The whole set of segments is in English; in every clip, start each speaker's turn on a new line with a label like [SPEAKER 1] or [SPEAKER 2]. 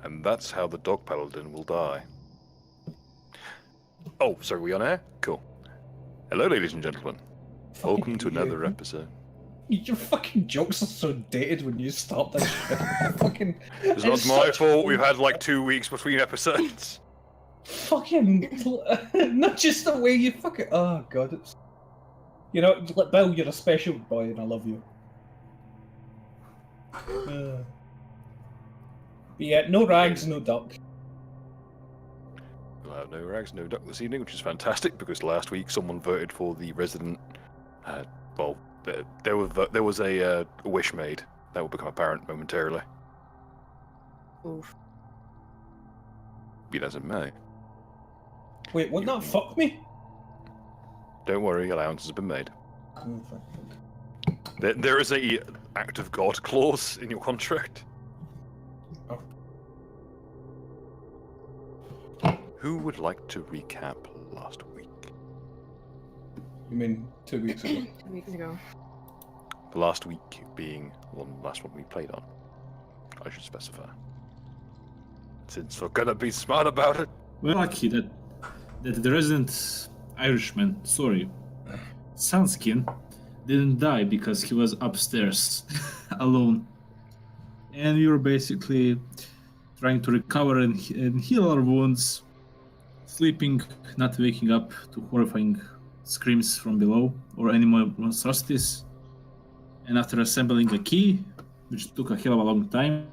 [SPEAKER 1] And that's how the dog paladin will die. Oh, sorry, we on air? Cool. Hello, ladies and gentlemen. Welcome to another episode.
[SPEAKER 2] Your fucking jokes are so dated when you start that shit. Fucking.
[SPEAKER 1] It's not my fault. We've had like 2 weeks between episodes.
[SPEAKER 2] Fucking. Not just the way you fucking. Oh god, it's. You know, Bill, you're a special boy, and I love you. But yeah, no rags, no duck.
[SPEAKER 1] We'll have no rags, no duck this evening, which is fantastic because last week someone voted for the resident. There was a wish made that will become apparent momentarily.
[SPEAKER 3] Oof.
[SPEAKER 1] Be that as it may.
[SPEAKER 2] Wait, wouldn't that fuck me?
[SPEAKER 1] Don't worry, allowances have been made.
[SPEAKER 2] Oh, fuck.
[SPEAKER 1] There is a act of God clause in your contract.
[SPEAKER 2] Oh.
[SPEAKER 1] Who would like to recap last week?
[SPEAKER 2] You mean 2 weeks ago?
[SPEAKER 3] 2 weeks ago.
[SPEAKER 1] The last week being the last one we played on. I should specify. Since we're gonna be smart about it.
[SPEAKER 4] We're lucky that the resident Irishman, Sunskin, didn't die because he was upstairs alone. And we were basically trying to recover and heal our wounds, sleeping, not waking up to horrifying screams from below or any more monstrosities. And after assembling a key, which took a hell of a long time,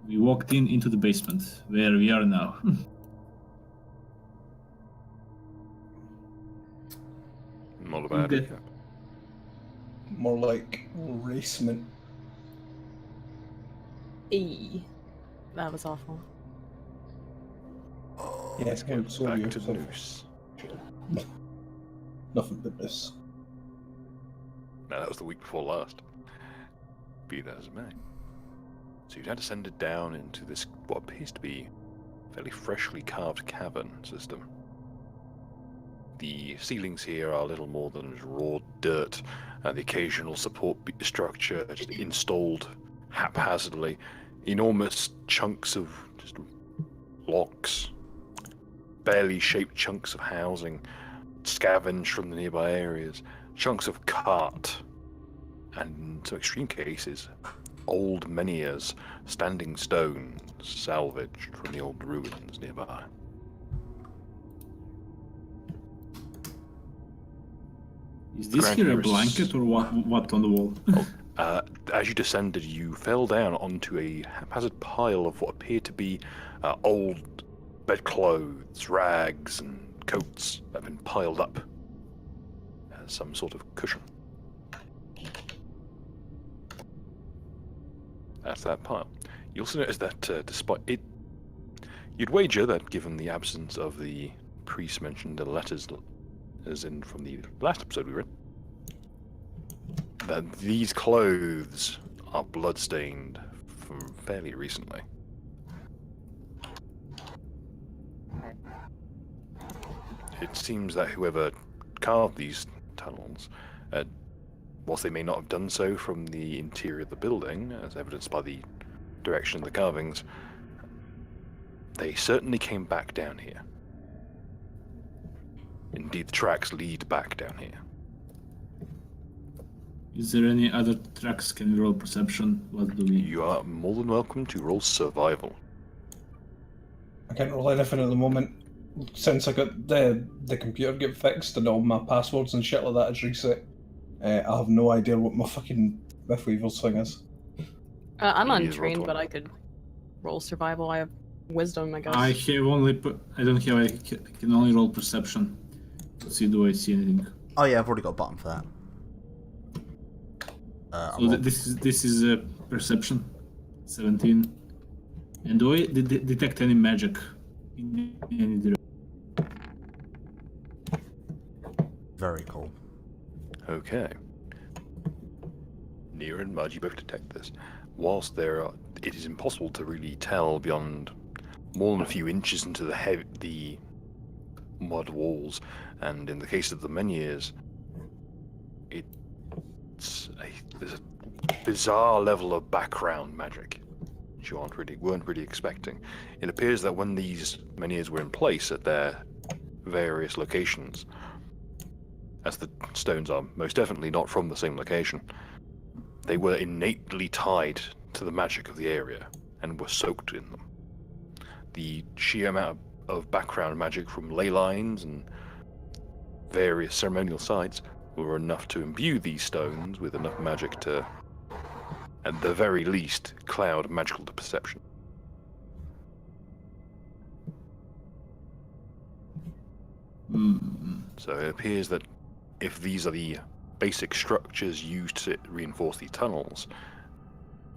[SPEAKER 4] we walked into the basement, where we are now.
[SPEAKER 1] Not a bad
[SPEAKER 4] Okay.
[SPEAKER 1] recap.
[SPEAKER 2] More like racement.
[SPEAKER 3] That was awful.
[SPEAKER 2] Yeah,
[SPEAKER 1] Let's get
[SPEAKER 2] so
[SPEAKER 1] back
[SPEAKER 2] you,
[SPEAKER 1] to
[SPEAKER 2] so-
[SPEAKER 1] Noose.
[SPEAKER 2] Nothing but this.
[SPEAKER 1] No, that was the week before last. Be that as it may. So you've now descended down into this, what appears to be a fairly freshly carved cavern system. The ceilings here are little more than raw dirt, and the occasional support structure just installed haphazardly. Enormous chunks of just blocks, barely shaped chunks of housing, scavenged from the nearby areas, chunks of cart, and in some extreme cases, old menhirs, standing stones salvaged from the old ruins nearby.
[SPEAKER 4] Is this
[SPEAKER 1] Grant,
[SPEAKER 4] here a
[SPEAKER 1] you're
[SPEAKER 4] blanket or what on the wall?
[SPEAKER 1] As you descended, you fell down onto a haphazard pile of what appeared to be old bedclothes, rags, and coats that have been piled up as some sort of cushion. That's that pile. You also notice that despite it, you'd wager that given the absence of the priest mentioned in the letters, as in from the last episode we read, that these clothes are bloodstained from fairly recently. It seems that whoever carved these tunnels, whilst they may not have done so from the interior of the building, as evidenced by the direction of the carvings, they certainly came back down here. Indeed, the tracks lead back down here.
[SPEAKER 4] Is there any other tracks? Can we roll perception? What do we...
[SPEAKER 1] You are more than welcome to roll survival.
[SPEAKER 2] I can't roll anything at the moment. Since I got the computer get fixed and all my passwords and shit like that is reset, I have no idea what my fucking Mythweaver's thing is.
[SPEAKER 3] I'm
[SPEAKER 1] You need to roll
[SPEAKER 3] untrained, but
[SPEAKER 1] 20.
[SPEAKER 3] I could roll survival. I have wisdom, I guess.
[SPEAKER 4] I have only... I don't have... I can only roll perception. Let's see, do I see anything?
[SPEAKER 5] Oh yeah, I've already got a button for that.
[SPEAKER 4] So this is a perception, 17. And do I detect any magic in any direction?
[SPEAKER 5] Very cool.
[SPEAKER 1] Okay. Near and Mudge, you both detect this. Whilst it is impossible to really tell beyond more than a few inches into the mud walls, and in the case of the menhirs, there's a bizarre level of background magic. which you weren't really expecting. It appears that when these menhirs were in place at their various locations, as the stones are most definitely not from the same location, they were innately tied to the magic of the area and were soaked in them. The sheer amount of background magic from ley lines and various ceremonial sites were enough to imbue these stones with enough magic to, at the very least, cloud magical perception. So it appears that if these are the basic structures used to reinforce these tunnels,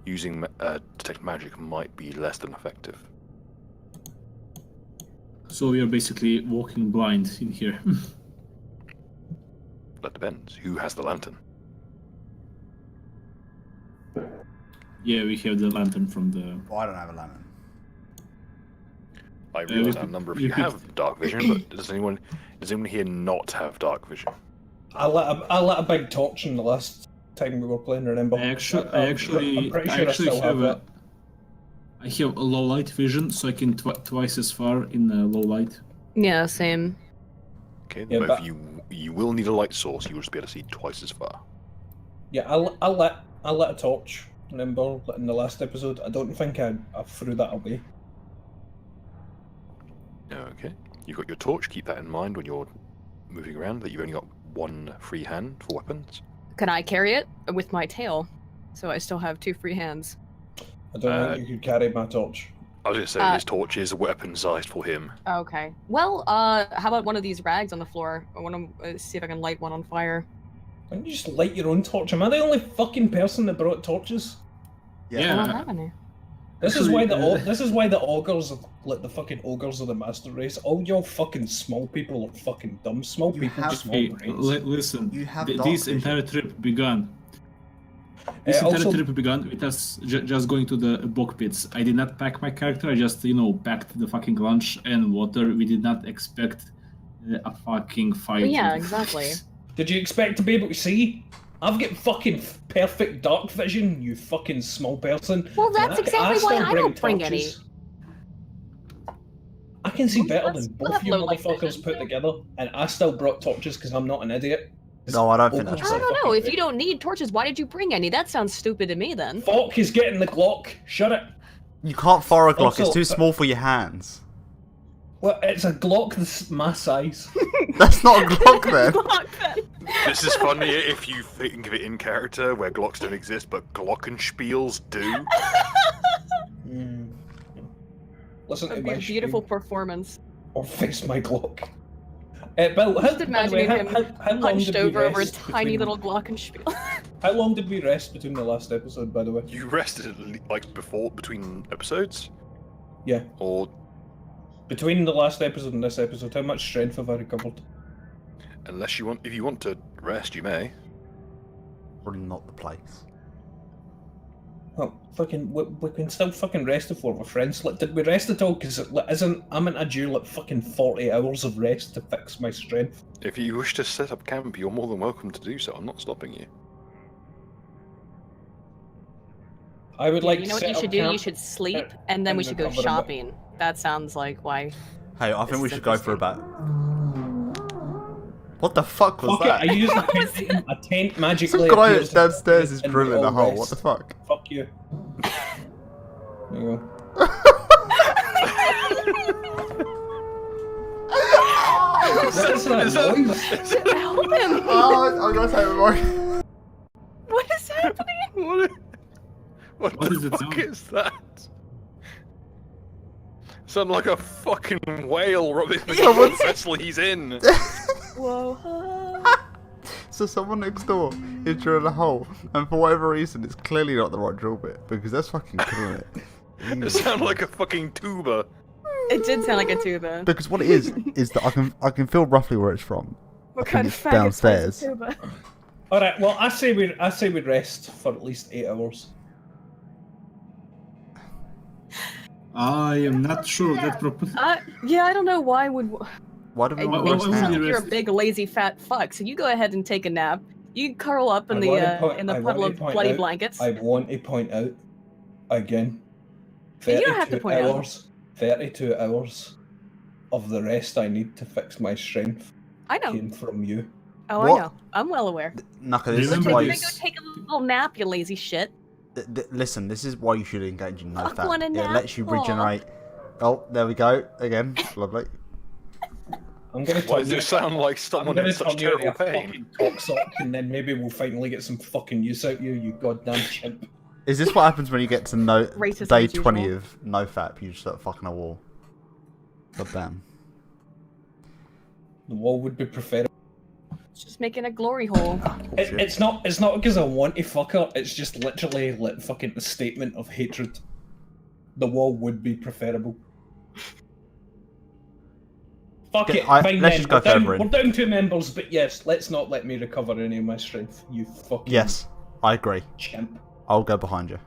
[SPEAKER 1] using detect magic might be less than effective.
[SPEAKER 4] So we are basically walking blind in here.
[SPEAKER 1] That depends. Who has the lantern?
[SPEAKER 4] Yeah, we have the lantern from the...
[SPEAKER 5] Oh, I don't have a lantern.
[SPEAKER 1] I realize a number of you have dark vision, but does anyone here not have dark vision?
[SPEAKER 2] I lit a big torch in the last time we were playing, remember?
[SPEAKER 4] I actually
[SPEAKER 2] I'm pretty sure I still
[SPEAKER 4] have
[SPEAKER 2] it.
[SPEAKER 4] I have a low light vision, so I can twice as far in low light.
[SPEAKER 3] Yeah, same.
[SPEAKER 1] Okay,
[SPEAKER 2] Yeah,
[SPEAKER 1] but
[SPEAKER 2] but-
[SPEAKER 1] if you will need a light source, you will just be able to see twice as far.
[SPEAKER 2] Yeah, I lit a torch, remember, in the last episode. I don't think I threw that away.
[SPEAKER 1] Okay, you've got your torch. Keep that in mind when you're moving around, that you've only got one free hand for weapons.
[SPEAKER 3] Can I carry it with my tail? So I still have 2 free hands.
[SPEAKER 2] I don't think you could carry my torch.
[SPEAKER 1] I was going to say, his torch is weapon-sized for him.
[SPEAKER 3] Okay. Well, how about one of these rags on the floor? I want to see if I can light one on fire.
[SPEAKER 2] Why don't you just light your own torch? Am I the only fucking person that brought torches?
[SPEAKER 3] I don't have any.
[SPEAKER 2] This is
[SPEAKER 4] Actually,
[SPEAKER 2] why the ogres, like the fucking ogres of the master race, all y'all fucking small people are fucking dumb. Small
[SPEAKER 5] You
[SPEAKER 2] people
[SPEAKER 5] have-
[SPEAKER 2] with small
[SPEAKER 4] Hey,
[SPEAKER 2] brains.
[SPEAKER 4] listen.
[SPEAKER 5] You have
[SPEAKER 4] This
[SPEAKER 5] dark vision.
[SPEAKER 4] entire trip began. This entire
[SPEAKER 2] also-
[SPEAKER 4] trip began with us just going to the bog pits. I did not pack my character. I just, packed the fucking lunch and water. We did not expect a fucking fight.
[SPEAKER 3] Yeah, exactly.
[SPEAKER 2] Did you expect to be able to see? I've got fucking perfect dark vision, you fucking small person.
[SPEAKER 3] Well,
[SPEAKER 2] and
[SPEAKER 3] that's exactly
[SPEAKER 2] still
[SPEAKER 3] why I don't bring any.
[SPEAKER 2] torches. I can see
[SPEAKER 3] Well,
[SPEAKER 2] better
[SPEAKER 3] that's-
[SPEAKER 2] than
[SPEAKER 3] we'll
[SPEAKER 2] both
[SPEAKER 3] have
[SPEAKER 2] you
[SPEAKER 3] low light
[SPEAKER 2] motherfuckers
[SPEAKER 3] vision,
[SPEAKER 2] put
[SPEAKER 3] too.
[SPEAKER 2] together, and I still brought torches because I'm not an idiot.
[SPEAKER 5] No, I don't think
[SPEAKER 2] Ogres
[SPEAKER 5] that's
[SPEAKER 3] I
[SPEAKER 2] are
[SPEAKER 5] right.
[SPEAKER 3] don't know.
[SPEAKER 2] fucking
[SPEAKER 3] If you don't need torches, why did you bring any? That sounds stupid to me then.
[SPEAKER 2] Fuck is getting the Glock. Shut it.
[SPEAKER 5] You can't fire a Glock,
[SPEAKER 2] Also,
[SPEAKER 5] it's too small for your hands.
[SPEAKER 2] Well, it's a Glock that's my size.
[SPEAKER 5] That's not a Glock then.
[SPEAKER 3] Glock then.
[SPEAKER 1] This is funny if you think of it in character, where Glocks don't exist, but Glockenspiels do.
[SPEAKER 2] Listen to
[SPEAKER 3] That'd be
[SPEAKER 2] my
[SPEAKER 3] a beautiful
[SPEAKER 2] stream,
[SPEAKER 3] performance.
[SPEAKER 2] or face my Glock. Bill,
[SPEAKER 3] Just imagining him
[SPEAKER 2] how long
[SPEAKER 3] Punched
[SPEAKER 2] did we
[SPEAKER 3] over a
[SPEAKER 2] rest
[SPEAKER 3] tiny
[SPEAKER 2] between-
[SPEAKER 3] little glockenspiel.
[SPEAKER 2] How long did we rest between the last episode, by the way?
[SPEAKER 1] You rested between episodes,
[SPEAKER 2] Yeah.
[SPEAKER 1] or
[SPEAKER 2] Between the last episode and this episode, how much strength have I recovered?
[SPEAKER 1] if you want to rest, you may.
[SPEAKER 5] Probably not the place.
[SPEAKER 2] Well, fucking, we can still fucking rest if we're friends. Like, did we rest at all? Because I'm meant to do like fucking 40 hours of rest to fix my strength.
[SPEAKER 1] If you wish to set up camp, you're more than welcome to do so. I'm not stopping you.
[SPEAKER 2] I would like
[SPEAKER 3] You
[SPEAKER 2] to
[SPEAKER 3] know what
[SPEAKER 2] set
[SPEAKER 3] you
[SPEAKER 2] up
[SPEAKER 3] should do? You
[SPEAKER 2] camp.
[SPEAKER 3] should sleep, and then we
[SPEAKER 2] and
[SPEAKER 3] should go
[SPEAKER 2] recover a bit.
[SPEAKER 3] shopping. That sounds like why.
[SPEAKER 5] Hey, I think
[SPEAKER 3] This
[SPEAKER 5] we
[SPEAKER 3] is
[SPEAKER 5] should go for a
[SPEAKER 3] interesting.
[SPEAKER 5] What the fuck was
[SPEAKER 2] Fuck it,
[SPEAKER 5] that?
[SPEAKER 2] I used a tent magically.
[SPEAKER 5] Some guy
[SPEAKER 2] appears
[SPEAKER 5] downstairs is
[SPEAKER 2] and we
[SPEAKER 5] drilling a
[SPEAKER 2] all
[SPEAKER 5] hole.
[SPEAKER 2] rest.
[SPEAKER 5] What the fuck?
[SPEAKER 2] Fuck you. There you go. What is that noise?
[SPEAKER 3] Help him!
[SPEAKER 5] Oh, I'm gonna take my
[SPEAKER 3] What is happening?
[SPEAKER 1] What
[SPEAKER 4] What
[SPEAKER 1] the
[SPEAKER 4] is it
[SPEAKER 1] fuck
[SPEAKER 4] sound?
[SPEAKER 1] is that? Sound like a fucking whale rubbing the
[SPEAKER 5] Someone's-
[SPEAKER 1] vessel he's in.
[SPEAKER 3] Whoa.
[SPEAKER 5] So someone next door is drilling a hole, and for whatever reason, it's clearly not the right drill bit because that's fucking killing it.
[SPEAKER 1] It sounds like a fucking tuba.
[SPEAKER 3] It did sound like a tuba.
[SPEAKER 5] Because what it is that I can feel roughly where it's from.
[SPEAKER 3] What
[SPEAKER 5] I
[SPEAKER 3] kind
[SPEAKER 5] think
[SPEAKER 3] of
[SPEAKER 5] it's downstairs.
[SPEAKER 3] tuba?
[SPEAKER 2] All right. Well, I say we rest for at least 8 hours.
[SPEAKER 4] I am not sure that proper.
[SPEAKER 3] Yeah, I don't know why would.
[SPEAKER 5] Why do we
[SPEAKER 3] I
[SPEAKER 5] want
[SPEAKER 4] Why-
[SPEAKER 5] to
[SPEAKER 4] why
[SPEAKER 5] rest
[SPEAKER 4] would
[SPEAKER 5] now?
[SPEAKER 4] you-
[SPEAKER 3] You're a big lazy fat fuck. So you go ahead and take a nap. You curl up in
[SPEAKER 2] I
[SPEAKER 3] the
[SPEAKER 2] wanna point-
[SPEAKER 3] in the
[SPEAKER 2] I
[SPEAKER 3] puddle
[SPEAKER 2] wanna
[SPEAKER 3] of
[SPEAKER 2] point
[SPEAKER 3] bloody
[SPEAKER 2] out-
[SPEAKER 3] blankets.
[SPEAKER 2] I want to point out again
[SPEAKER 3] You don't have to
[SPEAKER 2] 32
[SPEAKER 3] point out.
[SPEAKER 2] hours. 32 hours of the rest I need to fix my strength
[SPEAKER 3] I know.
[SPEAKER 2] came from you.
[SPEAKER 3] Oh,
[SPEAKER 5] What?
[SPEAKER 3] I know. I'm well aware.
[SPEAKER 5] Naka, this is
[SPEAKER 4] Remember
[SPEAKER 5] why.
[SPEAKER 3] You're
[SPEAKER 5] You,
[SPEAKER 3] gonna go take a little nap, you lazy shit.
[SPEAKER 5] listen, this is why you should engage in no
[SPEAKER 3] Fuck,
[SPEAKER 5] fat.
[SPEAKER 3] want a
[SPEAKER 5] It
[SPEAKER 3] nap?
[SPEAKER 5] lets you
[SPEAKER 3] Aw.
[SPEAKER 5] regenerate. Oh, there we go again. Lovely.
[SPEAKER 2] I'm gonna
[SPEAKER 1] Why
[SPEAKER 2] turn
[SPEAKER 1] does
[SPEAKER 2] you-
[SPEAKER 1] it sound like
[SPEAKER 2] I'm
[SPEAKER 1] someone
[SPEAKER 2] gonna
[SPEAKER 1] in such
[SPEAKER 2] turn you into
[SPEAKER 1] terrible
[SPEAKER 2] a
[SPEAKER 1] pain?
[SPEAKER 2] fucking cocksock, and then maybe we'll finally get some fucking use out of you, you goddamn chimp.
[SPEAKER 5] Is this what happens when you get to
[SPEAKER 3] Racist
[SPEAKER 5] day
[SPEAKER 3] as
[SPEAKER 5] 20
[SPEAKER 3] usual.
[SPEAKER 5] of no fap? You just start fucking a wall. God damn.
[SPEAKER 2] The wall would be preferable.
[SPEAKER 3] It's just making a glory hole.
[SPEAKER 5] Bullshit.
[SPEAKER 2] It's not because I want to fuck her. It's just literally like fucking a statement of hatred. The wall would be preferable. Fuck
[SPEAKER 5] Okay,
[SPEAKER 2] it,
[SPEAKER 5] let's
[SPEAKER 2] fine
[SPEAKER 5] just go
[SPEAKER 2] then.
[SPEAKER 5] further in.
[SPEAKER 2] We're down 2 members, but yes, let's not let me recover any of my strength. You fucking
[SPEAKER 5] Yes, I agree.
[SPEAKER 2] chimp.
[SPEAKER 5] I'll go behind you.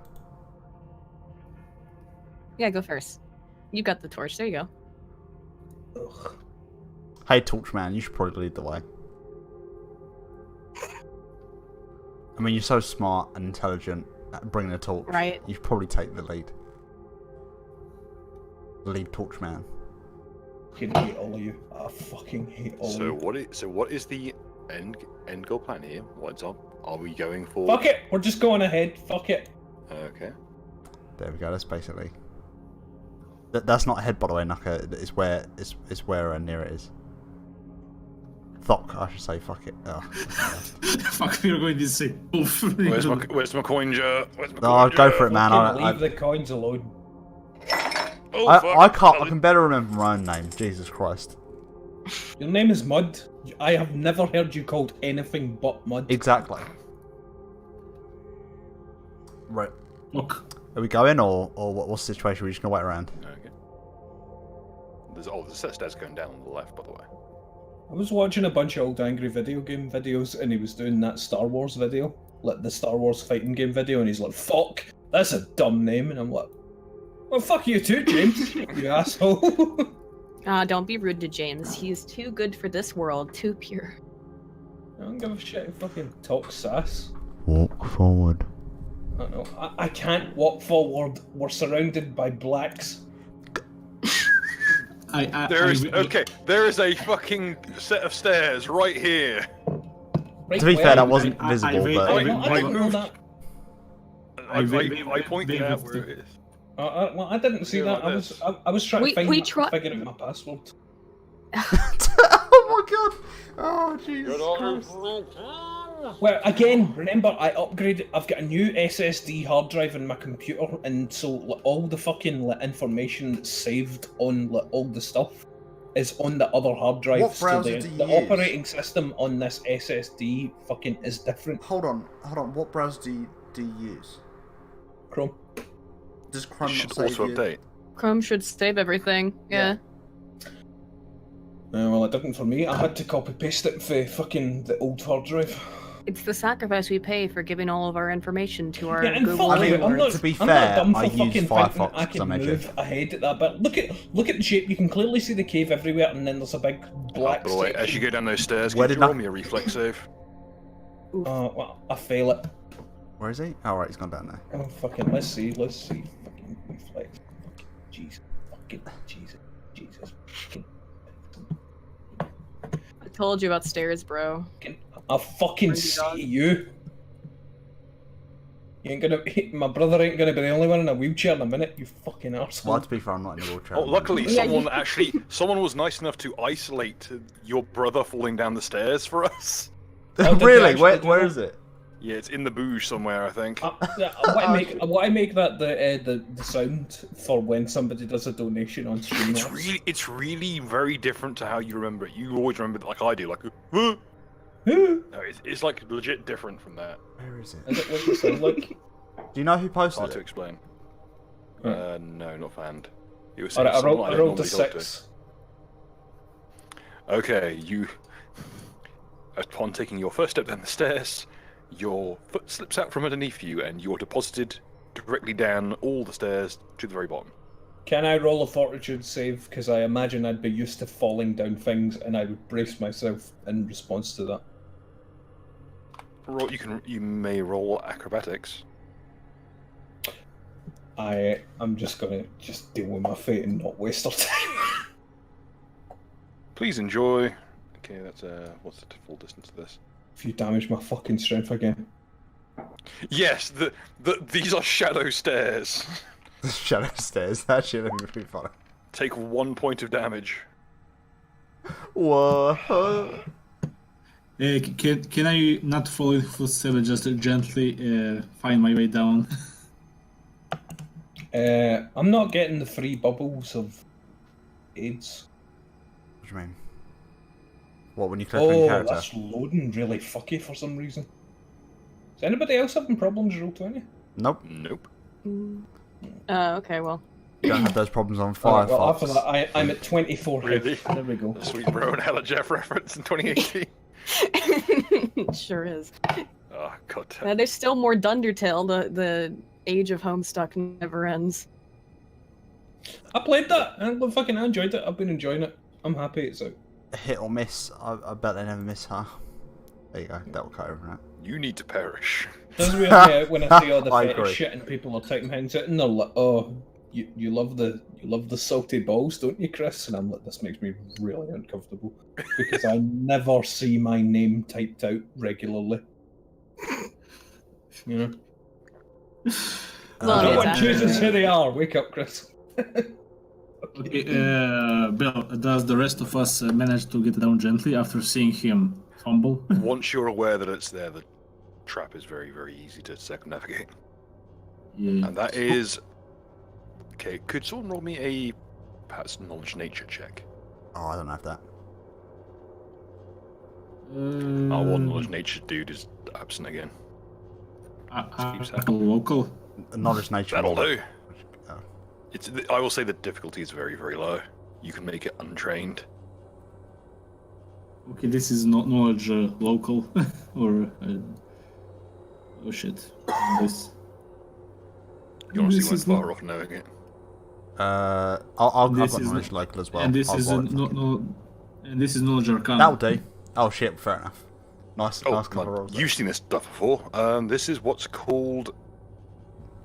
[SPEAKER 3] Yeah, go first. You got the torch. There you go.
[SPEAKER 2] Ugh.
[SPEAKER 5] Hey, Torchman, you should probably lead the way. I mean, you're so smart and intelligent at bringing a torch.
[SPEAKER 3] Right.
[SPEAKER 5] You should probably take the lead. Lead Torchman.
[SPEAKER 2] Fucking hate all of you. I fucking hate all of
[SPEAKER 1] So
[SPEAKER 2] you.
[SPEAKER 1] what is the end goal plan here? What's up? Are we going for?
[SPEAKER 2] Fuck it! We're just going ahead. Fuck it.
[SPEAKER 1] Okay.
[SPEAKER 5] There we go. That's basically. That's not ahead, by the way, Naka. It's where near it is. Thok, I should say. Fuck it. Oh,
[SPEAKER 4] Fuck, we are going to say oof.
[SPEAKER 1] Where's my coin jar? Where's my
[SPEAKER 5] oh
[SPEAKER 1] coin
[SPEAKER 5] go
[SPEAKER 1] jar?
[SPEAKER 5] for it, man.
[SPEAKER 2] Fucking
[SPEAKER 5] I
[SPEAKER 2] leave the coins alone.
[SPEAKER 1] Oh,
[SPEAKER 5] I can't. I
[SPEAKER 1] fuck.
[SPEAKER 5] can better remember my own name. Jesus Christ.
[SPEAKER 2] Your name is Mud. I have never heard you called anything but Mud.
[SPEAKER 5] Exactly. Right.
[SPEAKER 4] Look,
[SPEAKER 5] Are we going or what's the situation? We're just gonna wait around.
[SPEAKER 1] Okay. There's stairs going down on the left, by the way.
[SPEAKER 2] I was watching a bunch of old angry video game videos, and he was doing that Star Wars video, like the Star Wars fighting game video, and he's like, "Fuck, that's a dumb name," and I'm like, "Well, fuck you too, James, you asshole."
[SPEAKER 3] Don't be rude to James. He's too good for this world. Too pure.
[SPEAKER 2] I don't give a shit. Who fucking talk sass.
[SPEAKER 5] Walk forward.
[SPEAKER 2] I don't know. I can't walk forward. We're surrounded by blacks.
[SPEAKER 1] There is a fucking set of stairs right here.
[SPEAKER 2] Right
[SPEAKER 5] To be
[SPEAKER 2] where?
[SPEAKER 5] fair, that wasn't
[SPEAKER 4] I
[SPEAKER 5] visible,
[SPEAKER 4] wait-
[SPEAKER 5] but
[SPEAKER 2] Oh,
[SPEAKER 4] I
[SPEAKER 2] no, I didn't know that.
[SPEAKER 1] I pointed out where it is.
[SPEAKER 2] Well, I didn't see
[SPEAKER 1] Yeah,
[SPEAKER 2] that.
[SPEAKER 1] like
[SPEAKER 2] I was trying to
[SPEAKER 3] We try-
[SPEAKER 2] figure out my password.
[SPEAKER 5] oh my god! Oh Jesus Christ!
[SPEAKER 2] Well, again, remember I upgraded. I've got a new SSD hard drive in my computer, and so like, all the fucking information that's saved on like, all the stuff is on the other hard drive.
[SPEAKER 5] What
[SPEAKER 2] so
[SPEAKER 5] browser
[SPEAKER 2] the,
[SPEAKER 5] do you
[SPEAKER 2] the
[SPEAKER 5] use?
[SPEAKER 2] operating system on this SSD fucking is different.
[SPEAKER 5] Hold on. What browser do you use?
[SPEAKER 2] Chrome.
[SPEAKER 5] Does Chrome
[SPEAKER 1] Should
[SPEAKER 5] not save
[SPEAKER 1] also
[SPEAKER 5] you?
[SPEAKER 1] update.
[SPEAKER 3] Chrome should save everything. Yeah.
[SPEAKER 2] Well, it didn't for me. I had to copy paste it for fucking the old hard drive.
[SPEAKER 3] It's the sacrifice we pay for giving all of our information to our
[SPEAKER 2] Yeah, and
[SPEAKER 3] Google
[SPEAKER 2] fuck
[SPEAKER 5] I
[SPEAKER 2] you.
[SPEAKER 5] mean,
[SPEAKER 2] I'm not,
[SPEAKER 5] to be
[SPEAKER 2] I'm
[SPEAKER 5] fair,
[SPEAKER 2] not dumb for
[SPEAKER 5] I use
[SPEAKER 2] fucking thinking
[SPEAKER 5] Firefox
[SPEAKER 2] I
[SPEAKER 5] 'cause
[SPEAKER 2] can
[SPEAKER 5] I'm edgy.
[SPEAKER 2] move ahead at that. But look at the shape. You can clearly see the cave everywhere, and then there's a big black.
[SPEAKER 1] By the way, as you go down those stairs,
[SPEAKER 5] Where
[SPEAKER 1] can
[SPEAKER 5] did
[SPEAKER 1] you roll
[SPEAKER 5] I-
[SPEAKER 1] me a reflex save?
[SPEAKER 2] Well, I fail it.
[SPEAKER 5] Where is he? Oh right, he's gone down there.
[SPEAKER 2] Oh fucking, let's see. Fucking reflex. Fucking Jesus. Fucking Jesus. Fucking.
[SPEAKER 3] I told you about stairs, bro.
[SPEAKER 2] I fucking see you. You ain't gonna. My brother ain't gonna be the only one in a wheelchair in a minute. You fucking arsehole.
[SPEAKER 5] Well, to be fair, I'm not in the wheelchair.
[SPEAKER 1] Oh, luckily,
[SPEAKER 3] Yeah,
[SPEAKER 1] someone was nice enough to isolate your brother falling down the stairs for us.
[SPEAKER 2] Oh, did they
[SPEAKER 5] really?
[SPEAKER 2] actually
[SPEAKER 5] Where
[SPEAKER 2] do
[SPEAKER 5] where
[SPEAKER 2] that?
[SPEAKER 5] is it?
[SPEAKER 1] Yeah, it's in the bouge somewhere, I think.
[SPEAKER 2] I want to make that the sound for when somebody does a donation on stream.
[SPEAKER 1] It's really very different to how you remember it. You always remember it like I do, like, huh?
[SPEAKER 2] Who?
[SPEAKER 1] No, it's like legit different from that.
[SPEAKER 5] Where is it?
[SPEAKER 2] Is it what it sound like?
[SPEAKER 5] Do you know who posted
[SPEAKER 1] Hard to
[SPEAKER 5] it?
[SPEAKER 1] explain.
[SPEAKER 2] Yeah.
[SPEAKER 1] No, not found. It was
[SPEAKER 2] Alright, I
[SPEAKER 1] someone
[SPEAKER 2] rolled
[SPEAKER 1] don't
[SPEAKER 2] a
[SPEAKER 1] normally talk to.
[SPEAKER 2] 6.
[SPEAKER 1] Okay, you. Upon taking your first step down the stairs, your foot slips out from underneath you, and you're deposited directly down all the stairs to the very bottom.
[SPEAKER 2] Can I roll a fortitude save? Because I imagine I'd be used to falling down things, and I would brace myself in response to that.
[SPEAKER 1] You may roll acrobatics.
[SPEAKER 2] I'm just gonna deal with my fate and not waste our time.
[SPEAKER 1] Please enjoy. Okay, that's what's the full distance of this?
[SPEAKER 2] If you damage my fucking strength again.
[SPEAKER 1] Yes, these are shadow stairs.
[SPEAKER 5] The shadow stairs. That shit would be pretty funny.
[SPEAKER 1] Take 1 point of damage.
[SPEAKER 5] Whoa.
[SPEAKER 4] Can I not follow in footsteps and just gently find my way down?
[SPEAKER 2] I'm not getting the free bubbles of AIDS.
[SPEAKER 5] What do you mean? What, when you click on your
[SPEAKER 2] Oh,
[SPEAKER 5] character?
[SPEAKER 2] that's loading really fucky for some reason. Is anybody else having problems with Roll20?
[SPEAKER 5] Nope.
[SPEAKER 1] Nope.
[SPEAKER 3] Okay, well.
[SPEAKER 5] You don't have those problems on
[SPEAKER 2] Alright,
[SPEAKER 5] Firefox.
[SPEAKER 2] well, after that, I'm at 24 hit.
[SPEAKER 1] Really?
[SPEAKER 2] There we go.
[SPEAKER 1] A sweet bro and Hella Jeff reference in 2018.
[SPEAKER 3] Sure is.
[SPEAKER 1] Oh, god damn.
[SPEAKER 3] There's still more Dundertale. The age of Homestuck never ends.
[SPEAKER 2] I played that. I fucking enjoyed it. I've been enjoying it. I'm happy it's out.
[SPEAKER 5] Hit or miss. I bet they never miss, huh? There you go. That will cut over that.
[SPEAKER 1] You need to perish.
[SPEAKER 2] Does weird me out when I see all the
[SPEAKER 5] I
[SPEAKER 2] fetish
[SPEAKER 5] agree.
[SPEAKER 2] shit and people are taking hindsight and they're like, "Oh, you love the salty balls, don't you, Chris?" And I'm like, this makes me really uncomfortable because I never see my name typed out regularly. You know,
[SPEAKER 3] Well,
[SPEAKER 2] no
[SPEAKER 3] it's
[SPEAKER 2] one
[SPEAKER 3] actually-
[SPEAKER 2] chooses who they are. Wake up, Chris.
[SPEAKER 4] Okay, Bill, does the rest of us manage to get down gently after seeing him fumble?
[SPEAKER 1] Once you're aware that it's there, the trap is very, very easy to circumnavigate.
[SPEAKER 4] Yeah.
[SPEAKER 1] And that is... Okay, could someone roll me a, perhaps, knowledge nature check?
[SPEAKER 5] Oh, I don't have that.
[SPEAKER 1] Our one knowledge nature dude is absent again.
[SPEAKER 4] Local.
[SPEAKER 5] Knowledge nature.
[SPEAKER 1] That'll do.
[SPEAKER 5] Oh.
[SPEAKER 1] I will say the difficulty is very, very low. You can make it untrained.
[SPEAKER 4] Okay, this is not knowledge local or oh shit. This.
[SPEAKER 1] You honestly
[SPEAKER 4] This
[SPEAKER 1] went
[SPEAKER 4] is not-
[SPEAKER 1] far off knowing it.
[SPEAKER 5] I've
[SPEAKER 4] This
[SPEAKER 5] got
[SPEAKER 4] is
[SPEAKER 5] knowledge local as well.
[SPEAKER 4] And this
[SPEAKER 5] I'll
[SPEAKER 4] is
[SPEAKER 5] borrow it from you.
[SPEAKER 4] and this is knowledge arcana.
[SPEAKER 5] That'll do. Oh shit, fair enough. Nice,
[SPEAKER 1] Oh,
[SPEAKER 5] nice couple of rolls.
[SPEAKER 1] you've seen this stuff before. This is what's called...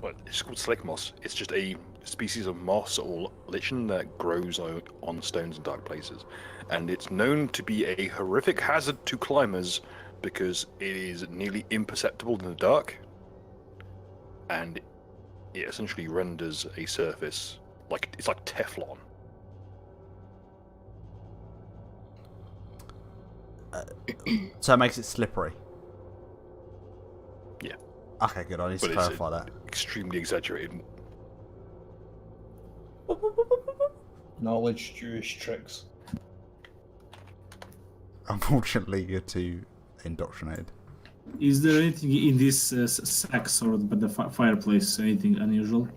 [SPEAKER 1] Well, it's called slick moss. It's just a species of moss or lichen that grows on stones in dark places. And it's known to be a horrific hazard to climbers because it is nearly imperceptible in the dark. And it essentially renders a surface like it's like Teflon.
[SPEAKER 5] So it makes it slippery.
[SPEAKER 1] Yeah.
[SPEAKER 5] Okay, good. I need to
[SPEAKER 1] But it's
[SPEAKER 5] clarify that.
[SPEAKER 1] extremely exaggerated.
[SPEAKER 2] Knowledge Jewish tricks.
[SPEAKER 5] Unfortunately, you're too indoctrinated.
[SPEAKER 4] Is there anything in this sacks or by the fireplace? Anything unusual?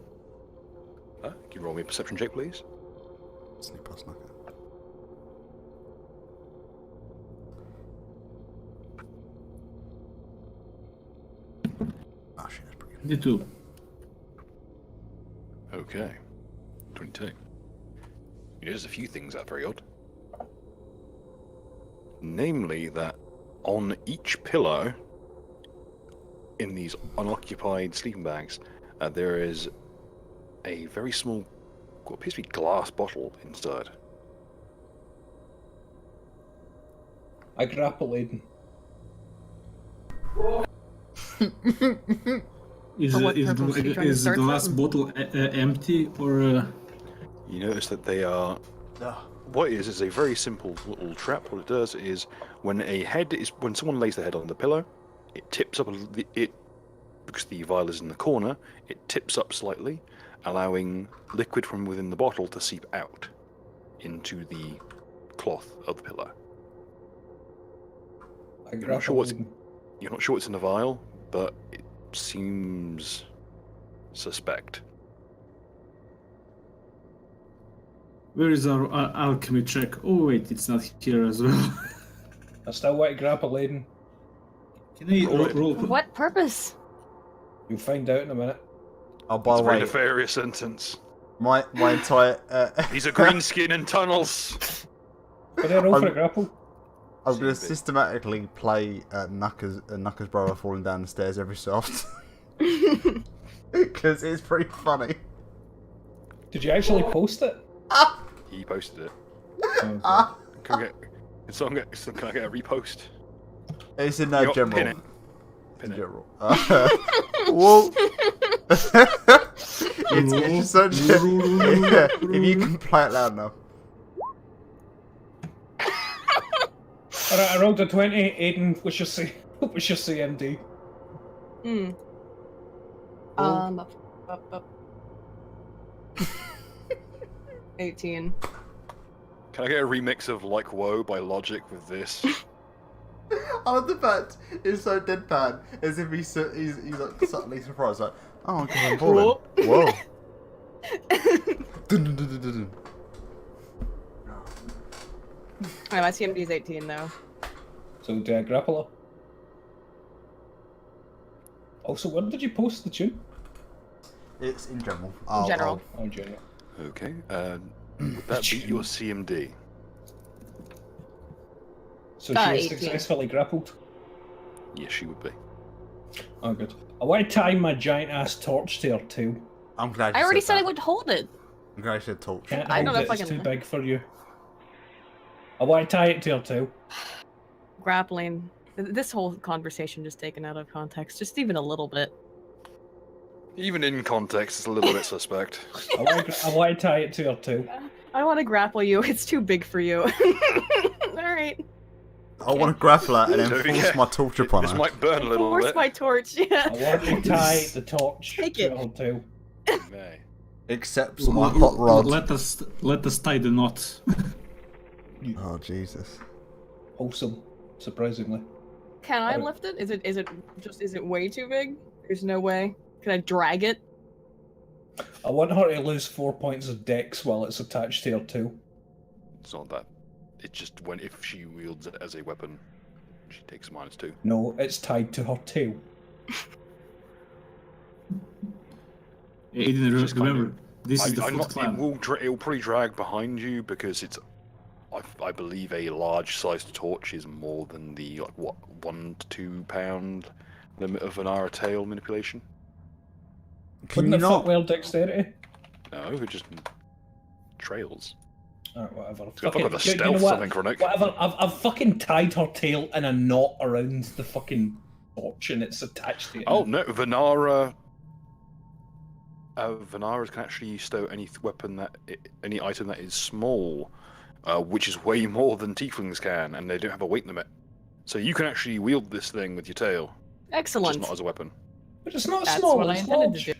[SPEAKER 1] Can you roll me a perception check, please?
[SPEAKER 5] Sneak past knocker. Oh shit, that's pretty good.
[SPEAKER 4] The two.
[SPEAKER 1] Okay. 22. There's a few things that are very odd. Namely that on each pillow in these unoccupied sleeping bags, there is a very small, what appears to be glass bottle inside.
[SPEAKER 2] I grapple Aiden.
[SPEAKER 4] Is,
[SPEAKER 3] For what purpose are you trying to
[SPEAKER 4] is the
[SPEAKER 3] start
[SPEAKER 4] glass
[SPEAKER 3] from?
[SPEAKER 4] bottle empty or?
[SPEAKER 1] You notice that they are... What it is a very simple little trap. What it does is when someone lays their head on the pillow, it tips up because the vial is in the corner, it tips up slightly, allowing liquid from within the bottle to seep out into the cloth of the pillow.
[SPEAKER 2] I
[SPEAKER 1] You're not
[SPEAKER 2] grapple
[SPEAKER 1] sure what's
[SPEAKER 2] Aiden.
[SPEAKER 1] You're not sure what's in the vial, but it seems suspect.
[SPEAKER 4] Where is our alchemy check? Oh wait, it's not here as well.
[SPEAKER 2] I still want to grapple Aiden.
[SPEAKER 4] Can I
[SPEAKER 1] Roll it.
[SPEAKER 4] roll?
[SPEAKER 3] For what purpose?
[SPEAKER 2] You'll find out in a minute.
[SPEAKER 5] Oh, by
[SPEAKER 1] It's
[SPEAKER 5] the
[SPEAKER 1] a very
[SPEAKER 5] way,
[SPEAKER 1] nefarious sentence.
[SPEAKER 5] my entire
[SPEAKER 1] He's a green skin in tunnels.
[SPEAKER 2] Can I roll for
[SPEAKER 5] I'm-
[SPEAKER 2] a grapple?
[SPEAKER 5] I'm going to
[SPEAKER 1] Stupid.
[SPEAKER 5] systematically play Knuckers' brother falling down the stairs every so often. Because it's pretty funny.
[SPEAKER 2] Did you actually post it?
[SPEAKER 1] He posted it.
[SPEAKER 2] Oh,
[SPEAKER 1] Can I get a repost?
[SPEAKER 5] It's in
[SPEAKER 1] You got-
[SPEAKER 5] general.
[SPEAKER 1] Pin it.
[SPEAKER 5] In
[SPEAKER 1] Pin it.
[SPEAKER 5] general. Whoa. it's such a... If you can play it loud enough.
[SPEAKER 2] Alright, I rolled a 20. Aiden, what's your CMD?
[SPEAKER 3] Hmm.
[SPEAKER 5] Oh.
[SPEAKER 3] Up. 18.
[SPEAKER 1] Can I get a remix of Like Woe by Logic with this?
[SPEAKER 5] Oh, the fact is so deadpan, as if he's like subtly surprised, like, oh, okay, I'm falling. Whoa. Dun, dun, dun, dun, dun, dun.
[SPEAKER 3] Alright, my CMD is 18 though.
[SPEAKER 2] So, do I grapple her? Also, when did you post the tune?
[SPEAKER 5] It's in general.
[SPEAKER 3] General.
[SPEAKER 2] Oh, general.
[SPEAKER 1] Okay. Would that beat your CMD?
[SPEAKER 2] So she was
[SPEAKER 3] 18.
[SPEAKER 2] successfully grappled.
[SPEAKER 1] Yes, she would be.
[SPEAKER 2] Oh, good. I want to tie my giant ass torch to her too.
[SPEAKER 5] I'm glad you
[SPEAKER 3] I already said
[SPEAKER 5] that.
[SPEAKER 3] I would hold it.
[SPEAKER 5] I'm glad you said talk.
[SPEAKER 2] Can't
[SPEAKER 3] I don't
[SPEAKER 2] hold
[SPEAKER 3] know
[SPEAKER 2] it,
[SPEAKER 3] if I
[SPEAKER 2] it's
[SPEAKER 3] can-
[SPEAKER 2] too big for you. I want to tie it to her too.
[SPEAKER 3] Grappling. This whole conversation just taken out of context, just even a little bit.
[SPEAKER 1] Even in context, it's a little bit suspect.
[SPEAKER 2] I want to tie it to her too.
[SPEAKER 3] I want to grapple you. It's too big for you. Alright.
[SPEAKER 5] I want to grapple her and then
[SPEAKER 1] So,
[SPEAKER 5] force
[SPEAKER 1] yeah,
[SPEAKER 5] my torch upon
[SPEAKER 1] This
[SPEAKER 5] her.
[SPEAKER 1] might burn a little
[SPEAKER 3] Force
[SPEAKER 1] bit.
[SPEAKER 3] my torch, yeah.
[SPEAKER 2] I want to tie the torch
[SPEAKER 3] Take
[SPEAKER 2] to
[SPEAKER 3] it.
[SPEAKER 2] her too.
[SPEAKER 1] May.
[SPEAKER 5] Except for my hot rod.
[SPEAKER 4] Let us tie the knot.
[SPEAKER 5] Oh, Jesus.
[SPEAKER 2] Wholesome, surprisingly.
[SPEAKER 3] Can I
[SPEAKER 2] Oh.
[SPEAKER 3] lift it? Is it way too big? There's no way. Can I drag it?
[SPEAKER 2] I want her to lose 4 points of dex while it's attached to her too.
[SPEAKER 1] It's not that. It just when if she wields it as a weapon, she takes -2.
[SPEAKER 2] No, it's tied to her tail.
[SPEAKER 4] Aiden,
[SPEAKER 1] Just kind
[SPEAKER 4] remember, this is the
[SPEAKER 1] I'm
[SPEAKER 4] Foot
[SPEAKER 1] not,
[SPEAKER 4] Clan.
[SPEAKER 1] it will probably drag behind you because it's. I believe a large-sized torch is more than the 1 to 2 pound limit of Vanara tail manipulation.
[SPEAKER 5] Can
[SPEAKER 2] Wouldn't
[SPEAKER 5] you
[SPEAKER 2] it fuck
[SPEAKER 5] not?
[SPEAKER 2] well dexterity?
[SPEAKER 1] No, it just trails.
[SPEAKER 2] Alright, whatever.
[SPEAKER 1] It's got fucking a
[SPEAKER 2] you
[SPEAKER 1] stealth
[SPEAKER 2] know what?
[SPEAKER 1] something, Chronic.
[SPEAKER 2] Whatever. I've fucking tied her tail in a knot around the fucking torch and it's attached to it.
[SPEAKER 1] Oh no, Vanara. Vanaras can actually stow any any item that is small, which is way more than Tieflings can, and they don't have a weight limit. So you can actually wield this thing with your tail,
[SPEAKER 3] Excellent.
[SPEAKER 1] just not as a weapon.
[SPEAKER 2] But it's not
[SPEAKER 3] That's
[SPEAKER 2] small,
[SPEAKER 3] what I
[SPEAKER 2] it's
[SPEAKER 3] intended
[SPEAKER 2] large.
[SPEAKER 3] to do.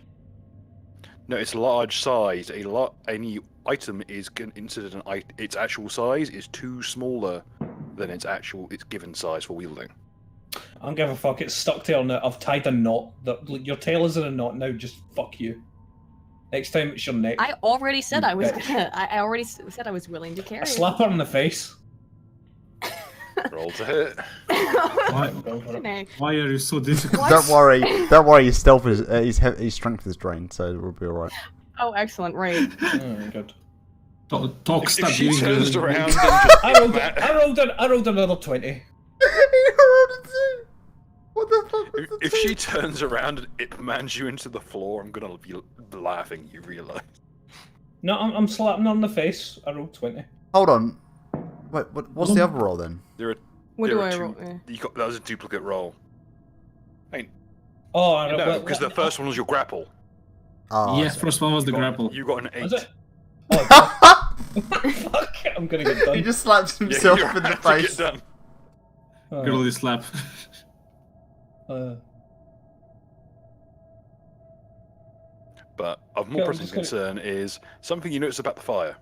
[SPEAKER 1] No, it's large size. Any item is considered its actual size is too smaller than its given size for wielding.
[SPEAKER 2] I don't give a fuck, it's stuck to her now. I've tied a knot. Your tail is in a knot now, just fuck you. Next time it's your neck.
[SPEAKER 3] I already said I was
[SPEAKER 2] Bitch.
[SPEAKER 3] gonna. I already said I was willing to carry
[SPEAKER 2] I
[SPEAKER 3] it.
[SPEAKER 2] slap her in the face.
[SPEAKER 1] Roll to hit.
[SPEAKER 2] Go for it.
[SPEAKER 3] Okay.
[SPEAKER 4] Why are you so difficult?
[SPEAKER 3] What?
[SPEAKER 5] Don't worry. His stealth is his strength is drained, so we'll be alright.
[SPEAKER 3] Oh, excellent. Right.
[SPEAKER 2] Good.
[SPEAKER 4] Talk,
[SPEAKER 1] If
[SPEAKER 4] stop
[SPEAKER 1] she
[SPEAKER 4] giving
[SPEAKER 1] turns
[SPEAKER 4] the-
[SPEAKER 1] around and just
[SPEAKER 2] I rolled another 20.
[SPEAKER 5] What the fuck was the
[SPEAKER 1] if
[SPEAKER 5] two?
[SPEAKER 1] she turns around and it commands you into the floor, I'm gonna be laughing. You realize?
[SPEAKER 2] No, I'm slapping her in the face. I rolled 20.
[SPEAKER 5] Hold on. Wait, what's the other roll then?
[SPEAKER 1] There are.
[SPEAKER 3] What
[SPEAKER 1] there
[SPEAKER 3] do
[SPEAKER 1] are
[SPEAKER 3] I
[SPEAKER 1] two-
[SPEAKER 3] roll?
[SPEAKER 1] That was a duplicate roll.
[SPEAKER 2] Oh, I
[SPEAKER 1] No, because the first one was your grapple.
[SPEAKER 5] Oh,
[SPEAKER 4] Yes, first one was the grapple.
[SPEAKER 1] You got an 8.
[SPEAKER 2] Was it? Oh, fuck. I'm gonna get done.
[SPEAKER 5] He just slaps
[SPEAKER 1] Yeah,
[SPEAKER 5] himself
[SPEAKER 1] you're
[SPEAKER 5] in the
[SPEAKER 1] about to get
[SPEAKER 5] face.
[SPEAKER 1] done.
[SPEAKER 4] Girly slap.
[SPEAKER 1] But of more
[SPEAKER 2] Yeah, I'm
[SPEAKER 1] pressing
[SPEAKER 2] just gonna-
[SPEAKER 1] concern is something you notice about the fire.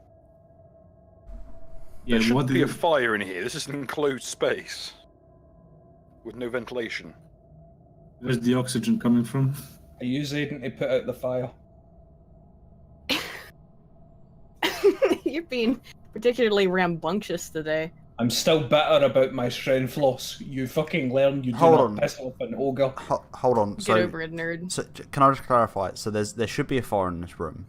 [SPEAKER 4] Yeah,
[SPEAKER 1] There shouldn't
[SPEAKER 4] what
[SPEAKER 1] be
[SPEAKER 4] did
[SPEAKER 1] a fire in here. This is an enclosed space with no ventilation.
[SPEAKER 4] where's the oxygen coming from?
[SPEAKER 2] I use Aiden to put out the fire.
[SPEAKER 3] You're being particularly rambunctious today.
[SPEAKER 2] I'm still bitter about my strength floss. You fucking learn you do
[SPEAKER 5] Hold
[SPEAKER 2] not
[SPEAKER 5] on.
[SPEAKER 2] piss off an ogre.
[SPEAKER 5] Hold on.
[SPEAKER 3] Get over it, nerd.
[SPEAKER 5] So can I just clarify? So there should be a fire in this room.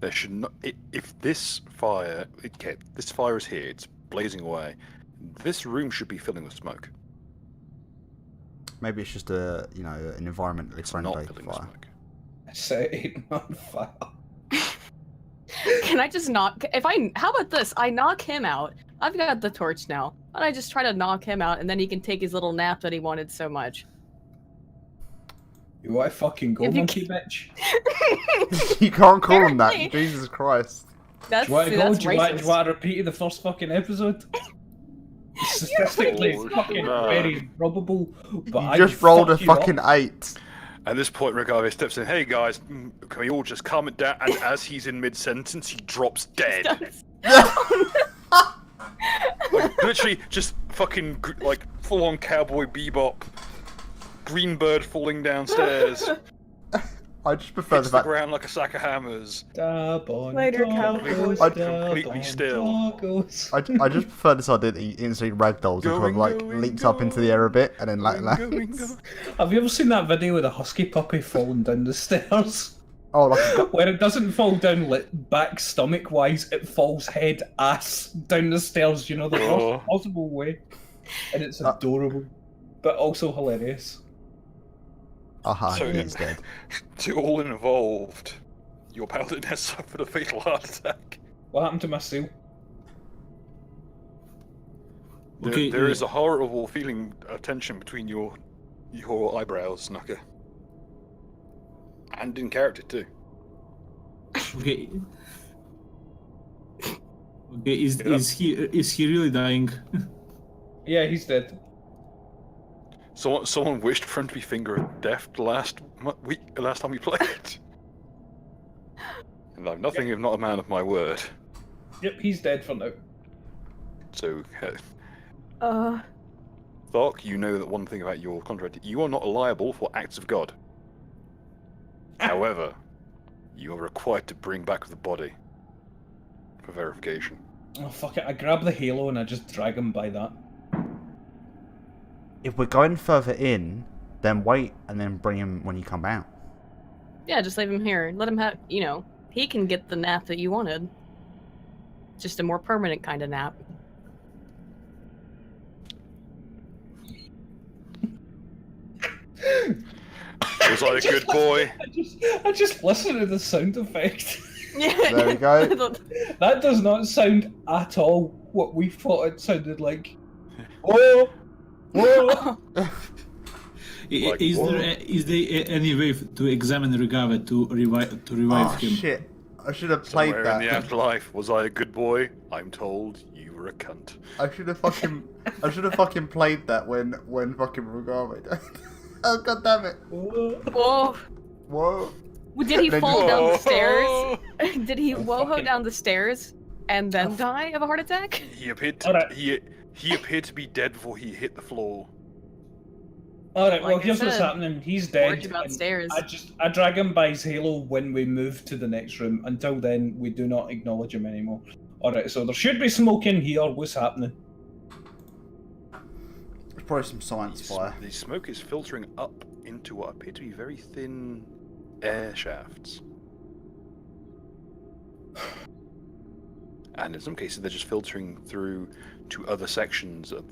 [SPEAKER 1] There should not. If this fire, this fire is here. It's blazing away. This room should be filling with smoke.
[SPEAKER 5] Maybe it's just a an environmentally
[SPEAKER 1] It's not
[SPEAKER 5] friendly
[SPEAKER 1] building
[SPEAKER 5] fire.
[SPEAKER 1] smoke.
[SPEAKER 2] Set him on fire.
[SPEAKER 3] Can I just knock? How about this? I knock him out. I've got the torch now, and I just try to knock him out, and then he can take his little nap that he wanted so much.
[SPEAKER 2] You want to fucking go,
[SPEAKER 3] If you
[SPEAKER 2] monkey bitch?
[SPEAKER 5] You can't call him that.
[SPEAKER 3] Apparently.
[SPEAKER 5] Jesus Christ.
[SPEAKER 3] That's
[SPEAKER 2] Do you want to go?
[SPEAKER 3] that's
[SPEAKER 2] Do you want
[SPEAKER 3] racist.
[SPEAKER 2] to repeat the first fucking episode? Statistically,
[SPEAKER 1] Oh,
[SPEAKER 2] it's fucking
[SPEAKER 1] no.
[SPEAKER 2] very improbable. But
[SPEAKER 5] You
[SPEAKER 2] I
[SPEAKER 5] just rolled a
[SPEAKER 2] fuck you up.
[SPEAKER 5] fucking 8.
[SPEAKER 1] At this point, Regave steps in. Hey guys, can we all just calm it down? And as he's in mid-sentence, he drops dead. Like, literally, just fucking like full-on cowboy bebop. Green bird falling downstairs.
[SPEAKER 5] I just prefer
[SPEAKER 1] Hits
[SPEAKER 5] the
[SPEAKER 1] the
[SPEAKER 5] fact.
[SPEAKER 1] ground like a sack of hammers.
[SPEAKER 2] Dab on
[SPEAKER 3] Later,
[SPEAKER 2] toggles,
[SPEAKER 3] cowboys.
[SPEAKER 2] dab
[SPEAKER 1] Completely
[SPEAKER 2] on
[SPEAKER 1] still.
[SPEAKER 2] toggles.
[SPEAKER 5] I just prefer this idea that he instantly ragdolls and kind of like
[SPEAKER 1] Going,
[SPEAKER 5] leaps up into the air a bit and then like
[SPEAKER 1] Going,
[SPEAKER 5] lands.
[SPEAKER 2] Have you ever seen that video with a husky puppy falling down the stairs?
[SPEAKER 5] Oh, like
[SPEAKER 2] Where it doesn't fall down back stomach wise, it falls head ass down the stairs, you know, the
[SPEAKER 1] Oh.
[SPEAKER 2] worst possible way. And it's adorable. But also hilarious.
[SPEAKER 5] aha,
[SPEAKER 1] So-
[SPEAKER 5] he's dead.
[SPEAKER 1] To all involved, your paladin has suffered a fatal heart attack.
[SPEAKER 2] What happened to my seal?
[SPEAKER 4] Okay,
[SPEAKER 1] There is a horrible feeling of tension between your eyebrows, Snucker. And in character too.
[SPEAKER 4] Okay. Okay,
[SPEAKER 1] Yep.
[SPEAKER 4] is he really dying?
[SPEAKER 2] Yeah, he's dead.
[SPEAKER 1] Someone wished for him to be finger of death last time we played. And I'm nothing if not a man of my word.
[SPEAKER 2] Yep, he's dead for now.
[SPEAKER 1] So,
[SPEAKER 3] Uh,
[SPEAKER 1] Thark, you know that one thing about your contract: you are not liable for acts of God. However, you are required to bring back the body for verification.
[SPEAKER 2] Oh, fuck it. I grab the halo and I just drag him by that.
[SPEAKER 5] If we're going further in, then wait and then bring him when you come out.
[SPEAKER 3] yeah, just leave him here. Let him have, he can get the nap that you wanted. Just a more permanent kind of nap.
[SPEAKER 1] Was I a good boy?
[SPEAKER 2] I just listen to the sound effect.
[SPEAKER 3] Yeah.
[SPEAKER 5] There we go.
[SPEAKER 2] That does not sound at all what we thought it sounded like. Whoa! Whoa!
[SPEAKER 1] Like,
[SPEAKER 4] Is there any way to examine Regave to revive
[SPEAKER 5] Oh
[SPEAKER 4] him?
[SPEAKER 5] shit! I should have played
[SPEAKER 1] Somewhere in the
[SPEAKER 5] that.
[SPEAKER 1] afterlife, was I a good boy? I'm told you were a cunt.
[SPEAKER 5] I should have fucking played that when fucking Rugame died. Oh god damn it!
[SPEAKER 2] Whoa!
[SPEAKER 3] Whoa.
[SPEAKER 5] Whoa!
[SPEAKER 3] Did he
[SPEAKER 5] Then
[SPEAKER 3] fall
[SPEAKER 5] just-
[SPEAKER 3] down the stairs?
[SPEAKER 1] Oh!
[SPEAKER 3] Did he whoa
[SPEAKER 2] fucking-
[SPEAKER 3] down the stairs and then die of a heart attack?
[SPEAKER 1] He appeared to
[SPEAKER 2] Alright.
[SPEAKER 1] he appeared to be dead before he hit the floor.
[SPEAKER 2] Alright, well
[SPEAKER 3] Like I
[SPEAKER 2] here's what's
[SPEAKER 3] said,
[SPEAKER 2] happening. He's dead.
[SPEAKER 3] Words about
[SPEAKER 2] and
[SPEAKER 3] stairs.
[SPEAKER 2] I drag him by his halo when we move to the next room. Until then, we do not acknowledge him anymore. Alright, so there should be smoke in here. What's happening?
[SPEAKER 5] There's probably some science fire.
[SPEAKER 1] The smoke is filtering up into what appear to be very thin air shafts. And in some cases, they're just filtering through to other sections of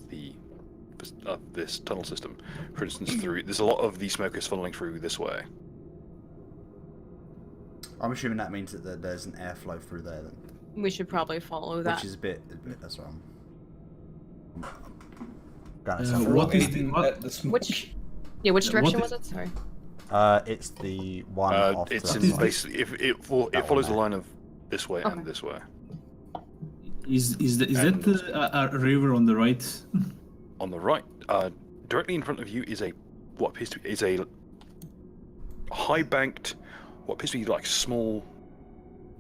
[SPEAKER 1] this tunnel system. For instance, there's a lot of the smoke is funneling through this way.
[SPEAKER 5] I'm assuming that means that there's an airflow through there, then,
[SPEAKER 3] We should probably follow that.
[SPEAKER 5] which is a bit. That's what I'm going to
[SPEAKER 4] Uh,
[SPEAKER 5] say.
[SPEAKER 4] what is
[SPEAKER 2] Aiming
[SPEAKER 4] what-
[SPEAKER 2] at the smoke.
[SPEAKER 3] Which
[SPEAKER 4] What
[SPEAKER 3] direction
[SPEAKER 4] is-
[SPEAKER 3] was it? Sorry.
[SPEAKER 5] It's the one after.
[SPEAKER 1] It's
[SPEAKER 4] What
[SPEAKER 1] in
[SPEAKER 4] is this?
[SPEAKER 1] basically it
[SPEAKER 5] That
[SPEAKER 1] follows
[SPEAKER 5] one
[SPEAKER 1] the line of this way
[SPEAKER 3] Okay.
[SPEAKER 1] and this way.
[SPEAKER 4] Is that
[SPEAKER 1] And-
[SPEAKER 4] a river on the right?
[SPEAKER 1] On the right, directly in front of you is what appears to be a high banked, what appears to be like small,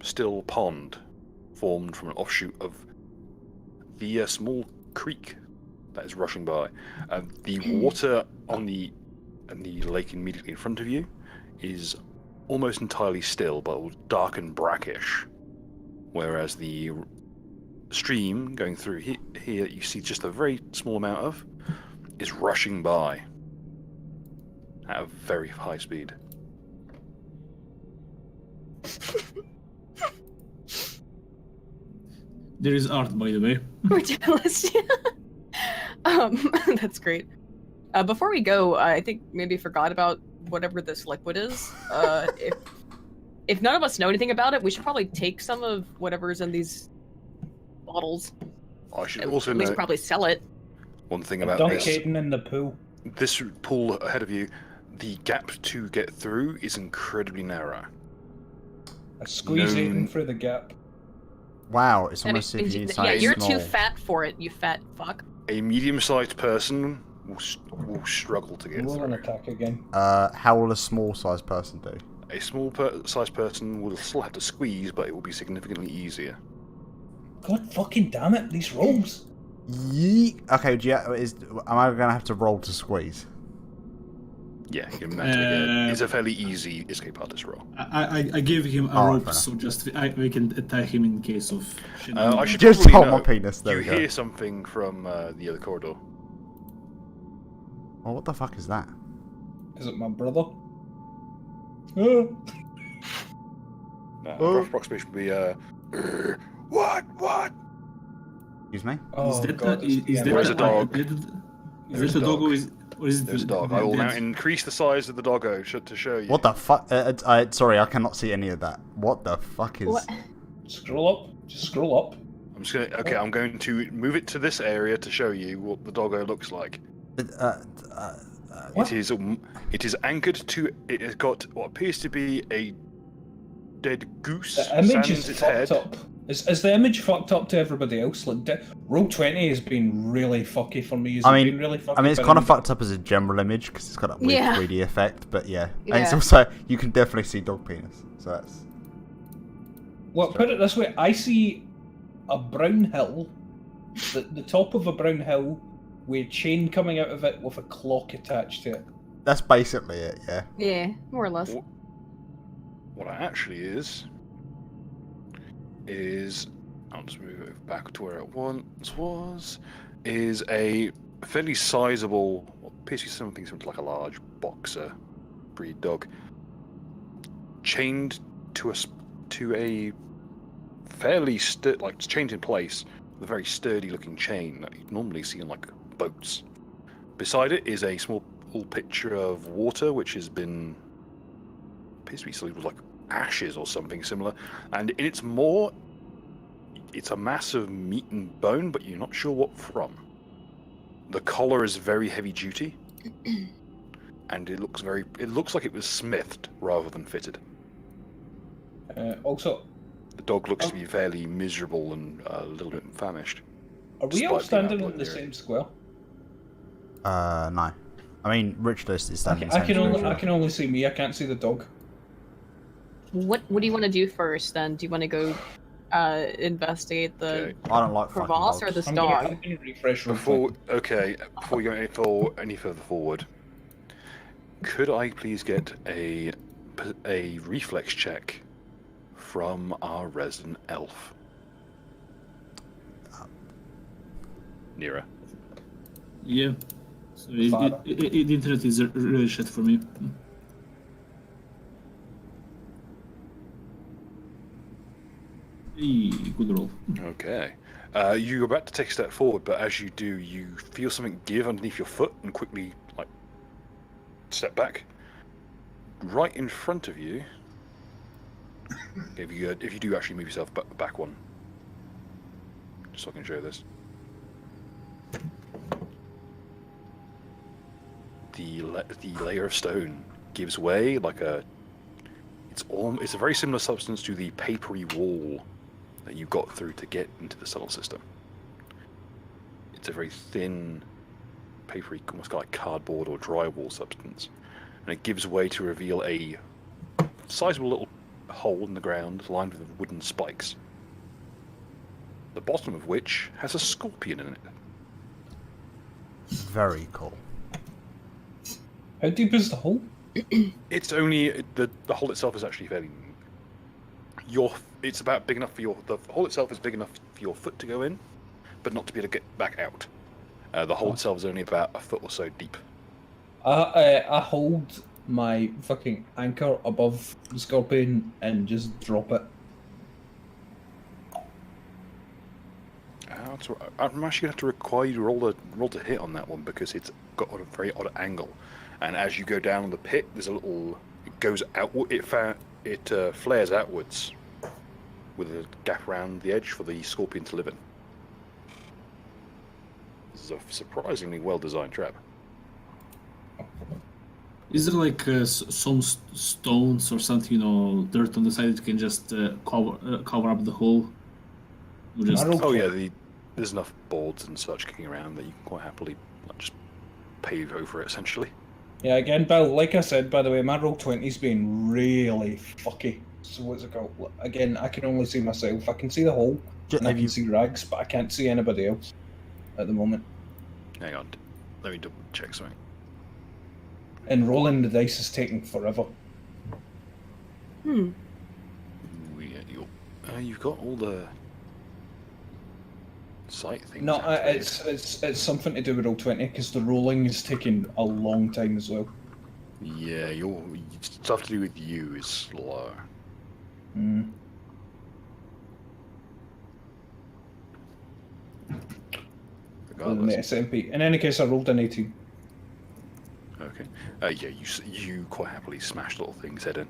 [SPEAKER 1] still pond, formed from an offshoot of the small creek that is rushing by. The water on the lake immediately in front of you is almost entirely still, but dark and brackish, whereas the stream going through here you see just a very small amount of is rushing by at a very high speed.
[SPEAKER 4] There is art, by the way.
[SPEAKER 3] We're jealous. That's great. Before we go, I think maybe forgot about whatever this liquid is. If none of us know anything about it, we should probably take some of whatever's in these bottles.
[SPEAKER 1] I should also
[SPEAKER 3] At least
[SPEAKER 1] note
[SPEAKER 3] probably sell it.
[SPEAKER 1] one thing
[SPEAKER 2] Dunk
[SPEAKER 1] about this.
[SPEAKER 2] Hayden in the pool.
[SPEAKER 1] This pool ahead of you, the gap to get through is incredibly narrow.
[SPEAKER 2] I squeeze
[SPEAKER 1] No.
[SPEAKER 2] Hayden through the gap.
[SPEAKER 5] Wow, it's
[SPEAKER 3] And
[SPEAKER 5] almost
[SPEAKER 3] it-
[SPEAKER 5] if you need
[SPEAKER 3] yeah,
[SPEAKER 5] something
[SPEAKER 3] you're
[SPEAKER 5] small.
[SPEAKER 3] too fat for it, you fat fuck.
[SPEAKER 1] A medium-sized person will struggle to get
[SPEAKER 2] Roll an
[SPEAKER 1] through.
[SPEAKER 2] attack again.
[SPEAKER 5] How will a small-sized person do?
[SPEAKER 1] A small-sized person will still have to squeeze, but it will be significantly easier.
[SPEAKER 2] God fucking damn it, these rolls.
[SPEAKER 5] Yeet. Okay, am I gonna have to roll to squeeze?
[SPEAKER 1] Yeah, you can naturally it's a fairly easy escape artist roll.
[SPEAKER 4] I gave him a
[SPEAKER 5] Oh,
[SPEAKER 4] rope,
[SPEAKER 5] fair
[SPEAKER 4] so just we can attack him in case of.
[SPEAKER 1] I should
[SPEAKER 5] Just
[SPEAKER 1] probably
[SPEAKER 5] hold my
[SPEAKER 1] note,
[SPEAKER 5] penis. There
[SPEAKER 1] you
[SPEAKER 5] we go.
[SPEAKER 1] hear something from the other corridor.
[SPEAKER 5] Oh, what the fuck is that?
[SPEAKER 2] Is it my brother?
[SPEAKER 1] Rough approximation would be what?
[SPEAKER 5] Excuse me?
[SPEAKER 2] Oh,
[SPEAKER 4] Is that
[SPEAKER 2] God,
[SPEAKER 4] is
[SPEAKER 2] it's-
[SPEAKER 4] that
[SPEAKER 1] There's a dog.
[SPEAKER 4] Is
[SPEAKER 1] There's
[SPEAKER 4] that
[SPEAKER 1] a
[SPEAKER 4] a dog
[SPEAKER 1] dog.
[SPEAKER 4] or is it
[SPEAKER 1] There's a dog. I will now increase the size of the doggo to show you.
[SPEAKER 5] What the fuck? Sorry, I cannot see any of that. What the fuck is?
[SPEAKER 3] What?
[SPEAKER 2] Scroll up. Just scroll up.
[SPEAKER 1] I'm just gonna. Okay, I'm going to move it to this area to show you what the doggo looks like.
[SPEAKER 2] What?
[SPEAKER 1] It is anchored to. It has got what appears to be a dead goose.
[SPEAKER 2] The image
[SPEAKER 1] sans
[SPEAKER 2] is
[SPEAKER 1] its
[SPEAKER 2] fucked
[SPEAKER 1] head.
[SPEAKER 2] up. Is the image fucked up to everybody else? Like, Roll 20 has been really fucky for me. Has
[SPEAKER 5] I
[SPEAKER 2] it
[SPEAKER 5] mean,
[SPEAKER 2] been really fucky
[SPEAKER 5] it's
[SPEAKER 2] for
[SPEAKER 5] kind of
[SPEAKER 2] anybody?
[SPEAKER 5] fucked up as a general image because it's got that weird
[SPEAKER 3] Yeah.
[SPEAKER 5] 3D effect, but yeah. And it's
[SPEAKER 3] Yeah.
[SPEAKER 5] also, you can definitely see dog penis, so that's...
[SPEAKER 2] Well, put it this way. I see a brown hill, the top of a brown hill, with a chain coming out of it with a clock attached to it.
[SPEAKER 5] That's basically it, yeah.
[SPEAKER 3] Yeah, more or less.
[SPEAKER 1] What it actually is I'll just move it back to where it once was. Is a fairly sizable, what appears to be something like a large boxer breed dog, chained to a fairly chained in place with a very sturdy looking chain that you'd normally see on like boats. Beside it is a small pitcher of water which has been appears to be something with like ashes or something similar, and in its maw it's a mass of meat and bone, but you're not sure what from. The collar is very heavy duty and it looks like it was smithed rather than fitted.
[SPEAKER 2] Also,
[SPEAKER 1] The dog looks to be fairly miserable and a little bit famished.
[SPEAKER 2] are we all
[SPEAKER 1] Despite being
[SPEAKER 2] standing
[SPEAKER 1] out
[SPEAKER 2] in the
[SPEAKER 1] there.
[SPEAKER 2] same square?
[SPEAKER 5] No. I mean, Richard is standing in the
[SPEAKER 2] I
[SPEAKER 5] same
[SPEAKER 2] can
[SPEAKER 5] position.
[SPEAKER 2] only see me. I can't see the dog.
[SPEAKER 3] What do you want to do first then? Do you want to go investigate the
[SPEAKER 1] Okay.
[SPEAKER 5] I don't like fucking
[SPEAKER 3] crevasse or
[SPEAKER 5] dogs.
[SPEAKER 3] this
[SPEAKER 2] I'm
[SPEAKER 3] dog?
[SPEAKER 2] gonna refresh real
[SPEAKER 1] Before
[SPEAKER 2] quick.
[SPEAKER 1] we go any further forward, could I please get a reflex check from our resident elf, Nira?
[SPEAKER 4] Yeah. So
[SPEAKER 2] Father.
[SPEAKER 4] the internet is really shit for me. Hey, good roll.
[SPEAKER 1] Okay. You're about to take a step forward, but as you do, you feel something give underneath your foot and quickly, step back. Right in front of you, if you do actually move yourself back one, just so I can show this. The layer of stone gives way it's a very similar substance to the papery wall that you got through to get into the tunnel system. It's a very thin, papery, almost like cardboard or drywall substance, and it gives way to reveal a sizable little hole in the ground lined with wooden spikes, the bottom of which has a scorpion in it.
[SPEAKER 5] Very cool.
[SPEAKER 2] How deep is the hole?
[SPEAKER 1] It's only the hole itself is actually fairly. It's about big enough for the hole itself is big enough for your foot to go in, but not to be able to get back out. The hole itself is only about a foot or so deep.
[SPEAKER 2] I hold my fucking anchor above the scorpion and just drop it.
[SPEAKER 1] I'm actually gonna have to require you to roll to hit on that one because it's got a very odd angle, and as you go down the pit, there's a little. It goes outward. It flares outwards, with a gap around the edge for the scorpion to live in. This is a surprisingly well-designed trap.
[SPEAKER 4] Is there like some stones or something, dirt on the side that can just cover up the hole? Or just...
[SPEAKER 1] Oh yeah, there's enough boards and such kicking around that you can quite happily just pave over it, essentially.
[SPEAKER 2] Yeah, again, Bill, like I said, by the way, my roll 20's been really fucky. So what's it called? Again, I can only see myself. I can see the hole, and I can see Rags, but I can't see anybody else at the moment.
[SPEAKER 1] Hang on, let me double check something.
[SPEAKER 2] And rolling the dice is taking forever.
[SPEAKER 3] Hmm.
[SPEAKER 1] You've got all the sight things.
[SPEAKER 2] No, it's something to do with roll 20 because the rolling is taking a long time as well.
[SPEAKER 1] Yeah, your stuff to do with you is slow.
[SPEAKER 2] Hmm.
[SPEAKER 1] Regardless.
[SPEAKER 2] SMP. In any case, I rolled an 18.
[SPEAKER 1] Okay. Yeah, you quite happily smash little things head in.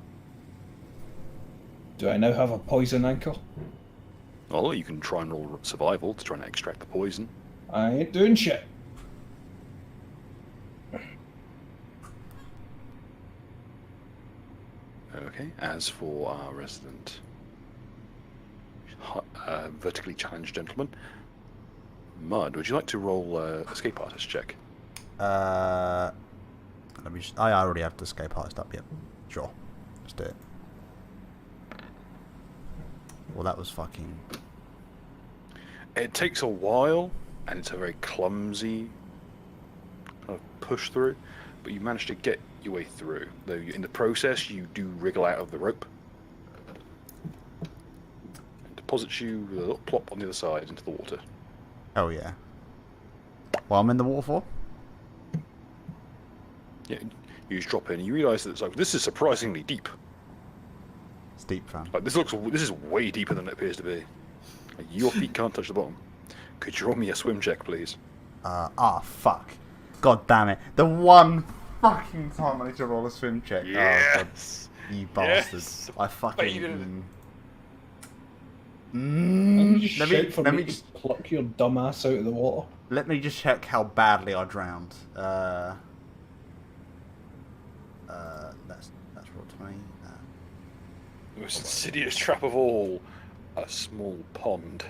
[SPEAKER 2] Do I now have a poison anchor?
[SPEAKER 1] Well, you can try and roll survival to try and extract the poison.
[SPEAKER 2] I ain't doing shit.
[SPEAKER 1] Okay. As for our resident vertically challenged gentleman, Mud, would you like to roll escape artist check?
[SPEAKER 5] Let me. I already have the escape artist up. Yep. Sure. Let's do it. Well, that was fucking.
[SPEAKER 1] It takes a while, and it's a very clumsy kind of push through, but you manage to get your way through. Though in the process, you do wriggle out of the rope. It deposits you with a little plop on the other side into the water.
[SPEAKER 5] Oh yeah. Well, I'm in the waterfall.
[SPEAKER 1] Yeah, you just drop in, and you realise that it's like this is surprisingly deep.
[SPEAKER 5] It's deep, fam.
[SPEAKER 1] Like this is way deeper than it appears to be. Like, your feet can't touch the bottom. Could you roll me a swim check, please?
[SPEAKER 5] Fuck. God damn it. The one fucking time I need to roll a swim check.
[SPEAKER 1] Yes!
[SPEAKER 5] Oh, God, you bastards.
[SPEAKER 1] Yes!
[SPEAKER 5] I fucking...
[SPEAKER 2] Let me just pluck your dumb ass out of the water.
[SPEAKER 5] Let me just check how badly I drowned. That's roll 20.
[SPEAKER 1] The most insidious trap of all, a small pond.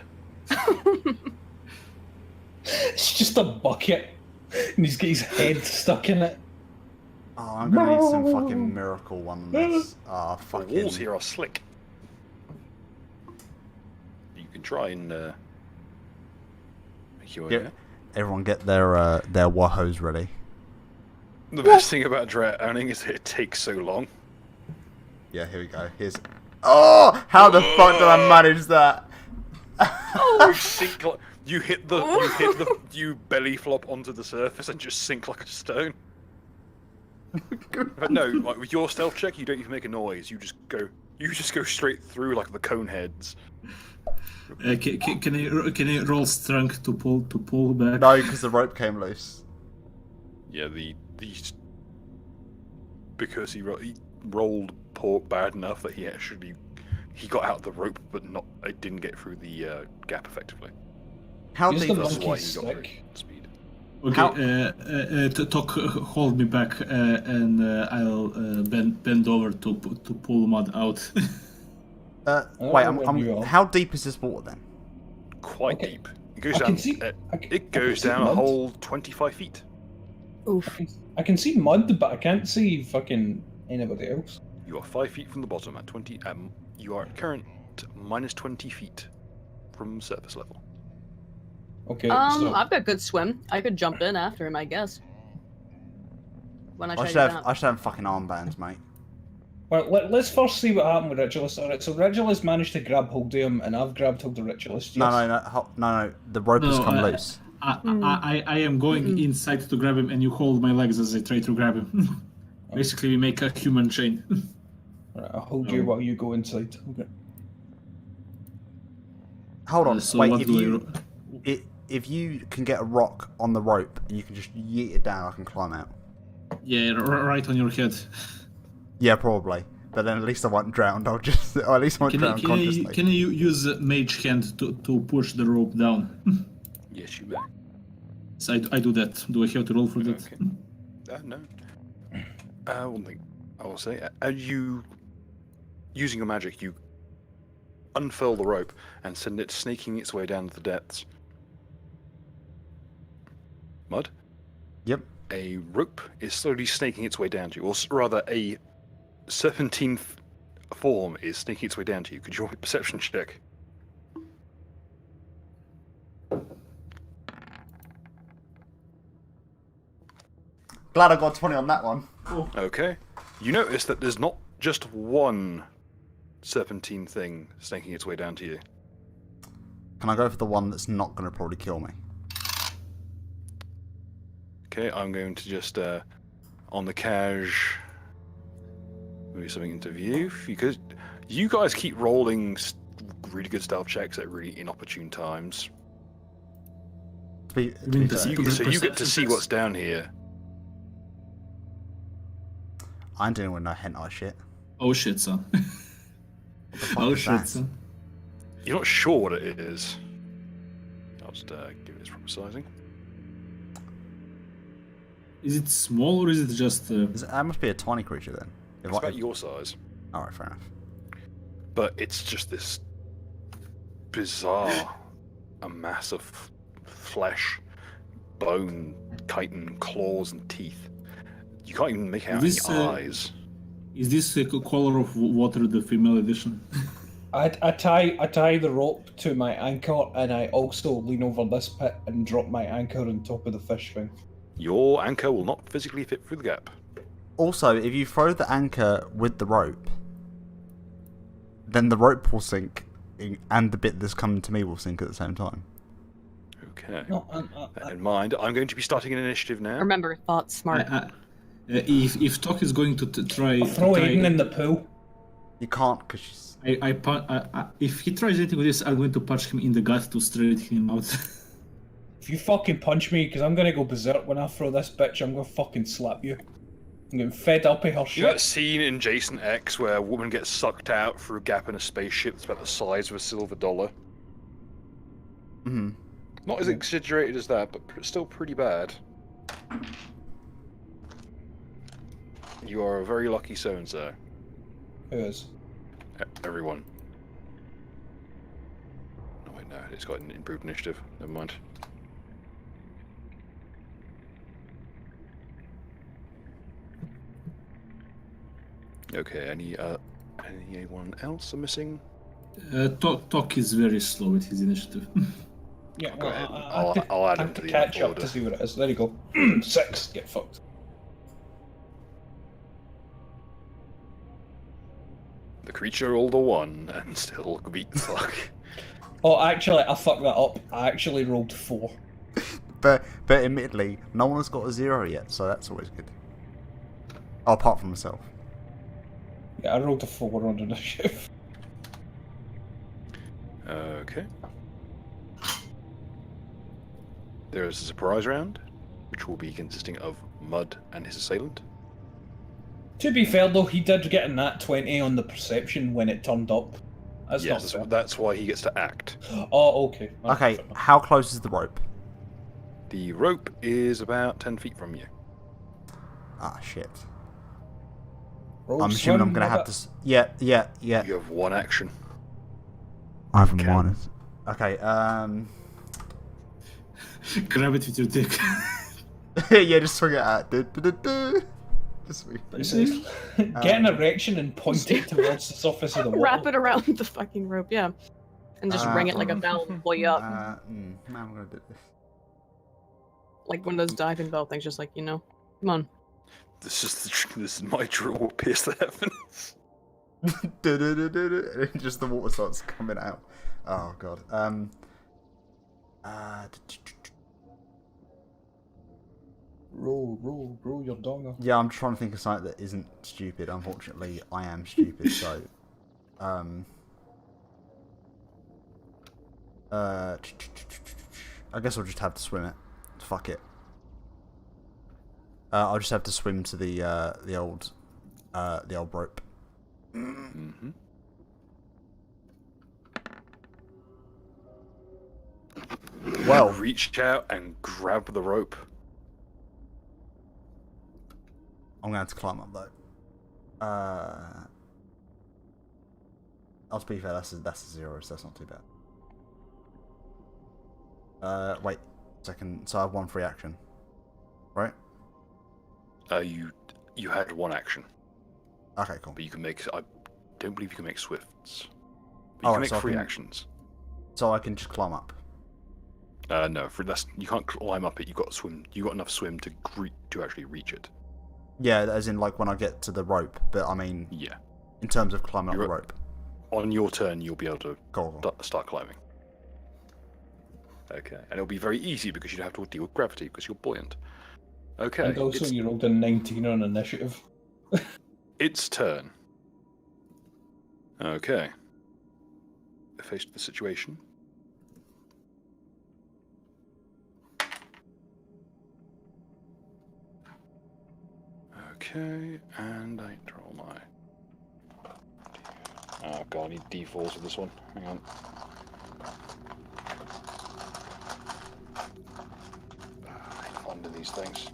[SPEAKER 2] It's just a bucket, and he's got his head stuck in it.
[SPEAKER 5] Oh, I'm gonna need some fucking miracle one on this.
[SPEAKER 1] The
[SPEAKER 5] Fucking...
[SPEAKER 1] walls here are slick. You can try and make your way there.
[SPEAKER 5] Everyone get their wahos ready.
[SPEAKER 1] The best thing about drowning is that it takes so long.
[SPEAKER 5] Yeah, here we go. Here's... Oh! How the fuck did I manage that?
[SPEAKER 1] You sink like... You belly flop onto the surface and just sink like a stone. But no, like with your stealth check, you don't even make a noise. You just go straight through like the cone heads.
[SPEAKER 4] Can I roll strength to pull back?
[SPEAKER 5] No, because the rope came loose.
[SPEAKER 1] Yeah, because he rolled bad enough that he got out of the rope, but it didn't get through the gap effectively.
[SPEAKER 5] How
[SPEAKER 2] Use
[SPEAKER 5] deep
[SPEAKER 2] the
[SPEAKER 5] is
[SPEAKER 1] That's why
[SPEAKER 2] monkey
[SPEAKER 1] he got through
[SPEAKER 2] stick.
[SPEAKER 1] speed.
[SPEAKER 4] Okay, Talk, hold me back, and I'll bend over to pull Mud out.
[SPEAKER 5] Wait, how deep is this water then?
[SPEAKER 1] Quite
[SPEAKER 2] Okay.
[SPEAKER 1] deep. It goes
[SPEAKER 2] I
[SPEAKER 1] down.
[SPEAKER 2] can see-
[SPEAKER 1] It goes down a
[SPEAKER 2] mud.
[SPEAKER 1] whole 25 feet.
[SPEAKER 3] Oof.
[SPEAKER 2] I can see mud, but I can't see fucking anybody else.
[SPEAKER 1] You are 5 feet from the bottom at 20. You are at current minus 20 feet from surface level.
[SPEAKER 2] Okay, so
[SPEAKER 3] I've got good swim. I could jump in after him, I guess. When I try
[SPEAKER 5] I
[SPEAKER 3] to
[SPEAKER 5] should
[SPEAKER 3] get
[SPEAKER 5] have
[SPEAKER 3] out.
[SPEAKER 5] fucking armbands, mate.
[SPEAKER 2] well, let's first see what happened with Ritualist. Alright, so Ritualist managed to grab hold of him, and I've grabbed hold of Ritualist. Yes.
[SPEAKER 5] No. The rope has come loose.
[SPEAKER 4] I am going inside to grab him, and you hold my legs as I try to grab him. Basically, we make a human chain.
[SPEAKER 2] Alright, I'll hold you while you go inside. Okay.
[SPEAKER 5] Hold on,
[SPEAKER 4] So
[SPEAKER 5] wait.
[SPEAKER 4] what
[SPEAKER 5] If
[SPEAKER 4] do
[SPEAKER 5] you If you can get a rock on the rope, you can just yeet it down. I can climb out.
[SPEAKER 4] Yeah, right on your head.
[SPEAKER 5] Yeah, probably. But then at least I won't drown. Or at least I won't drown consciously.
[SPEAKER 4] Can you use mage hand to push the rope down?
[SPEAKER 1] Yes, you may.
[SPEAKER 4] So I do that. Do I have to roll for that?
[SPEAKER 1] Okay. No. One thing I will say: you using your magic, you unfurl the rope and send it snaking its way down to the depths. Mud?
[SPEAKER 5] Yep.
[SPEAKER 1] A rope is slowly snaking its way down to you, or rather, a serpentine form is snaking its way down to you. Could you roll a perception check?
[SPEAKER 5] Glad I got 20 on that one.
[SPEAKER 1] Okay. You notice that there's not just one serpentine thing snaking its way down to you.
[SPEAKER 5] Can I go for the one that's not going to probably kill me?
[SPEAKER 1] Okay, I'm going to just, on the cash, move something into view, because you guys keep rolling really good stealth checks at really inopportune times.
[SPEAKER 5] To be
[SPEAKER 1] So
[SPEAKER 5] fair,
[SPEAKER 1] you get to see what's down here.
[SPEAKER 5] I ain't dealing with no hentai shit.
[SPEAKER 4] Oh shit, son.
[SPEAKER 5] What the fuck
[SPEAKER 4] Oh
[SPEAKER 5] is
[SPEAKER 4] shit,
[SPEAKER 5] that?
[SPEAKER 4] son.
[SPEAKER 1] You're not sure what it is. I'll just give it its proper sizing.
[SPEAKER 4] Is it small or is it just?
[SPEAKER 5] That must be a tiny creature then.
[SPEAKER 1] It's about your size,
[SPEAKER 5] Alright, fair enough.
[SPEAKER 1] but it's just this bizarre, a mass of flesh, bone, chitin, claws, and teeth. You can't even make out
[SPEAKER 4] This,
[SPEAKER 1] any eyes.
[SPEAKER 4] Is this the color of water, the female edition?
[SPEAKER 2] I tie the rope to my anchor, and I also lean over this pit and drop my anchor on top of the fish thing.
[SPEAKER 1] Your anchor will not physically fit through the gap.
[SPEAKER 5] Also, if you throw the anchor with the rope, then the rope will sink, and the bit that's coming to me will sink at the same time.
[SPEAKER 1] Okay.
[SPEAKER 2] No,
[SPEAKER 1] That in mind, I'm going to be starting an initiative now.
[SPEAKER 3] Remember, thought smart.
[SPEAKER 4] If Tok is going to try,
[SPEAKER 2] throw Aiden in the pool.
[SPEAKER 5] You can't, because she's...
[SPEAKER 4] if he tries anything with this, I'm going to punch him in the gut to straight him out.
[SPEAKER 2] If you fucking punch me, because I'm gonna go berserk when I throw this bitch, I'm gonna fucking slap you. I'm getting fed up of her
[SPEAKER 1] You know that
[SPEAKER 2] shit.
[SPEAKER 1] scene in Jason X where a woman gets sucked out through a gap in a spaceship that's about the size of a silver dollar?
[SPEAKER 5] Mm-hmm.
[SPEAKER 1] Not as exaggerated as that, but still pretty bad. You are a very lucky so-and-so.
[SPEAKER 2] Who is?
[SPEAKER 1] Everyone. Oh wait, no, it's got an improved initiative. Never mind. Okay, anyone else I'm missing?
[SPEAKER 4] Tok is very slow with his initiative.
[SPEAKER 2] Yeah,
[SPEAKER 1] Go ahead.
[SPEAKER 2] I
[SPEAKER 1] I'll add
[SPEAKER 2] have
[SPEAKER 1] him to
[SPEAKER 2] to
[SPEAKER 1] the
[SPEAKER 2] catch up
[SPEAKER 1] order.
[SPEAKER 2] to see what it is. There you go. 6. Get fucked.
[SPEAKER 1] The creature rolled a 1 and still beat the fuck.
[SPEAKER 2] Oh, actually, I fucked that up. I actually rolled 4.
[SPEAKER 5] But admittedly, no one has got a 0 yet, so that's always good. Oh, apart from myself.
[SPEAKER 2] Yeah, I rolled a 4 on initiative.
[SPEAKER 1] Okay. There is a surprise round, which will be consisting of Mud and his assailant.
[SPEAKER 2] To be fair, though, he did get a nat 20 on the perception when it turned up. That's
[SPEAKER 1] Yes,
[SPEAKER 2] not fair.
[SPEAKER 1] that's why he gets to act.
[SPEAKER 2] Oh, okay.
[SPEAKER 5] Okay, how close is the rope?
[SPEAKER 1] The rope is about 10 feet from you.
[SPEAKER 5] Ah, shit.
[SPEAKER 2] Roll
[SPEAKER 5] I'm assuming I'm
[SPEAKER 2] swim,
[SPEAKER 5] gonna have
[SPEAKER 2] rabbit.
[SPEAKER 5] to... Yeah.
[SPEAKER 1] You have one action.
[SPEAKER 5] I have
[SPEAKER 1] Okay.
[SPEAKER 5] one. Okay,
[SPEAKER 4] Grab it with your dick.
[SPEAKER 5] yeah, just swing it out. Just swing.
[SPEAKER 2] Basically. Get an erection and point it towards the surface of the water.
[SPEAKER 3] Wrap it around the fucking rope, yeah. And just ring it like a bell and pull you up.
[SPEAKER 5] How am I gonna do this?
[SPEAKER 3] Like one of those diving bell things, just like, come on.
[SPEAKER 1] This is my drill will pierce the heavens.
[SPEAKER 5] And just the water starts coming out. Oh god.
[SPEAKER 2] Roll your donger.
[SPEAKER 5] Yeah, I'm trying to think of something that isn't stupid. Unfortunately, I am stupid, so I guess I'll just have to swim it. Fuck it. I'll just have to swim to the old rope.
[SPEAKER 1] Mm-hmm.
[SPEAKER 5] Well,
[SPEAKER 1] Reach out and grab the rope.
[SPEAKER 5] I'm gonna have to climb up though. I'll be fair. That's a 0, so that's not too bad. Wait a second. So I have 1 free action, right?
[SPEAKER 1] You had 1 action,
[SPEAKER 5] Okay, cool.
[SPEAKER 1] but you can make. I don't believe you can make swifts. But you
[SPEAKER 5] Oh,
[SPEAKER 1] can make
[SPEAKER 5] so I
[SPEAKER 1] 3
[SPEAKER 5] can-
[SPEAKER 1] actions.
[SPEAKER 5] So I can just climb up.
[SPEAKER 1] No, you can't climb up it. You got to swim. You got enough swim to actually reach it.
[SPEAKER 5] Yeah, as in like when I get to the rope. But I mean,
[SPEAKER 1] Yeah.
[SPEAKER 5] in terms of climbing up
[SPEAKER 1] You're
[SPEAKER 5] the
[SPEAKER 1] up.
[SPEAKER 5] rope.
[SPEAKER 1] On your turn, you'll be able to
[SPEAKER 5] Cool.
[SPEAKER 1] start climbing. Okay, and it'll be very easy because you don't have to deal with gravity because you're buoyant. Okay,
[SPEAKER 2] And also, you rolled a 19 on initiative.
[SPEAKER 1] its turn. Okay. Faced with the situation. Okay, and I roll my. Oh god, I need D4s for this one. Hang on. I hate finding these things.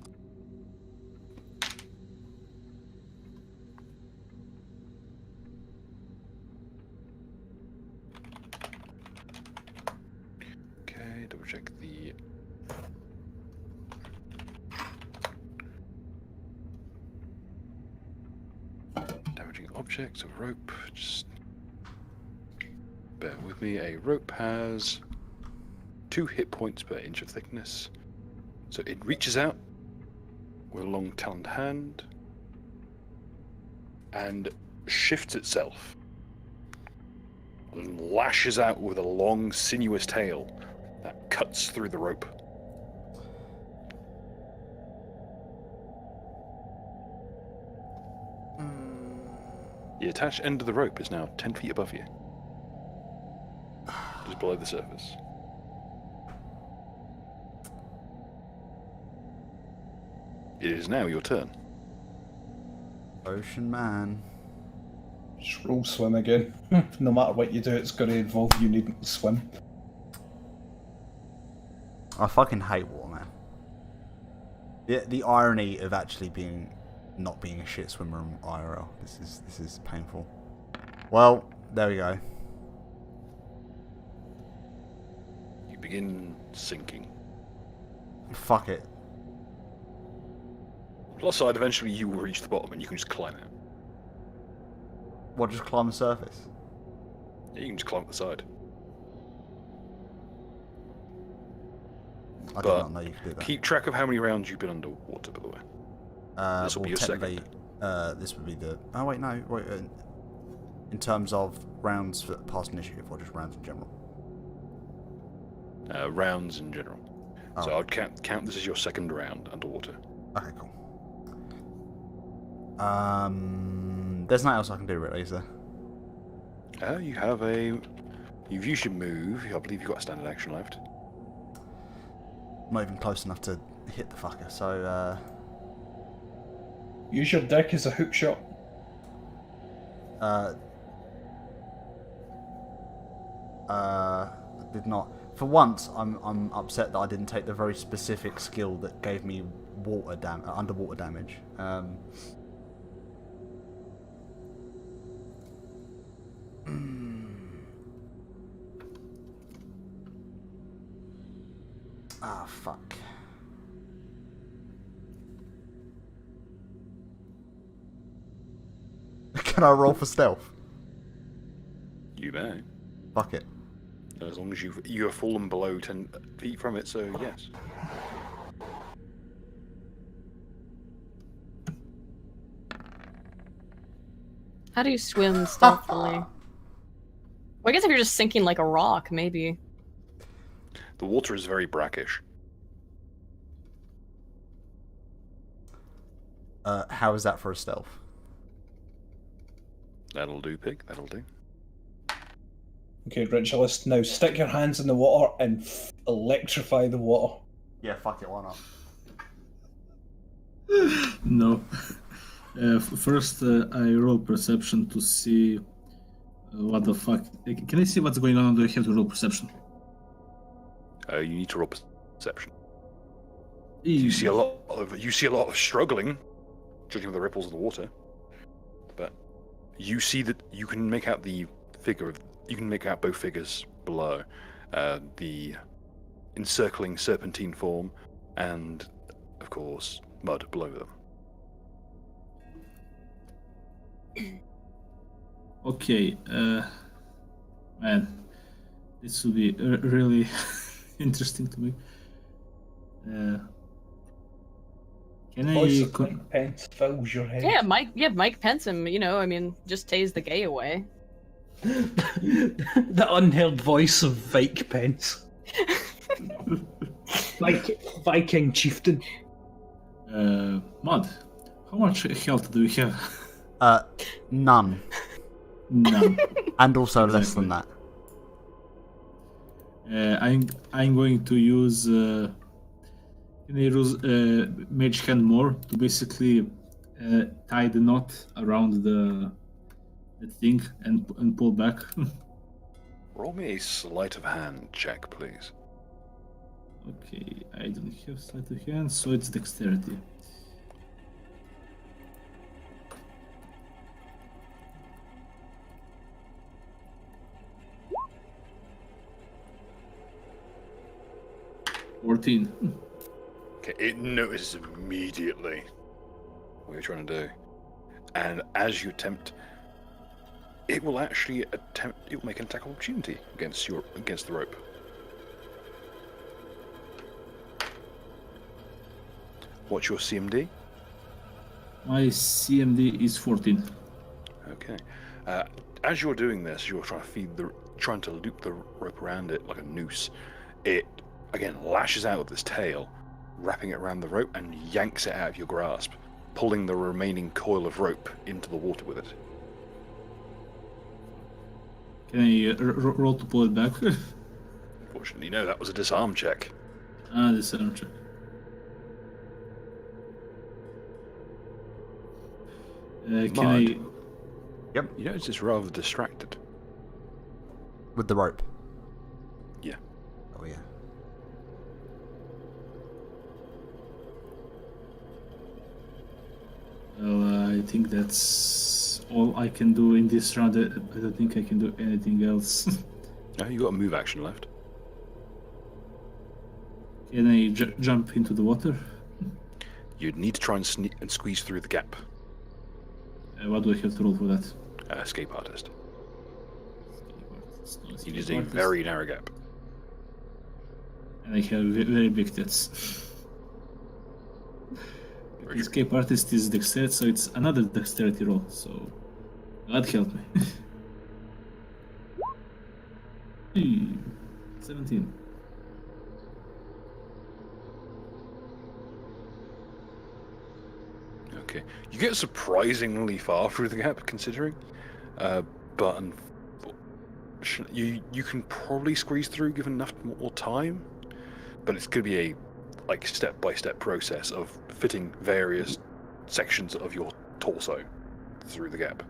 [SPEAKER 1] Okay, double check the. Damaging objects of rope. Just bear with me. A rope has 2 hit points per inch of thickness. So it reaches out with a long taloned hand and shifts itself and lashes out with a long sinuous tail that cuts through the rope. The attached end of the rope is now 10 feet above you, just below the surface. It is now your turn.
[SPEAKER 5] Ocean man.
[SPEAKER 2] Just roll swim again. No matter what you do, it's going to involve you needing to swim.
[SPEAKER 5] I fucking hate water, man. The irony of actually not being a shit swimmer in IRL. This is painful. Well, there we go.
[SPEAKER 1] You begin sinking.
[SPEAKER 5] Fuck it.
[SPEAKER 1] Plus side, eventually you will reach the bottom and you can just climb out.
[SPEAKER 5] What, just climb the surface?
[SPEAKER 1] Yeah, you can just climb up the side.
[SPEAKER 5] I did
[SPEAKER 1] But
[SPEAKER 5] not know you could do that.
[SPEAKER 1] Keep track of how many rounds you've been underwater, by the way. This will be your
[SPEAKER 5] technically, this would be the. Oh wait, no, wait. In terms of rounds for past initiative, or just rounds in general?
[SPEAKER 1] Rounds in general.
[SPEAKER 5] Oh.
[SPEAKER 1] So I'd count this as your 2nd round underwater.
[SPEAKER 5] Okay, cool. There's nothing else I can do, really, is there?
[SPEAKER 1] You've used your move. I believe you've got a standard action left.
[SPEAKER 5] I'm not even close enough to hit the fucker, so
[SPEAKER 2] Use your deck as a hook shot.
[SPEAKER 5] I did not. For once, I'm upset that I didn't take the very specific skill that gave me underwater damage. Ah, fuck. Can I roll for stealth?
[SPEAKER 1] You may.
[SPEAKER 5] Fuck it.
[SPEAKER 1] As long as you have fallen below 10 feet from it, so yes.
[SPEAKER 3] How do you swim stealthily? Well, I guess if you're just sinking like a rock, maybe.
[SPEAKER 1] The water is very brackish.
[SPEAKER 5] How is that for a stealth?
[SPEAKER 1] That'll do, pig. That'll do.
[SPEAKER 2] Okay, Ritualist, now stick your hands in the water and electrify the water.
[SPEAKER 5] Yeah, fuck it, why not?
[SPEAKER 4] No. First, I roll perception to see what the fuck. Can I see what's going on? Or do I have to roll perception?
[SPEAKER 1] You need to roll perception. You see a lot of struggling, judging by the ripples of the water. But you see that you can make out the figure of. You can make out both figures below, the encircling serpentine form, and of course mud below them.
[SPEAKER 4] Okay, man, this will be really interesting to me. Can
[SPEAKER 2] Voice
[SPEAKER 4] I?
[SPEAKER 2] of Mike Pence fills your head.
[SPEAKER 3] Yeah, Mike Pence him. You know, I mean, just tase the gay away.
[SPEAKER 2] The unheard voice of Vike Pence. Viking chieftain.
[SPEAKER 4] Mud, how much health do we have?
[SPEAKER 5] None.
[SPEAKER 4] None.
[SPEAKER 5] And also less than that.
[SPEAKER 4] I'm going to use. Can I use Mage Hand more to basically tie the knot around the thing and pull back?
[SPEAKER 1] Roll me a sleight of hand check, please.
[SPEAKER 4] Okay, I don't have sleight of hand, so it's dexterity. $14.
[SPEAKER 1] Okay, it notices immediately what you're trying to do, and as you attempt, it will make an attack of opportunity against the rope. What's your CMD?
[SPEAKER 4] My CMD is 14.
[SPEAKER 1] Okay. As you're doing this, you're trying to loop the rope around it like a noose. It again lashes out with its tail, wrapping it around the rope and yanks it out of your grasp, pulling the remaining coil of rope into the water with it.
[SPEAKER 4] Can I roll to pull it back?
[SPEAKER 1] Unfortunately, no, that was a disarm check.
[SPEAKER 4] Disarm check. Can I?
[SPEAKER 5] Yep.
[SPEAKER 1] You notice it's rather distracted.
[SPEAKER 5] With the rope.
[SPEAKER 1] Yeah.
[SPEAKER 5] Oh yeah.
[SPEAKER 4] Well, I think that's all I can do in this round. I don't think I can do anything else.
[SPEAKER 1] No, you got a move action left.
[SPEAKER 4] Can I jump into the water?
[SPEAKER 1] You'd need to try and sneak and squeeze through the gap.
[SPEAKER 4] What do I have to roll for that?
[SPEAKER 1] Escape artist.
[SPEAKER 4] It's no
[SPEAKER 1] It
[SPEAKER 4] escape
[SPEAKER 1] is a
[SPEAKER 4] artist.
[SPEAKER 1] very narrow gap.
[SPEAKER 4] And I have very big tits. Escape artist is dexterity, so it's another dexterity roll. So God help me. 17.
[SPEAKER 1] Okay, you get surprisingly far through the gap, considering, but you can probably squeeze through given enough more time. But it's going to be a step-by-step process of fitting various sections of your torso through the gap.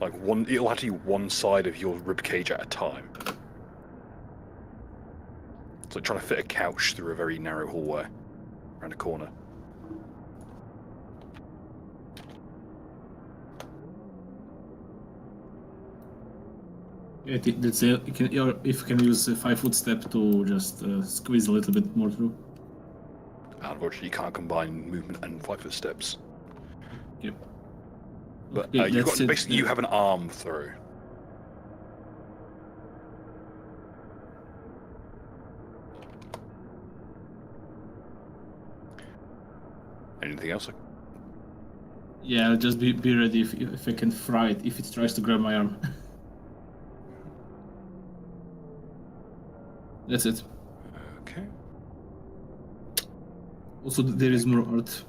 [SPEAKER 1] It'll have to be one side of your rib cage at a time. It's like trying to fit a couch through a very narrow hallway around a corner.
[SPEAKER 4] Yeah, let's say if you can use a 5-foot step to just squeeze a little bit more through.
[SPEAKER 1] Unfortunately, you can't combine movement and 5-foot steps.
[SPEAKER 4] Yep.
[SPEAKER 1] But
[SPEAKER 4] Okay, that's it.
[SPEAKER 1] basically you have an arm through. Anything else?
[SPEAKER 4] Yeah, just be ready if I can fry it if it tries to grab my arm. That's it.
[SPEAKER 1] Okay.
[SPEAKER 4] Also, there is more art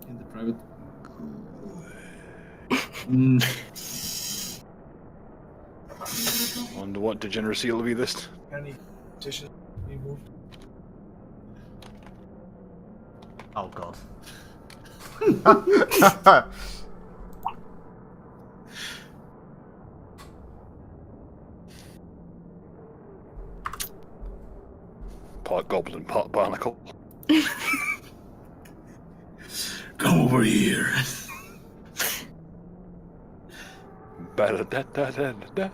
[SPEAKER 4] in the private.
[SPEAKER 1] Wonder what degeneracy will be this.
[SPEAKER 2] Any dishes removed?
[SPEAKER 5] Oh god.
[SPEAKER 1] Part goblin, part barnacle.
[SPEAKER 4] Come over here.
[SPEAKER 1] Ba-da-da-da-da-da.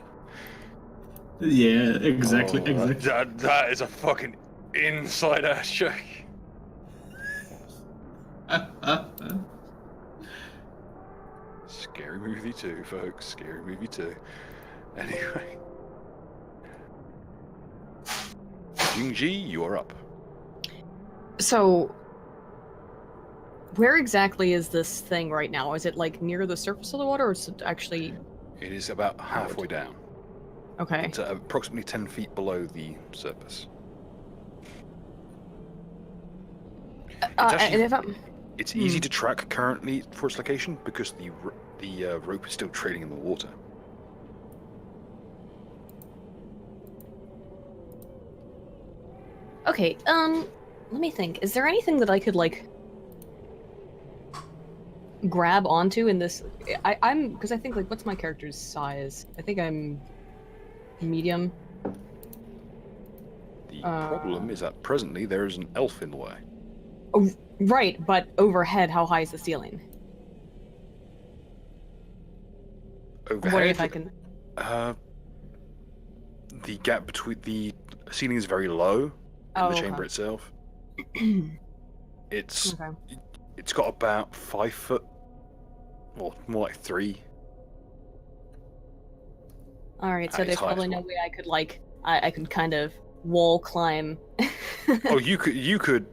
[SPEAKER 4] Yeah, exactly,
[SPEAKER 1] Oh,
[SPEAKER 4] exactly.
[SPEAKER 1] That is a fucking inside ass check. Scary movie 2, folks. Scary movie 2. Anyway. Jingji, you are up.
[SPEAKER 3] So, where exactly is this thing right now? Is it like near the surface of the water, or is it actually?
[SPEAKER 1] It is about halfway down.
[SPEAKER 3] Okay.
[SPEAKER 1] It's approximately 10 feet below the surface.
[SPEAKER 3] And if I'm,
[SPEAKER 1] It's easy to track currently for its location because the rope is still trailing in the water.
[SPEAKER 3] okay, let me think. Is there anything that I could like grab onto in this? I'm because I think like what's my character's size? I think I'm medium.
[SPEAKER 1] The problem is that presently there is an elf in the way.
[SPEAKER 3] Oh, right, but overhead, how high is the ceiling? I'm wondering
[SPEAKER 1] Overhead,
[SPEAKER 3] if I can.
[SPEAKER 1] the gap between the ceiling is very low in the chamber
[SPEAKER 3] Okay.
[SPEAKER 1] itself. It's
[SPEAKER 3] Okay.
[SPEAKER 1] it's got about 5 foot, or more like 3.
[SPEAKER 3] All right, so
[SPEAKER 1] At its
[SPEAKER 3] there's probably
[SPEAKER 1] highest
[SPEAKER 3] no
[SPEAKER 1] one.
[SPEAKER 3] way I could like I could kind of wall climb.
[SPEAKER 1] Oh, you could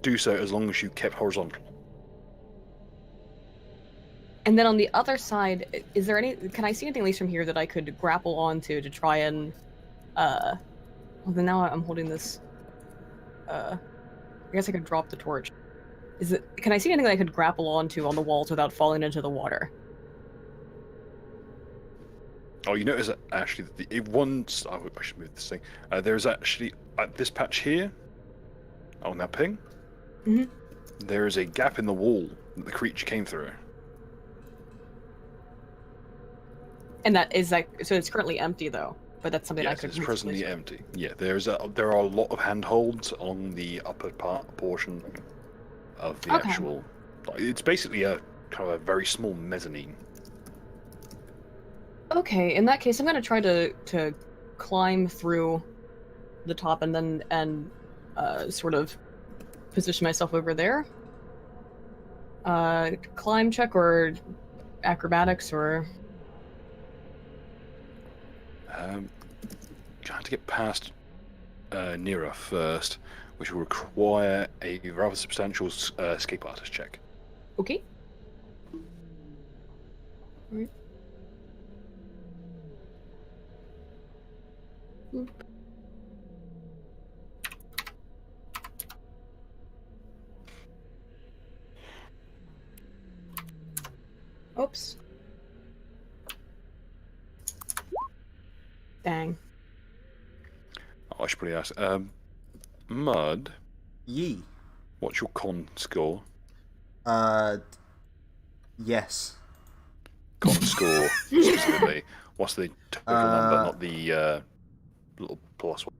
[SPEAKER 1] do so as long as you kept horizontal.
[SPEAKER 3] And then on the other side, is there any? Can I see anything at least from here that I could grapple onto to try and? Well, then now I'm holding this. I guess I could drop the torch. Is it? Can I see anything that I could grapple onto on the walls without falling into the water?
[SPEAKER 1] Oh, you notice that actually once I should move this thing. There's actually at this patch here on that ping.
[SPEAKER 3] Mhm.
[SPEAKER 1] There is a gap in the wall that the creature came through.
[SPEAKER 3] And that is like so. It's currently empty though, but that's something I
[SPEAKER 1] Yes,
[SPEAKER 3] could.
[SPEAKER 1] it's
[SPEAKER 3] reach
[SPEAKER 1] presently
[SPEAKER 3] place
[SPEAKER 1] empty. Yeah, there are a lot of handholds along the upper portion of the
[SPEAKER 3] Okay.
[SPEAKER 1] actual. It's basically a kind of a very small mezzanine.
[SPEAKER 3] with. Okay, in that case, I'm gonna try to climb through the top and then sort of position myself over there. Climb check or acrobatics or
[SPEAKER 1] Trying to get past Nira first, which will require a rather substantial escape artist check.
[SPEAKER 3] okay. Alright. Oops. Dang.
[SPEAKER 1] Oh, I should probably ask. Mud,
[SPEAKER 5] Yee.
[SPEAKER 1] what's your con score?
[SPEAKER 5] Yes.
[SPEAKER 1] Con score specifically. What's the total number, not the little plus one?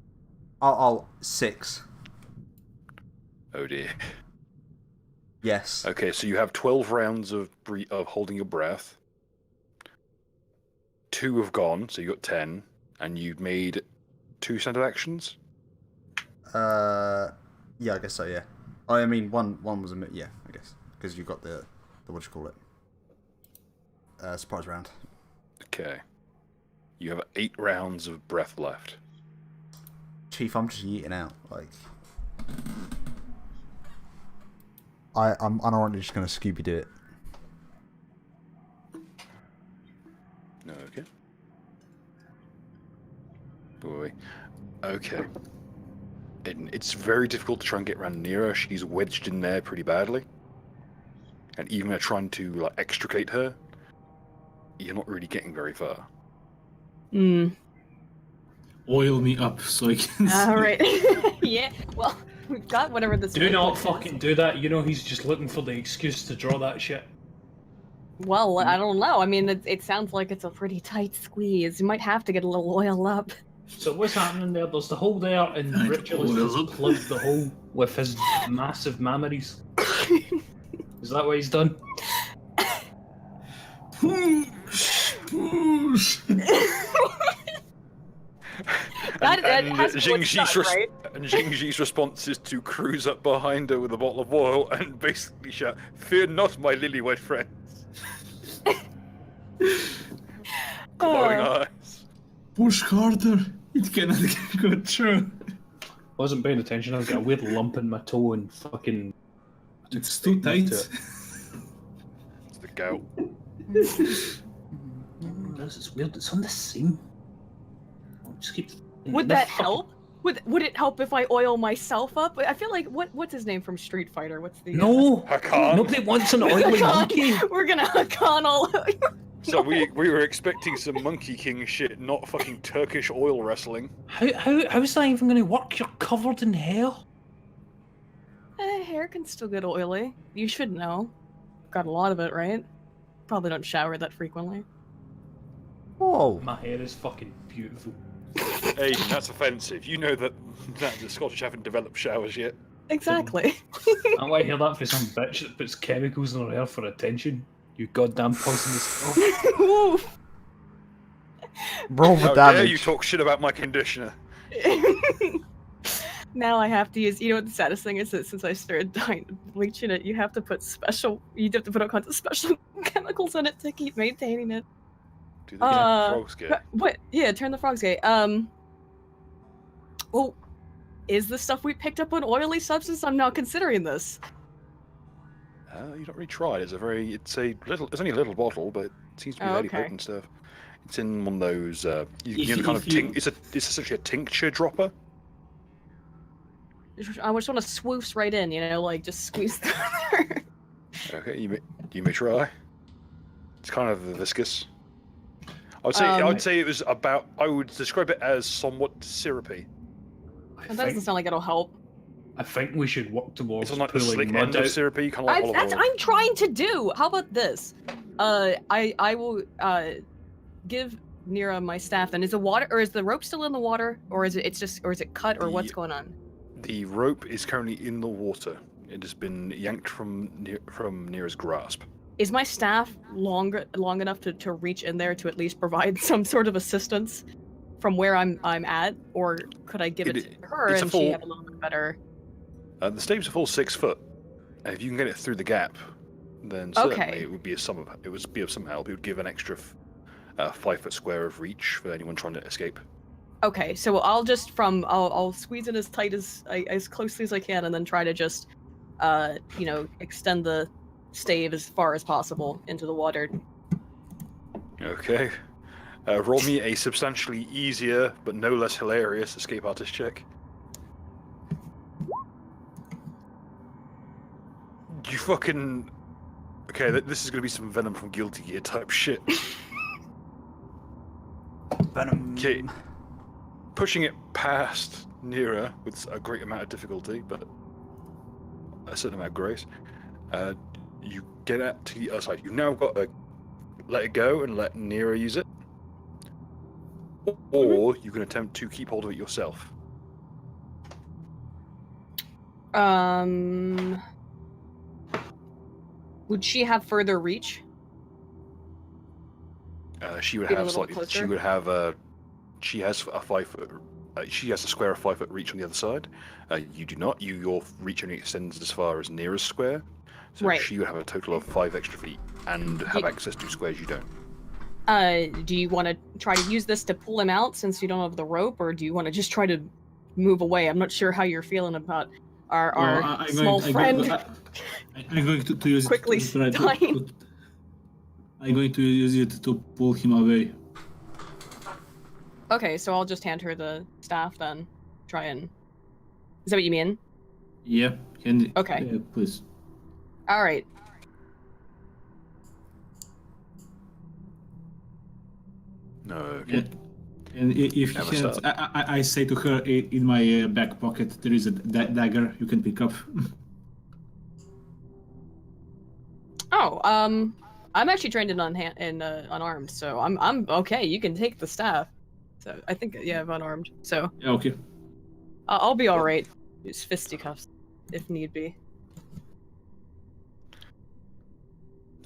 [SPEAKER 5] Oh, 6.
[SPEAKER 1] Oh dear.
[SPEAKER 5] Yes.
[SPEAKER 1] Okay, so you have 12 rounds of holding your breath. 2 have gone, so you got 10, and you've made 2 standard actions.
[SPEAKER 5] Yeah, I guess so. Yeah. Oh, I mean, one was yeah, I guess, because you got the what do you call it? Surprise round.
[SPEAKER 1] Okay. You have 8 rounds of breath left.
[SPEAKER 5] Chief, I'm just yeeting out. Like, I'm unironically just gonna Scooby Doo it.
[SPEAKER 1] Okay. Boy. Okay. It's very difficult to try and get around near her. She's wedged in there pretty badly. And even when trying to extricate her, you're not really getting very far.
[SPEAKER 3] Hmm.
[SPEAKER 4] Oil me up so I can.
[SPEAKER 3] All right. Yeah. Well, we've got whatever this.
[SPEAKER 6] Do not
[SPEAKER 3] liquid is.
[SPEAKER 6] fucking do that. You know he's just looking for the excuse to draw that shit.
[SPEAKER 3] Well, I don't know. I mean, it sounds like it's a pretty tight squeeze. You might have to get a little oil up.
[SPEAKER 6] So what's happening there? There's the hole there, and
[SPEAKER 4] I'd
[SPEAKER 6] Richard has
[SPEAKER 4] oil
[SPEAKER 6] just
[SPEAKER 4] up.
[SPEAKER 6] plugged the hole with his massive mammaries. Is that what he's done?
[SPEAKER 4] Push, push.
[SPEAKER 3] That has to be what's done, right?
[SPEAKER 1] And Jingji's response is to cruise up behind her with a bottle of oil and basically shout, "Fear not, my lily-white friends." Glowing eyes.
[SPEAKER 4] Push harder. It cannot go through.
[SPEAKER 6] Wasn't paying attention. I've got a weird lump in my toe and fucking.
[SPEAKER 4] It's too tight.
[SPEAKER 6] to it.
[SPEAKER 1] It's the gout.
[SPEAKER 6] This is weird. It's on the seam. I'll just keep.
[SPEAKER 3] Would that help? Would it help if I oil myself up? I feel like what's his name from Street Fighter? What's the
[SPEAKER 6] No,
[SPEAKER 1] Hakan.
[SPEAKER 6] nobody wants an oily monkey.
[SPEAKER 3] We're gonna Hakan all over.
[SPEAKER 1] So we were expecting some Monkey King shit, not fucking Turkish oil wrestling.
[SPEAKER 6] How's that even going to work? You're covered in hair.
[SPEAKER 3] Hair can still get oily. You should know. Got a lot of it, right? Probably don't shower that frequently.
[SPEAKER 5] Whoa.
[SPEAKER 6] My hair is fucking beautiful.
[SPEAKER 1] Hey, that's offensive. You know that the Scottish haven't developed showers yet.
[SPEAKER 3] Exactly.
[SPEAKER 6] I want to hear that for some bitch that puts chemicals in her hair for attention. You goddamn poisonous.
[SPEAKER 3] Oof.
[SPEAKER 5] Roll the
[SPEAKER 1] How dare
[SPEAKER 5] damage.
[SPEAKER 1] you talk shit about my conditioner?
[SPEAKER 3] Now I have to use. You know what the saddest thing is that since I started bleaching it, you have to put all kinds of special chemicals in it to keep maintaining it.
[SPEAKER 1] Do the frogs get?
[SPEAKER 3] What? Yeah, turn the frogs gay. Well, is the stuff we picked up an oily substance? I'm now considering this.
[SPEAKER 1] You've not really tried. It's only a little bottle, but it seems to be really
[SPEAKER 3] okay.
[SPEAKER 1] potent stuff. It's in one of those. You
[SPEAKER 4] If
[SPEAKER 1] know, kind of
[SPEAKER 4] you-
[SPEAKER 1] it's essentially a tincture dropper.
[SPEAKER 3] I just want to swoosh right in, like just squeeze through there.
[SPEAKER 1] Okay, you may try. It's kind of viscous. I would say it was about. I would describe it as somewhat syrupy.
[SPEAKER 3] That doesn't sound like it'll help.
[SPEAKER 6] I think we should work towards
[SPEAKER 1] It's on like the slick
[SPEAKER 6] pulling
[SPEAKER 1] end
[SPEAKER 6] mud
[SPEAKER 1] of
[SPEAKER 6] out.
[SPEAKER 1] syrupy, kind of like olive
[SPEAKER 3] That's
[SPEAKER 1] oil.
[SPEAKER 3] I'm trying to do. How about this? I will give Nira my staff. Then is the water or is the rope still in the water, or is it cut, or what's going on?
[SPEAKER 1] The rope is currently in the water. It has been yanked from Nira's grasp.
[SPEAKER 3] Is my staff long enough to reach in there to at least provide some sort of assistance from where I'm at, or could I give it to her
[SPEAKER 1] it's a
[SPEAKER 3] and she
[SPEAKER 1] full-
[SPEAKER 3] have a little bit better?
[SPEAKER 1] The stave's a full 6 foot. And if you can get it through the gap, then certainly
[SPEAKER 3] Okay.
[SPEAKER 1] it would be of some help. It would give an extra 5 foot square of reach for anyone trying to escape.
[SPEAKER 3] Okay, so I'll squeeze it as tight as closely as I can, and then try to just extend the stave as far as possible into the water.
[SPEAKER 1] Okay. Roll me a substantially easier but no less hilarious escape artist check. You fucking. Okay, this is gonna be some Venom from Guilty Gear type shit.
[SPEAKER 5] Venom.
[SPEAKER 1] Okay. Pushing it past Nira with a great amount of difficulty, but a certain amount of grace. You get out to the other side. You've now got to let it go and let Nira use it. Or you can attempt to keep hold of it yourself.
[SPEAKER 3] Would she have further reach?
[SPEAKER 1] She would
[SPEAKER 3] Get a
[SPEAKER 1] have
[SPEAKER 3] little
[SPEAKER 1] slightly.
[SPEAKER 3] closer?
[SPEAKER 1] She would have a. She has a 5 foot. She has a square of 5 foot reach on the other side. You do not. Your reach only extends as far as Nira's square. So
[SPEAKER 3] Right.
[SPEAKER 1] she would have a total of 5 extra feet and have access to squares you don't.
[SPEAKER 3] Do you want to try to use this to pull him out since you don't have the rope, or do you want to just try to move away? I'm not sure how you're feeling about our small friend.
[SPEAKER 4] I'm going to use
[SPEAKER 3] quickly
[SPEAKER 4] it to try
[SPEAKER 3] dying.
[SPEAKER 4] I'm going to use it to pull him away.
[SPEAKER 3] Okay, so I'll just hand her the staff then. Try and. Is that what you mean?
[SPEAKER 4] Yeah.
[SPEAKER 3] Okay.
[SPEAKER 4] Yeah, please.
[SPEAKER 3] All right.
[SPEAKER 1] No. Okay.
[SPEAKER 4] Yeah. And if you
[SPEAKER 1] Never
[SPEAKER 4] can't,
[SPEAKER 1] stop.
[SPEAKER 4] I say to her, in my back pocket there is a dagger you can pick up.
[SPEAKER 3] Oh, I'm actually trained in unarmed, so I'm okay. You can take the staff. So I think yeah, I'm unarmed. So
[SPEAKER 4] Yeah, okay.
[SPEAKER 3] I'll be all right. Use fisticuffs if need be.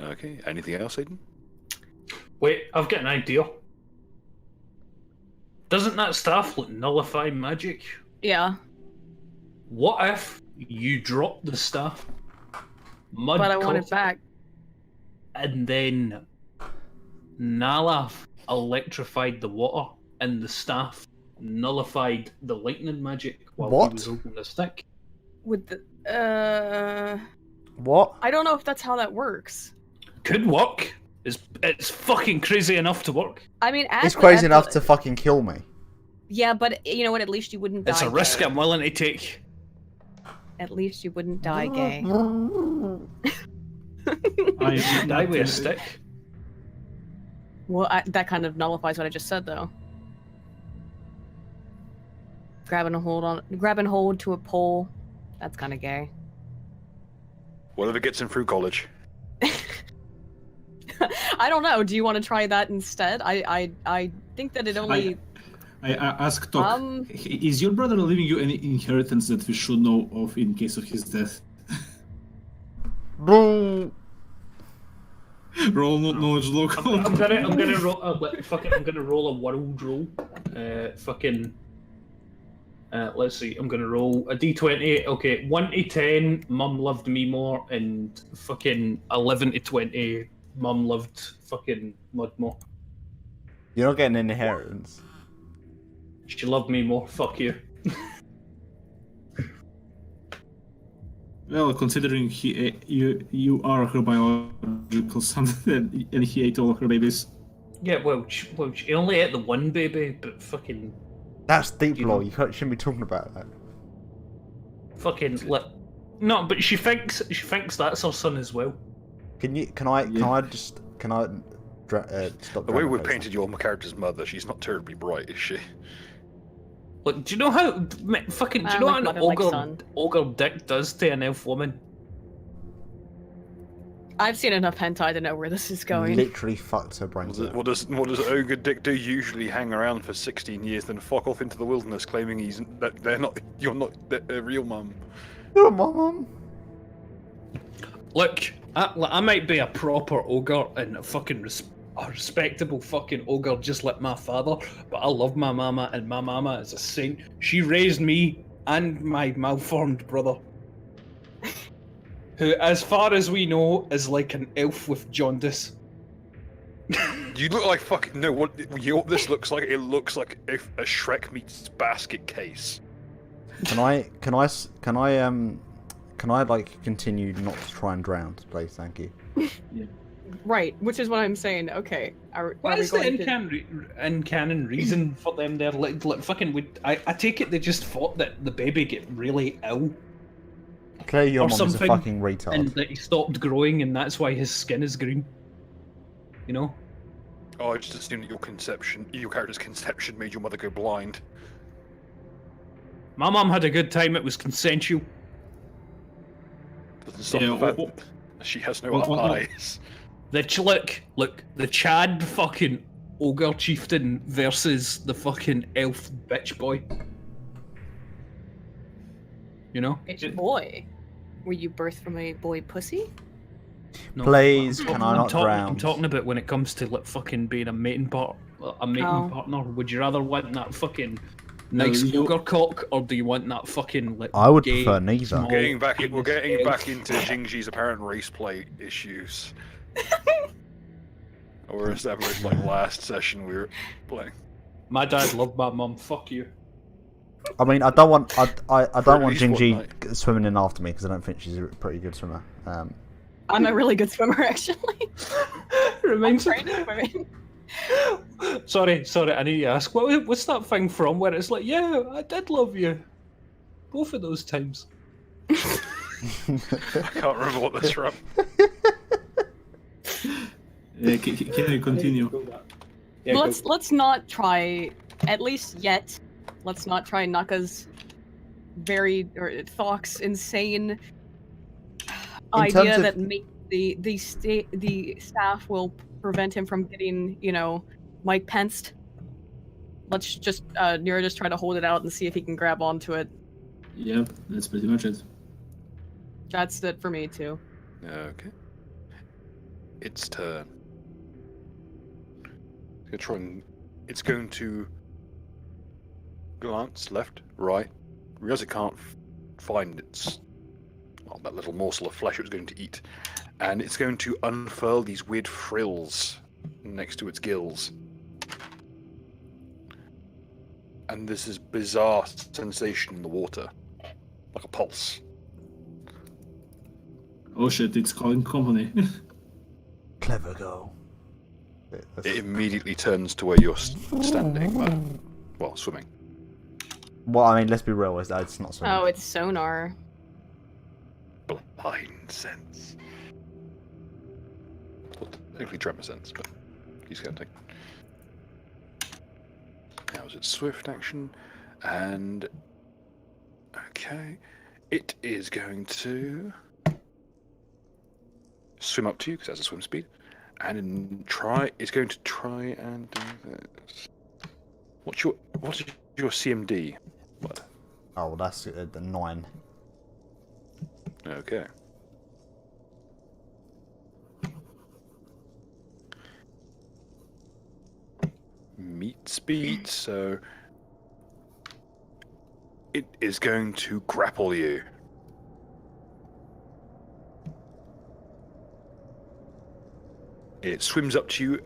[SPEAKER 1] Okay. Anything else, Aiden?
[SPEAKER 6] Wait, I've got an idea. Doesn't that staff look nullify magic?
[SPEAKER 3] Yeah,
[SPEAKER 6] What if you drop the staff, mud
[SPEAKER 3] but I want
[SPEAKER 6] caught
[SPEAKER 3] it back.
[SPEAKER 6] and then Nalaf electrified the water, and the staff nullified the lightning magic while
[SPEAKER 5] What?
[SPEAKER 6] he was holding the stick?
[SPEAKER 3] With the
[SPEAKER 5] What?
[SPEAKER 3] I don't know if that's how that works.
[SPEAKER 6] Could work. It's fucking crazy enough to work.
[SPEAKER 3] I mean,
[SPEAKER 5] It's crazy enough to fucking kill me.
[SPEAKER 3] Yeah, but you know what? At least you wouldn't die.
[SPEAKER 6] It's a risk
[SPEAKER 3] gay.
[SPEAKER 6] I'm willing to take.
[SPEAKER 3] At least you wouldn't die gay.
[SPEAKER 6] Die with a stick.
[SPEAKER 3] Well, that kind of nullifies what I just said, though. Grab and hold to a pole. That's kind of gay.
[SPEAKER 1] Whatever gets him through college.
[SPEAKER 3] I don't know. Do you want to try that instead? I think that it only.
[SPEAKER 4] I asked Tok, is your brother leaving you any inheritance that we should know of in case of his death?
[SPEAKER 5] Boom.
[SPEAKER 4] Roll knowledge local.
[SPEAKER 6] I'm gonna roll. Fuck it. I'm gonna roll a world roll. Let's see. I'm gonna roll a d20. Okay, 1 to 10. Mum loved me more, and fucking 11 to 20. Mum loved fucking Mud more.
[SPEAKER 5] You're not getting an inheritance.
[SPEAKER 6] She loved me more. Fuck you.
[SPEAKER 4] Well, considering you are her biological son, and he ate all her babies.
[SPEAKER 6] Yeah, well, she only ate the one baby, but fucking.
[SPEAKER 5] That's deep
[SPEAKER 6] You
[SPEAKER 5] lore.
[SPEAKER 6] know.
[SPEAKER 5] You shouldn't be talking about that.
[SPEAKER 6] Fucking no, but she thinks that's her son as well.
[SPEAKER 5] Can I stop?
[SPEAKER 1] The way we painted your character's mother, she's not terribly bright, is she?
[SPEAKER 6] Look, do you know how fucking? Do you know
[SPEAKER 3] like
[SPEAKER 6] what an
[SPEAKER 3] mother, like son.
[SPEAKER 6] ogre dick does to an elf woman?
[SPEAKER 3] I've seen enough hentai to know where this is going.
[SPEAKER 5] Literally fucked her brains out.
[SPEAKER 1] What does ogre dick do? Usually hang around for 16 years, then fuck off into the wilderness, claiming you're not a real mum.
[SPEAKER 5] You're my mum.
[SPEAKER 6] Look, I might be a proper ogre and a fucking a respectable fucking ogre just like my father, but I love my mama, and my mama is a saint. She raised me and my malformed brother, who, as far as we know, is like an elf with jaundice.
[SPEAKER 1] You look like fucking no. What this looks like? It looks like if a Shrek meets basket case.
[SPEAKER 5] Can I like continue not to try and drown, please? Thank you.
[SPEAKER 3] Right, which is what I'm saying. Okay,
[SPEAKER 6] What is the in-canon reason for them there? Like fucking, I take it they just thought that the baby get really ill
[SPEAKER 5] Clearly your
[SPEAKER 6] or
[SPEAKER 5] mum is a
[SPEAKER 6] something,
[SPEAKER 5] fucking retard.
[SPEAKER 6] and that he stopped growing, and that's why his skin is green. You know?
[SPEAKER 1] Oh, I just assumed that your character's conception made your mother go blind.
[SPEAKER 6] My mum had a good time. It was consensual.
[SPEAKER 1] Doesn't stop
[SPEAKER 4] Yeah,
[SPEAKER 1] the fact that she has no eyes.
[SPEAKER 6] The Chad fucking ogre chieftain versus the fucking elf bitch boy. You know?
[SPEAKER 3] Bitch boy. Were you birthed from a boy pussy?
[SPEAKER 6] No,
[SPEAKER 5] Please, can I not drown?
[SPEAKER 6] I'm talking about when it comes to like fucking being a mating partner. Would you rather want that fucking nice ogre cock, or do you want that fucking like?
[SPEAKER 5] I would
[SPEAKER 6] gay,
[SPEAKER 5] prefer neither.
[SPEAKER 6] small
[SPEAKER 1] We're getting back
[SPEAKER 6] elf?
[SPEAKER 1] into Jingji's apparent race play issues. Or established like last session we were playing.
[SPEAKER 6] My dad loved my mum. Fuck you.
[SPEAKER 5] I mean, I don't want
[SPEAKER 1] at least one night.
[SPEAKER 5] swimming in after me because I don't think she's a pretty good swimmer.
[SPEAKER 3] I'm a really good swimmer, actually.
[SPEAKER 6] Reminds
[SPEAKER 3] I'm trained in swimming.
[SPEAKER 6] Sorry, I need to ask. What's that thing from where it's like, yeah, I did love you. Both of those times.
[SPEAKER 1] I can't remember what that's from.
[SPEAKER 4] Can you continue?
[SPEAKER 6] Yeah,
[SPEAKER 3] let's not try at least yet, let's not try Naka's Thok's insane idea that the staff will prevent him from getting, Mike Penced. Let's just Nero just try to hold it out and see if he can grab onto it.
[SPEAKER 4] Yep, that's pretty much it.
[SPEAKER 3] That's it for me too.
[SPEAKER 1] Okay. Its turn. It's going to glance left, right. Realize it can't find that little morsel of flesh it was going to eat, and it's going to unfurl these weird frills next to its gills. And there's this bizarre sensation in the water, like a pulse.
[SPEAKER 4] Oh shit, it's calling company.
[SPEAKER 5] Clever girl.
[SPEAKER 1] It immediately turns to where you're standing, well, swimming.
[SPEAKER 5] Well, I mean, let's be real, it's not swimming.
[SPEAKER 3] Oh, it's sonar.
[SPEAKER 1] Blind sense. Well, technically tremor sense, but he's going to take. Now is its swift action, and okay, it is going to swim up to you because it has a swim speed, and it's going to try and do this. What is your CMD? What?
[SPEAKER 5] Oh, well, that's the 9.
[SPEAKER 1] Okay. Meat speed, so it is going to grapple you. It swims up to you,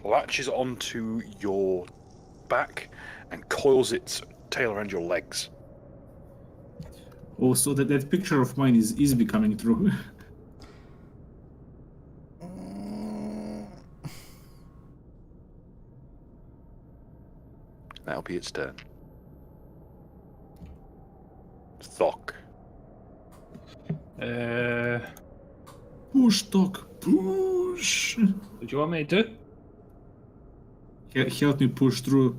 [SPEAKER 1] latches onto your back, and coils its tail around your legs.
[SPEAKER 4] Oh, so that picture of mine is becoming true.
[SPEAKER 1] That'll be its turn. Thok.
[SPEAKER 4] Push, Doc, push.
[SPEAKER 6] What do you want me to do?
[SPEAKER 4] Help me push through.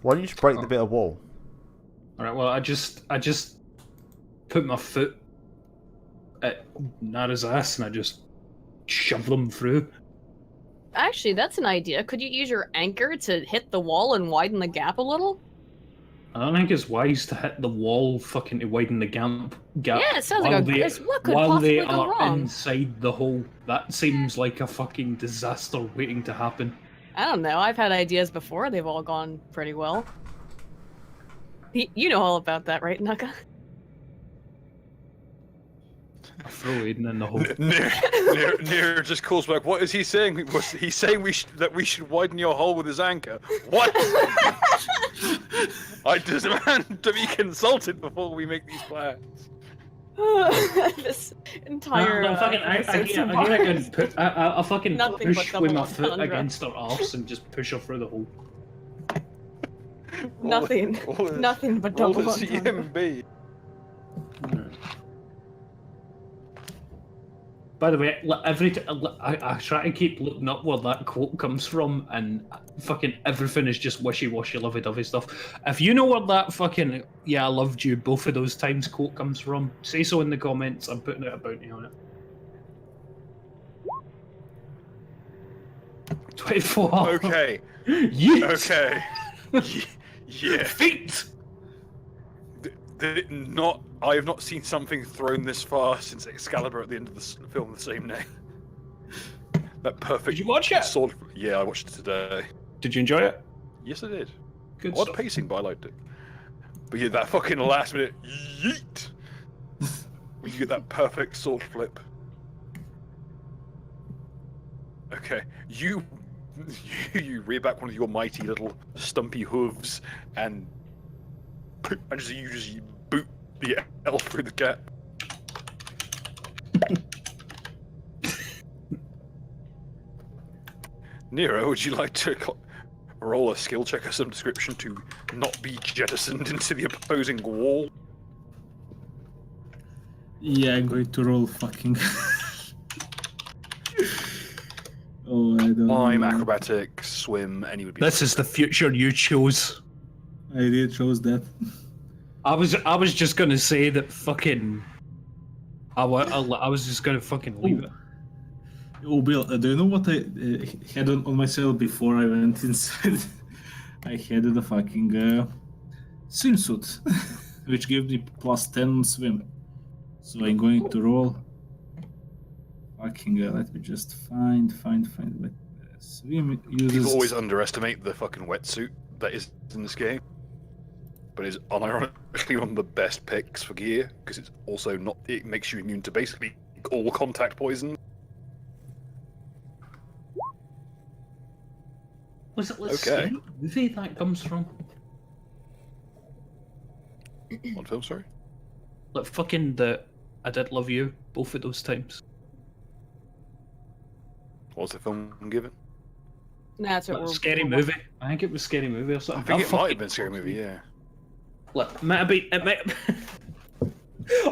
[SPEAKER 5] Why don't you just break the bit of wall?
[SPEAKER 6] Alright, well, I just put my foot at Nara's ass and I just shove them through.
[SPEAKER 3] Actually, that's an idea. Could you use your anchor to hit the wall and widen the gap a little?
[SPEAKER 6] I don't think it's wise to hit the wall fucking to widen the gap.
[SPEAKER 3] Yeah, it sounds like what could
[SPEAKER 6] while
[SPEAKER 3] possibly
[SPEAKER 6] they
[SPEAKER 3] go
[SPEAKER 6] are
[SPEAKER 3] wrong?
[SPEAKER 6] inside the hole. That seems like a fucking disaster waiting to happen.
[SPEAKER 3] I don't know. I've had ideas before. They've all gone pretty well. You know all about that, right, Naka?
[SPEAKER 6] I throw Aiden in the hole.
[SPEAKER 1] Near just calls back. What is he saying? Was he saying that we should widen your hole with his anchor? What? I demand to be consulted before we make these plans.
[SPEAKER 3] This entire.
[SPEAKER 6] I'll fucking
[SPEAKER 3] Nothing
[SPEAKER 6] push
[SPEAKER 3] but
[SPEAKER 6] with my
[SPEAKER 3] double
[SPEAKER 6] foot
[SPEAKER 3] entendre.
[SPEAKER 6] against her arse and just push her through the hole.
[SPEAKER 3] Nothing. Nothing but
[SPEAKER 1] Roll
[SPEAKER 3] double
[SPEAKER 1] a
[SPEAKER 3] entendre.
[SPEAKER 1] CMB.
[SPEAKER 6] By the way, I try to keep looking up where that quote comes from, and fucking everything is just wishy-washy, lovey-dovey stuff. If you know where that fucking "yeah, I loved you" both of those times quote comes from, say so in the comments. I'm putting out a bounty on it. 24.
[SPEAKER 1] Okay.
[SPEAKER 6] Yes.
[SPEAKER 1] Okay. Yeah.
[SPEAKER 6] Feet.
[SPEAKER 1] I have not seen something thrown this far since Excalibur at the end of the film of the same name. That perfect.
[SPEAKER 6] Did you watch it?
[SPEAKER 1] Sword. Yeah, I watched it today.
[SPEAKER 6] Did you enjoy it?
[SPEAKER 1] Yes, I did.
[SPEAKER 6] Good
[SPEAKER 1] Odd
[SPEAKER 6] stuff.
[SPEAKER 1] pacing, but I liked it. But yeah, that fucking last minute yeet when you get that perfect sword flip. Okay, you rear back one of your mighty little stumpy hooves and you just boot the elf through the gap. Nero, would you like to roll a skill check of some description to not be jettisoned into the opposing wall?
[SPEAKER 4] Yeah, I'm going to roll fucking. Oh, don't
[SPEAKER 1] Climb,
[SPEAKER 4] know.
[SPEAKER 1] acrobatics, swim, any would be.
[SPEAKER 6] This is the future you chose.
[SPEAKER 4] I did chose that.
[SPEAKER 6] I was just gonna say that fucking. I was just gonna fucking leave it.
[SPEAKER 4] Oh, Bill, do you know what I had on myself before I went inside? I had the fucking swimsuit, which gave me +10 on swim. So I'm going to roll. Fucking let me just find. Like, swim uses.
[SPEAKER 1] People always underestimate the fucking wetsuit that is in this game, but it's unironically one of the best picks for gear because it's also not. It makes you immune to basically all contact poison.
[SPEAKER 6] Was it
[SPEAKER 1] Okay.
[SPEAKER 6] movie that comes from?
[SPEAKER 1] What film? Sorry.
[SPEAKER 6] Like fucking the I Did Love You both of those times.
[SPEAKER 1] What was the film given?
[SPEAKER 3] That's what
[SPEAKER 6] Like,
[SPEAKER 3] we're
[SPEAKER 6] Scary
[SPEAKER 3] we're-
[SPEAKER 6] Movie. I think it was Scary Movie or
[SPEAKER 1] I
[SPEAKER 6] something.
[SPEAKER 1] think it might
[SPEAKER 6] fucking-
[SPEAKER 1] have been a scary movie. Yeah.
[SPEAKER 6] Like, might have been. It might.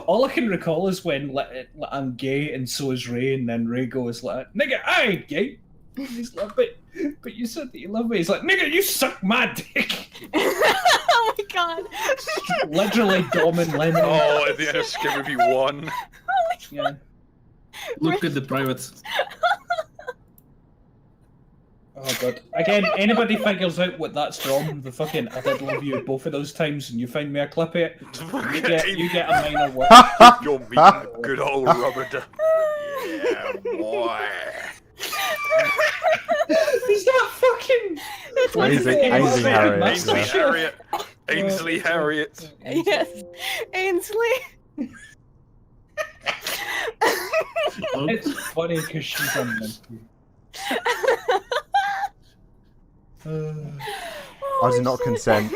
[SPEAKER 6] All I can recall is when like, I'm gay and so is Ray, and then Ray goes like, "Nigga, I ain't gay." He's like, but you said that you love me. He's like, "Nigga, you suck my dick."
[SPEAKER 3] Oh my god.
[SPEAKER 6] Literally, Dom and Lemon.
[SPEAKER 1] Oh, at the end of Scary Movie 1.
[SPEAKER 6] Yeah.
[SPEAKER 4] Look at the private.
[SPEAKER 6] Oh god. Again, anybody figures out what that's from, the fucking I Did Love You both of those times, and you find me a clip of it, you get a minor word.
[SPEAKER 1] You're meeting a good old rubber duck. Yeah, boy.
[SPEAKER 6] Is that fucking?
[SPEAKER 5] Ainsley Harriet,
[SPEAKER 1] Ainsley
[SPEAKER 5] yeah.
[SPEAKER 1] Harriet. Ainsley Harriet.
[SPEAKER 3] Yes. Ainsley.
[SPEAKER 6] It's funny because she's on Minty.
[SPEAKER 5] I did not consent.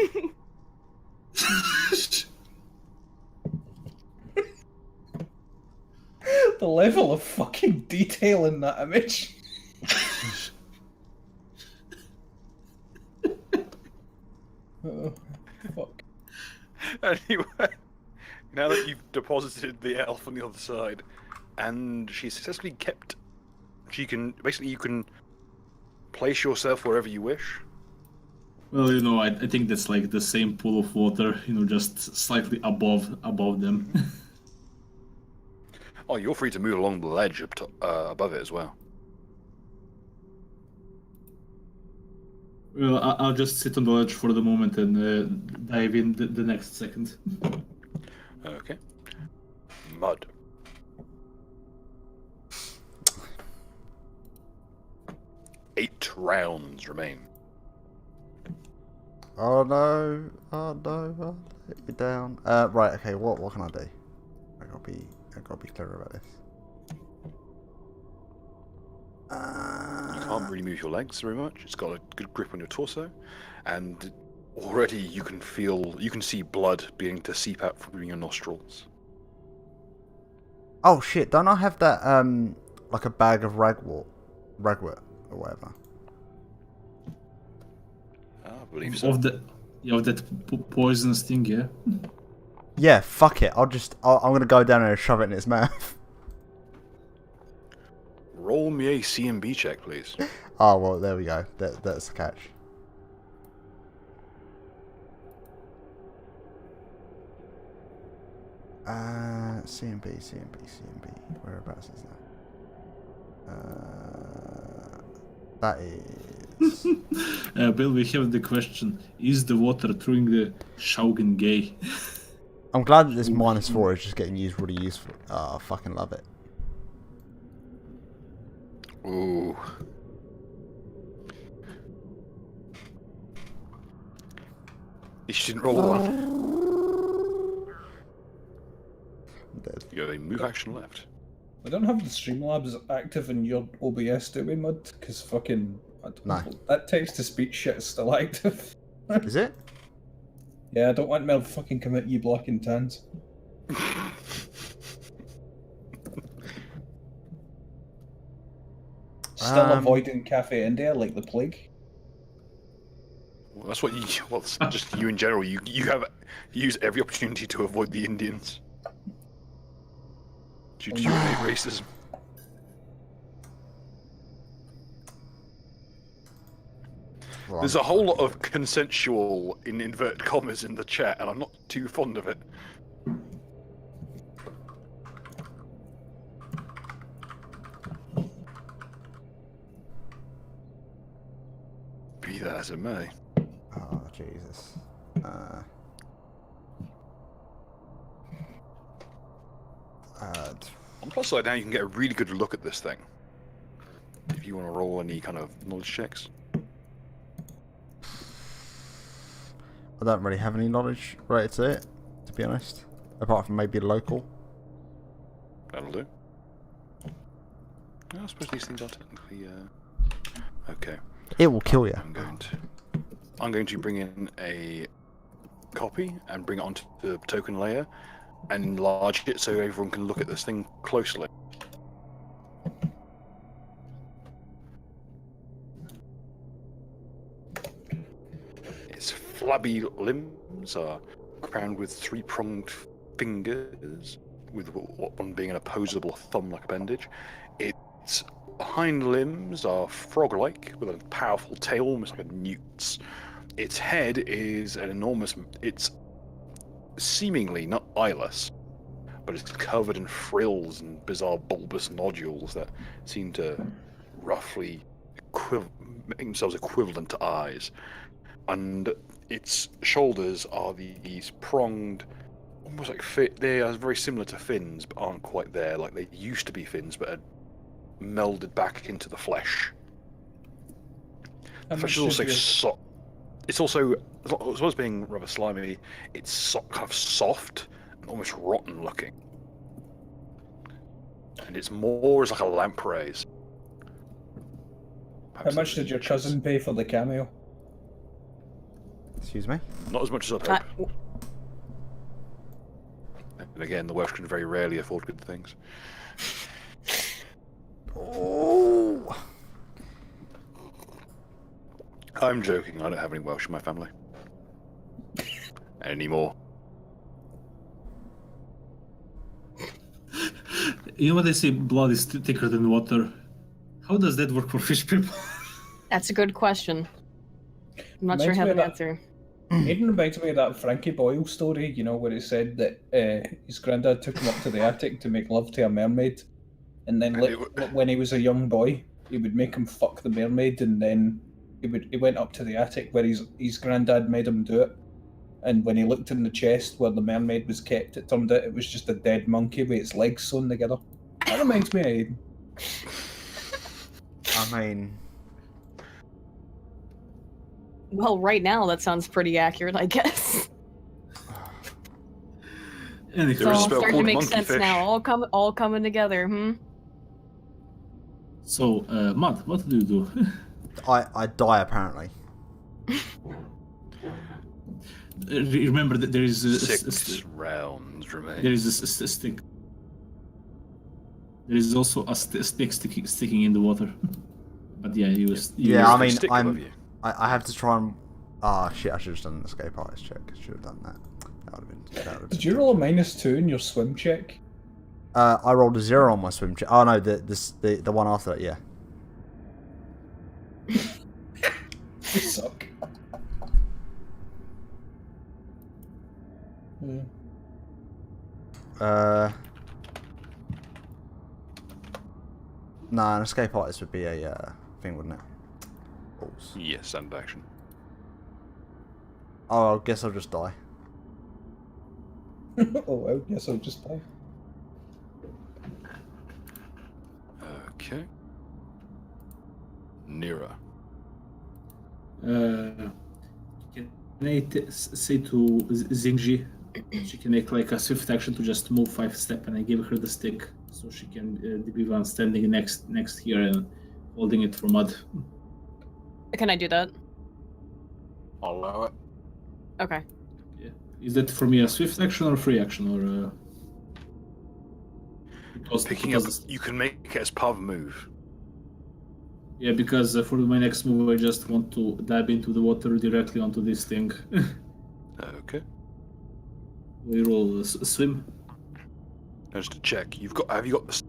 [SPEAKER 6] The level of fucking detail in that image. Oh, fuck.
[SPEAKER 1] Anyway, now that you've deposited the elf on the other side, and she's successfully kept, she can basically you can place yourself wherever you wish.
[SPEAKER 4] Well, you know, I think that's like the same pool of water, you know, just slightly above them.
[SPEAKER 1] Oh, you're free to move along the ledge up to, above it as well.
[SPEAKER 4] Well, I'll just sit on the ledge for the moment and dive in the next second.
[SPEAKER 1] Okay. Mud. Eight rounds remain.
[SPEAKER 5] Oh no, I'll let you down. Right, okay, what can I do? I gotta be clear about this.
[SPEAKER 1] You can't really move your legs very much. It's got a good grip on your torso, and already you can see blood beginning to seep out from your nostrils.
[SPEAKER 5] Oh shit, don't I have that, like a bag of ragwort or whatever?
[SPEAKER 1] I believe so.
[SPEAKER 4] Of that poisonous thing, yeah?
[SPEAKER 5] Yeah, fuck it, I'm gonna go down there and shove it in its mouth.
[SPEAKER 1] Roll me a CMB check, please.
[SPEAKER 5] Oh, well, there we go, that's the catch. CMB, whereabouts is that? That is...
[SPEAKER 4] Bill, we have the question, is the water throwing the Shogun gay?
[SPEAKER 5] I'm glad that this -4 is just getting used really useful. Oh, I fucking love it.
[SPEAKER 1] Ooh. You didn't roll the one.
[SPEAKER 5] I'm dead.
[SPEAKER 1] You have a move action left.
[SPEAKER 2] We don't have the Streamlabs active in your OBS, do we, Mud? Because fucking...
[SPEAKER 5] No.
[SPEAKER 2] That text-to-speech shit is still active.
[SPEAKER 5] Is it?
[SPEAKER 2] Yeah, I don't want me to fucking commit you black and tans. Still avoiding Cafe India like the plague.
[SPEAKER 1] Well, that's what you. Well, it's not just you in general. You use every opportunity to avoid the Indians due to your innate racism.
[SPEAKER 5] Well,
[SPEAKER 1] There's a whole lot of consensual, in inverted commas, in the chat, and I'm not too fond of it. Be that as it may.
[SPEAKER 5] Oh, Jesus.
[SPEAKER 1] On the plus side, now you can get a really good look at this thing. If you want to roll any kind of knowledge checks.
[SPEAKER 5] I don't really have any knowledge related to it, to be honest. Apart from maybe local.
[SPEAKER 1] That'll do. I suppose these things are technically okay.
[SPEAKER 5] It will kill you.
[SPEAKER 1] I'm going to bring in a copy and bring it onto the token layer and enlarge it so everyone can look at this thing closely. Its flabby limbs are crowned with three-pronged fingers, with one being an opposable thumb-like appendage. Its hind limbs are frog-like, with a powerful tail, almost like a newt's. Its head is an enormous... It's seemingly not eyeless, but it's covered in frills and bizarre bulbous nodules that seem to roughly make themselves equivalent to eyes. And its shoulders are these pronged, almost like they are very similar to fins, but aren't quite there. Like they used to be fins, but are melded back into the flesh. The flesh is also it's also, as well as being rather slimy, it's kind of soft and almost rotten looking. And it's more as like a lamprey's.
[SPEAKER 2] How much did your cousin pay for the cameo?
[SPEAKER 5] Excuse me?
[SPEAKER 1] Not as much as I'd hope. And again, the Welsh can very rarely afford good things.
[SPEAKER 5] Oh!
[SPEAKER 1] I'm joking, I don't have any Welsh in my family. Anymore.
[SPEAKER 4] You know what they say, blood is thicker than water. How does that work for fish people?
[SPEAKER 3] That's a good question. I'm not sure I have an answer.
[SPEAKER 2] Aiden reminds me of that Frankie Boyle story, you know, where it said that his granddad took him up to the attic to make love to a mermaid. And then when he was a young boy, he would make him fuck the mermaid, and then he went up to the attic where his granddad made him do it. And when he looked in the chest where the mermaid was kept, it turned out it was just a dead monkey with its legs sewn together. That reminds me of Aiden.
[SPEAKER 5] I mean...
[SPEAKER 3] Well, right now that sounds pretty accurate, I guess.
[SPEAKER 4] Anything.
[SPEAKER 3] It's all starting to make sense now. All coming together,
[SPEAKER 4] So, Matt, what do you do?
[SPEAKER 5] I die apparently.
[SPEAKER 4] Remember that there is a
[SPEAKER 1] 6 rounds remain.
[SPEAKER 4] There is a stick. There is also a stick sticking in the water. But yeah,
[SPEAKER 5] I mean, I have to try and... shit, I should have done an escape artist check. I should have done that. That would have been...
[SPEAKER 2] Did you roll a -2 in your swim check?
[SPEAKER 5] I rolled a 0 on my swim check. Oh no, the one after that, yeah.
[SPEAKER 2] You suck.
[SPEAKER 5] Nah, an escape artist would be a thing, wouldn't it? Balls.
[SPEAKER 1] Yes, and action.
[SPEAKER 5] Oh, I guess I'll just die.
[SPEAKER 2] Oh, I guess I'll just die.
[SPEAKER 1] Okay. Nira.
[SPEAKER 4] Can I say to Xingji, she can make like a swift action to just move 5 steps, and I give her the stick so she can be one standing next here and holding it for mud.
[SPEAKER 3] Can I do that?
[SPEAKER 1] I'll allow it.
[SPEAKER 3] Okay.
[SPEAKER 4] Yeah. Is that for me a swift action or free action, or?
[SPEAKER 1] Picking up, you can make it as part of a move.
[SPEAKER 4] Yeah, because for my next move, I just want to dive into the water directly onto this thing.
[SPEAKER 1] Okay.
[SPEAKER 4] We roll a swim.
[SPEAKER 1] Just to check, have you got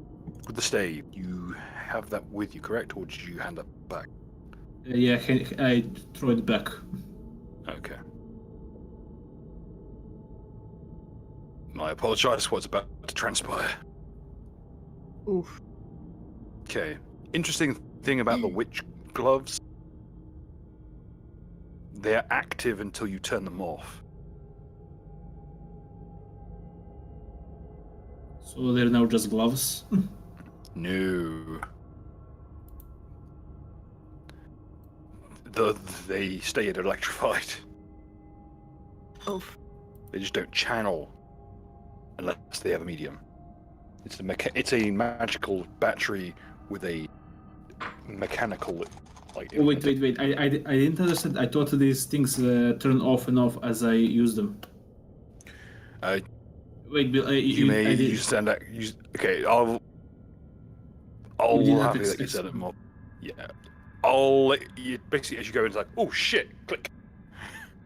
[SPEAKER 1] the stave? You have that with you, correct, or did you hand that back?
[SPEAKER 4] Yeah, I throw it back.
[SPEAKER 1] Okay. I apologize for what's about to transpire.
[SPEAKER 3] Oof.
[SPEAKER 1] Okay. Interesting thing about the witch gloves. They're active until you turn them off.
[SPEAKER 4] So they're now just gloves.
[SPEAKER 1] No. They stay electrified.
[SPEAKER 3] Oof.
[SPEAKER 1] They just don't channel unless they have a medium. It's a magical battery with a mechanical like.
[SPEAKER 4] Oh, wait. I didn't understand. I thought these things turn off and off as I use them.
[SPEAKER 1] Uh,
[SPEAKER 4] Wait, Bill,
[SPEAKER 1] you may
[SPEAKER 4] I did,
[SPEAKER 1] use stand that. Okay,
[SPEAKER 4] you
[SPEAKER 1] I'll
[SPEAKER 4] did not
[SPEAKER 1] have to let you set it more. Yeah, I'll let you basically as you go in. It's like, oh shit! Click.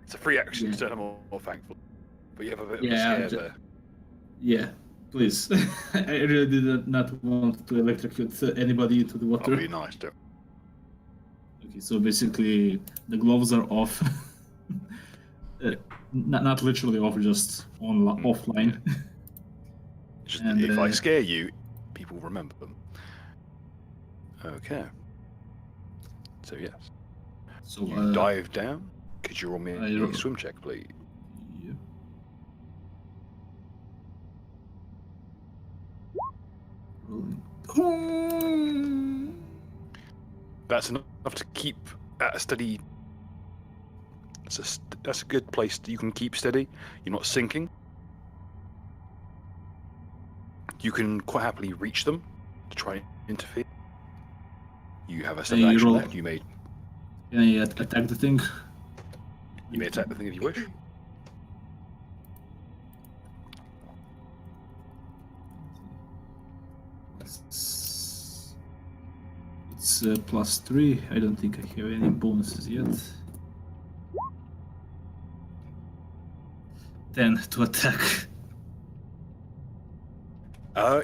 [SPEAKER 1] It's a free action.
[SPEAKER 4] Yeah.
[SPEAKER 1] To turn them on, thankful. But you have a bit of
[SPEAKER 4] Yeah,
[SPEAKER 1] a scare there.
[SPEAKER 4] Yeah, please. I really did not want to electrocute anybody into the water.
[SPEAKER 1] That'll be nice, too.
[SPEAKER 4] Okay, so basically the gloves are off. Not literally off, just offline.
[SPEAKER 1] Just
[SPEAKER 4] And,
[SPEAKER 1] if I scare you, people remember them. Okay. So yes,
[SPEAKER 4] So
[SPEAKER 1] you dive down. Could you roll me
[SPEAKER 4] I
[SPEAKER 1] a
[SPEAKER 4] roll-
[SPEAKER 1] swim check, please?
[SPEAKER 4] Yeah. Rolling.
[SPEAKER 1] That's enough to keep at a steady. That's a good place you can keep steady. You're not sinking. You can quite happily reach them to try and interfere. You have a step
[SPEAKER 4] You
[SPEAKER 1] action
[SPEAKER 4] roll.
[SPEAKER 1] left. You may
[SPEAKER 4] Can I attack the thing?
[SPEAKER 1] attack the thing if you wish.
[SPEAKER 4] It's +3. I don't think I have any bonuses yet. 10 to attack.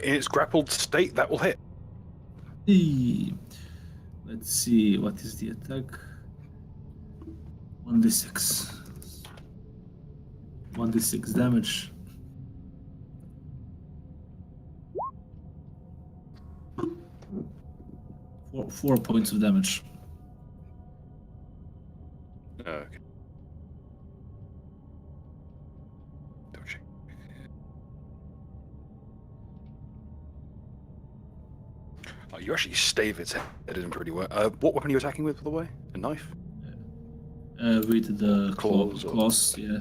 [SPEAKER 1] In its grappled state, that will hit.
[SPEAKER 4] Let's see, what is the attack? 1d6. 1d6 damage. Four points of damage.
[SPEAKER 1] Okay. Don't check. Oh, you actually stave its head in pretty well. What weapon are you attacking with, by the way? A knife?
[SPEAKER 4] With the
[SPEAKER 1] Claws or-
[SPEAKER 4] claws, yeah.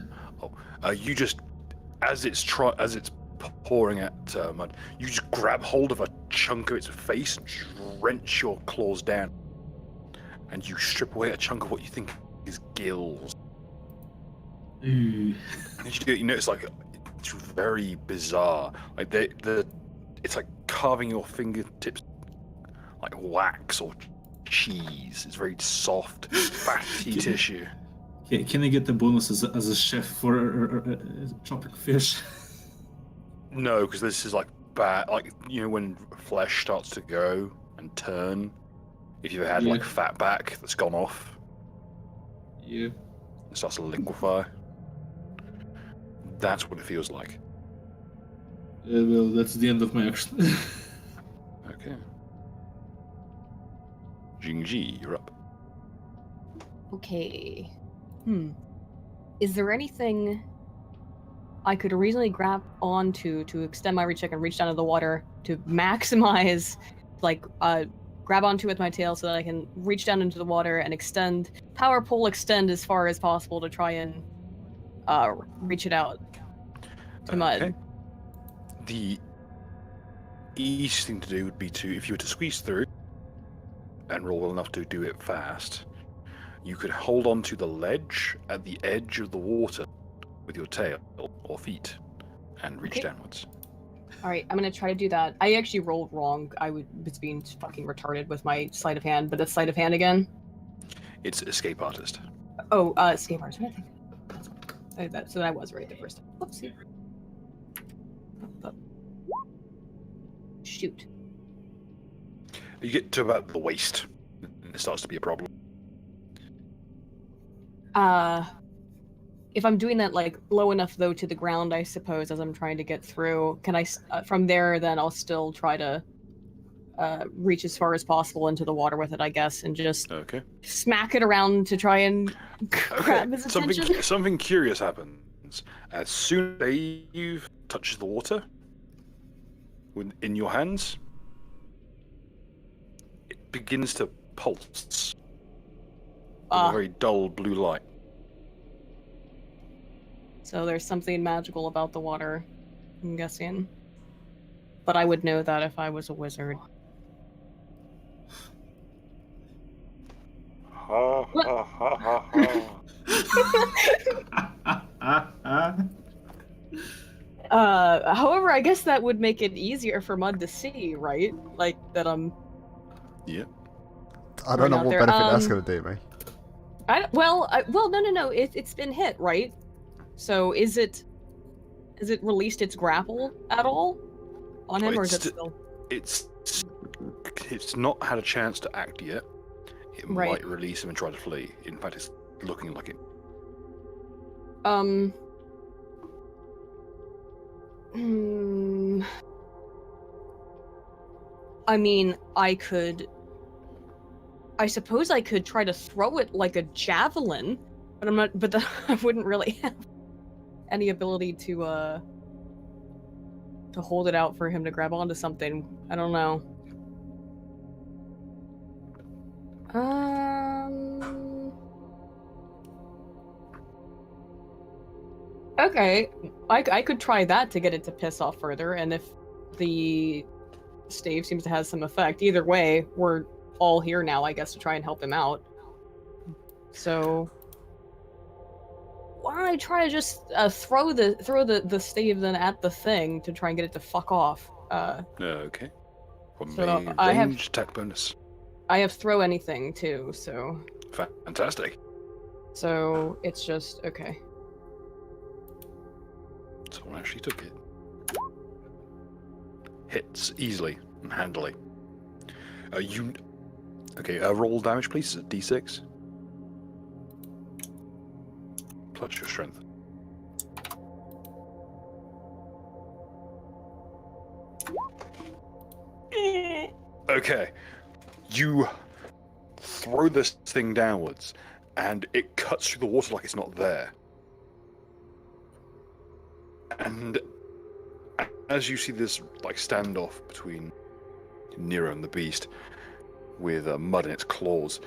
[SPEAKER 1] You just, as it's pouring at mud, you just grab hold of a chunk of its face and just wrench your claws down, and you strip away a chunk of what you think is gills.
[SPEAKER 4] Ooh.
[SPEAKER 1] And as you do it, you notice like it's very bizarre. Like it's like carving your fingertips like wax or cheese. It's very soft, fatty tissue.
[SPEAKER 4] Can I get the bonus as a chef for chopping fish?
[SPEAKER 1] No, because this is like bad. Like when flesh starts to go and turn. If you've had like fat back that's gone off,
[SPEAKER 4] Yeah.
[SPEAKER 1] it starts to liquefy. That's what it feels like.
[SPEAKER 4] Well, that's the end of my action.
[SPEAKER 1] Okay. Jingji, you're up.
[SPEAKER 3] Okay. Is there anything I could reasonably grab onto to extend my reach? I can reach down to the water to maximize, grab onto with my tail so that I can reach down into the water and power pull extend as far as possible to try and reach it out to mud.
[SPEAKER 1] Okay. The easiest thing to do would be if you were to squeeze through and roll well enough to do it fast, you could hold on to the ledge at the edge of the water with your tail or feet and reach downwards.
[SPEAKER 3] All right, I'm gonna try to do that. I actually rolled wrong. I was being fucking retarded with my sleight of hand, but it's sleight of hand again.
[SPEAKER 1] It's escape artist.
[SPEAKER 3] Oh, escape artist. What did I think? So that was right the first time. Whoopsie. Shoot.
[SPEAKER 1] You get to about the waist, and it starts to be a problem.
[SPEAKER 3] If I'm doing that like low enough though to the ground, I suppose, as I'm trying to get through, can I from there? Then I'll still try to reach as far as possible into the water with it, I guess, and just
[SPEAKER 1] Okay.
[SPEAKER 3] smack it around to try and grab his attention.
[SPEAKER 1] Something curious happens. As soon as Dave touches the water in your hands, it begins to pulse with a very dull blue light.
[SPEAKER 3] So there's something magical about the water, I'm guessing. But I would know that if I was a wizard.
[SPEAKER 1] Ha ha ha ha ha.
[SPEAKER 3] However, I guess that would make it easier for Mud to see, right? Like that
[SPEAKER 1] Yeah.
[SPEAKER 5] I don't know
[SPEAKER 3] out
[SPEAKER 5] what
[SPEAKER 3] there.
[SPEAKER 5] benefit that's going to do me.
[SPEAKER 3] Well, no. It's been hit, right? So has it released its grapple at all on him, or is it still?
[SPEAKER 1] It's not had a chance to act yet. It might release him and try to flee. In fact, it's looking like it.
[SPEAKER 3] I mean, I suppose I could try to throw it like a javelin, but I'm not. But I wouldn't really have any ability to hold it out for him to grab onto something. I don't know. Okay, I could try that to get it to piss off further, and if the stave seems to have some effect, either way, we're all here now, I guess, to try and help him out. So why don't I try to just throw the stave then at the thing to try and get it to fuck off?
[SPEAKER 1] Okay.
[SPEAKER 3] So I have
[SPEAKER 1] range attack bonus.
[SPEAKER 3] I have throw anything too, so
[SPEAKER 1] Fantastic.
[SPEAKER 3] so it's just okay.
[SPEAKER 1] Someone actually took it. Hits easily and handily. Okay, roll damage, please. D6. Plus your strength. Okay. You throw this thing downwards, and it cuts through the water like it's not there. And as you see this like standoff between Nero and the beast, with mud in its claws,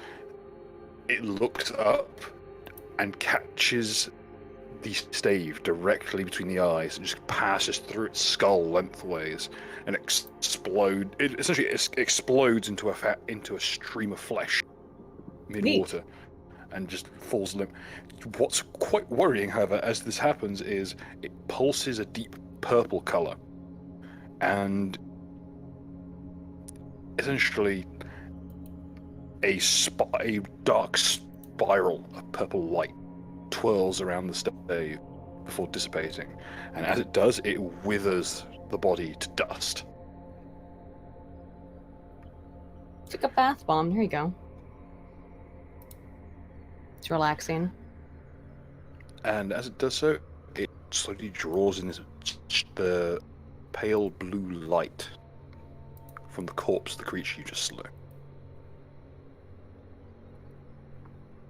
[SPEAKER 1] it looks up and catches the stave directly between the eyes and just passes through its skull lengthways and it essentially explodes into a stream of flesh mid-water and just falls limp. What's quite worrying, however, as this happens, is it pulses a deep purple color, and essentially a dark spiral of purple light twirls around the stave before dissipating, and as it does, it withers the body to dust.
[SPEAKER 3] Took a bath bomb. There you go. It's relaxing.
[SPEAKER 1] And as it does so, it slowly draws in the pale blue light from the corpse of the creature you just slew.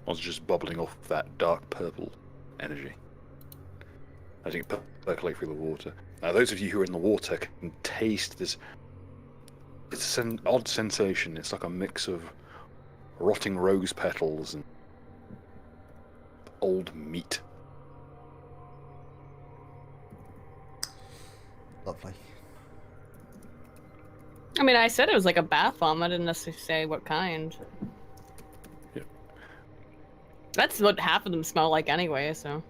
[SPEAKER 1] Was just bubbling off that dark purple energy as it percolate through the water. Now, those of you who are in the water can taste this. It's an odd sensation. It's like a mix of rotting rose petals and old meat.
[SPEAKER 5] Lovely.
[SPEAKER 3] I mean, I said it was like a bath bomb. I didn't necessarily say what kind.
[SPEAKER 1] Yeah.
[SPEAKER 3] That's what half of them smell like anyway, so.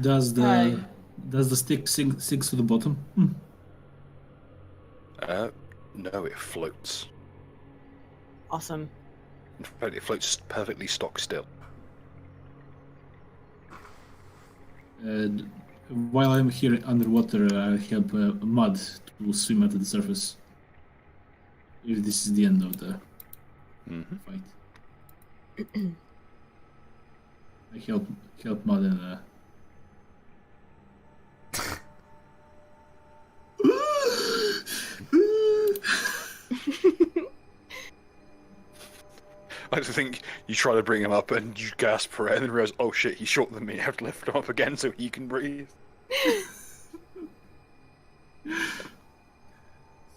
[SPEAKER 4] Does the stick sink to the bottom?
[SPEAKER 1] No, it floats.
[SPEAKER 3] Awesome.
[SPEAKER 1] In fact, it floats perfectly stock still.
[SPEAKER 4] While I'm here underwater, I help Mud to swim at the surface. If this is the end of the
[SPEAKER 1] Mm-hmm.
[SPEAKER 4] fight. I help Mud and
[SPEAKER 1] I just think you try to bring him up and you gasp for it and then realize, oh shit, he's shorter than me. I have to lift him up again so he can breathe.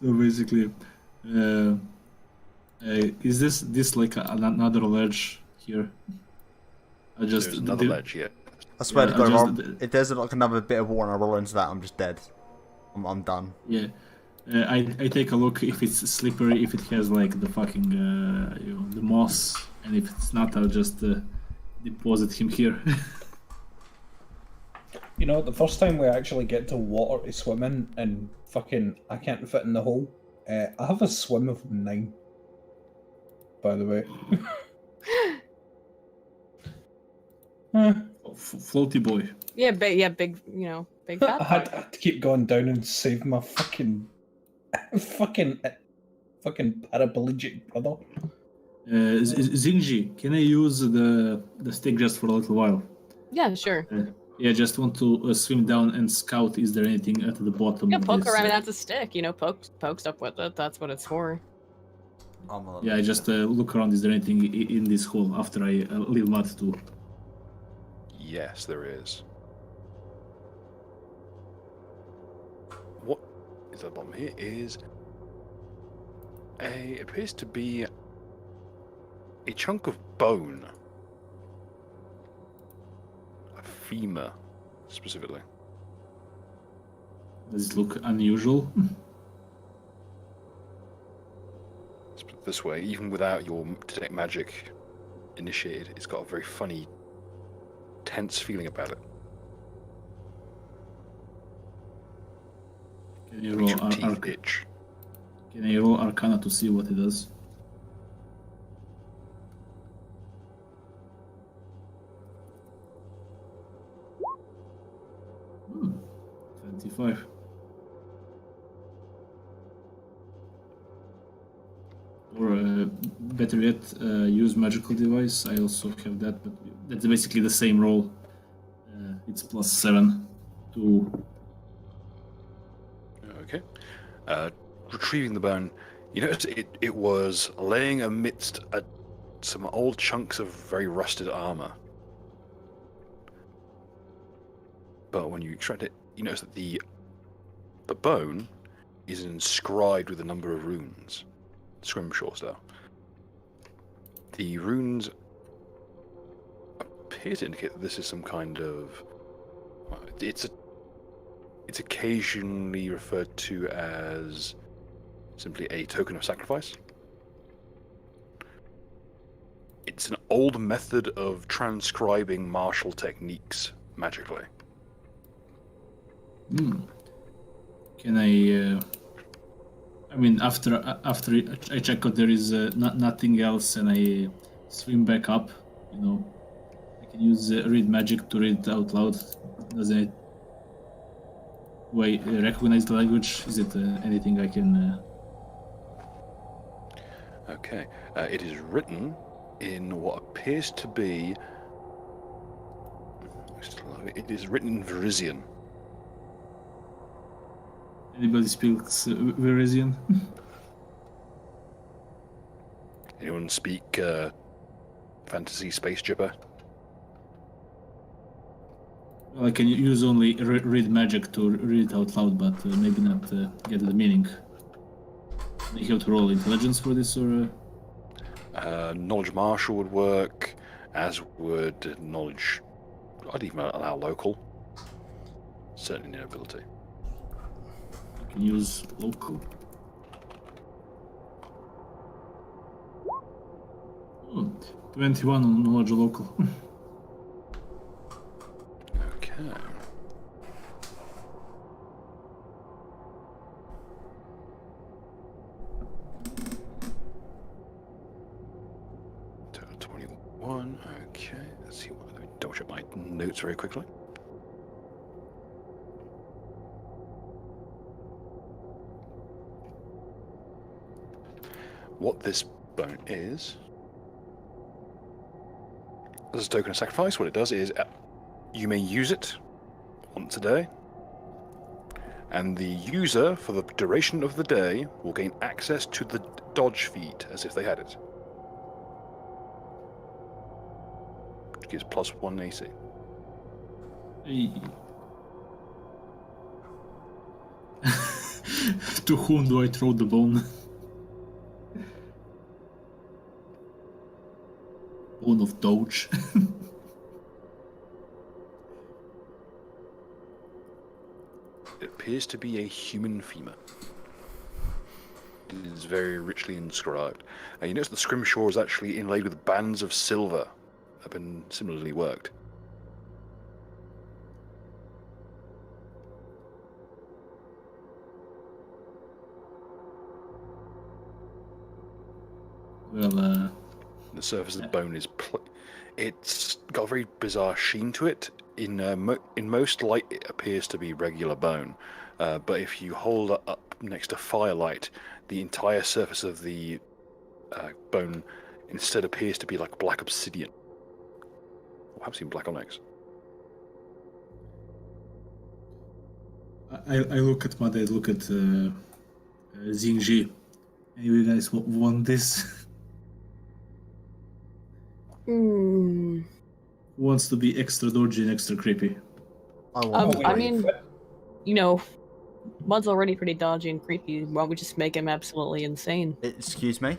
[SPEAKER 4] So basically, is this like another ledge here? I just
[SPEAKER 1] There's another ledge here.
[SPEAKER 5] I swear
[SPEAKER 4] Yeah,
[SPEAKER 5] to God,
[SPEAKER 4] I
[SPEAKER 5] if
[SPEAKER 4] just-
[SPEAKER 5] if there's like another bit of water and I roll into that, I'm just dead. I'm done.
[SPEAKER 4] Yeah. I take a look if it's slippery, if it has like the fucking the moss, and if it's not, I'll just deposit him here.
[SPEAKER 2] You know, the first time we actually get to water to swim in, and fucking I can't fit in the hole. I have a swim of 9. By the way.
[SPEAKER 4] Floaty boy.
[SPEAKER 3] Yeah, big, you know, big fat
[SPEAKER 2] I had
[SPEAKER 3] fuck.
[SPEAKER 2] to keep going down and save my fucking paraplegic brother.
[SPEAKER 4] Zinji, can I use the stick just for a little while?
[SPEAKER 3] Yeah, sure.
[SPEAKER 4] Yeah, just want to swim down and scout. Is there anything at the bottom?
[SPEAKER 3] Yeah,
[SPEAKER 4] of
[SPEAKER 3] poke
[SPEAKER 4] this,
[SPEAKER 3] around. That's a stick, you know, poke stuff with it. That's what it's for.
[SPEAKER 4] Yeah, I just look around. Is there anything in this hole after I leave Mud too?
[SPEAKER 1] Yes, there is. What is at the bottom here is appears to be a chunk of bone. A femur, specifically.
[SPEAKER 4] Does it look unusual?
[SPEAKER 1] Let's put it this way, even without your detect magic initiated, it's got a very funny, tense feeling about it.
[SPEAKER 4] Can you
[SPEAKER 1] Makes
[SPEAKER 4] roll
[SPEAKER 1] your teeth itch.
[SPEAKER 4] Can I roll Arcana to see what it does? Hmm, 25. Or better yet, use magical device. I also have that, but that's basically the same roll. It's +7 to.
[SPEAKER 1] Okay. Retrieving the bone, you notice it was laying amidst some old chunks of very rusted armor. But when you extract it, you notice that the bone is inscribed with a number of runes, Scrimshaw style. The runes appear to indicate that this is some kind of. It's occasionally referred to as simply a token of sacrifice. It's an old method of transcribing martial techniques magically.
[SPEAKER 4] Can I? I mean, after I check out there is nothing else, and I swim back up. You know, I can use read magic to read out loud. Doesn't it? Wait, recognize the language? Is it anything I can?
[SPEAKER 1] Okay. It is written in what appears to be. It is written in Verizian.
[SPEAKER 4] Anybody speaks Verizian?
[SPEAKER 1] Anyone speak fantasy space gibber?
[SPEAKER 4] Well, I can use only read magic to read it out loud, but maybe not get the meaning. You have to roll intelligence for this, or?
[SPEAKER 1] Knowledge martial would work, as would knowledge. I'd even allow local. Certainly no ability.
[SPEAKER 4] I can use local. Oh, 21 on knowledge local.
[SPEAKER 1] Okay. Total 21. Okay. Let's see what. Let me double check my notes very quickly. what this bone is. As a token of sacrifice, what it does is you may use it once a day, and the user, for the duration of the day, will gain access to the dodge feed as if they had it. Which gives +1 AC.
[SPEAKER 4] Hey. To whom do I throw the bone? Bone of Doge.
[SPEAKER 1] It appears to be a human femur. It is very richly inscribed. You notice the scrimshaw is actually inlaid with bands of silver that have been similarly worked.
[SPEAKER 4] Well,
[SPEAKER 1] The surface of the bone is it's got a very bizarre sheen to it. In most light, it appears to be regular bone, but if you hold it up next to firelight, the entire surface of the bone instead appears to be like black obsidian, or perhaps even black onyx.
[SPEAKER 4] I look at Mad, I look at Xingji. Hey, you guys want this?
[SPEAKER 3] Hmm.
[SPEAKER 4] Who wants to be extra dodgy and extra creepy?
[SPEAKER 3] I mean, you know, Mud's already pretty dodgy and creepy. Why don't we just make him absolutely insane?
[SPEAKER 5] Excuse me?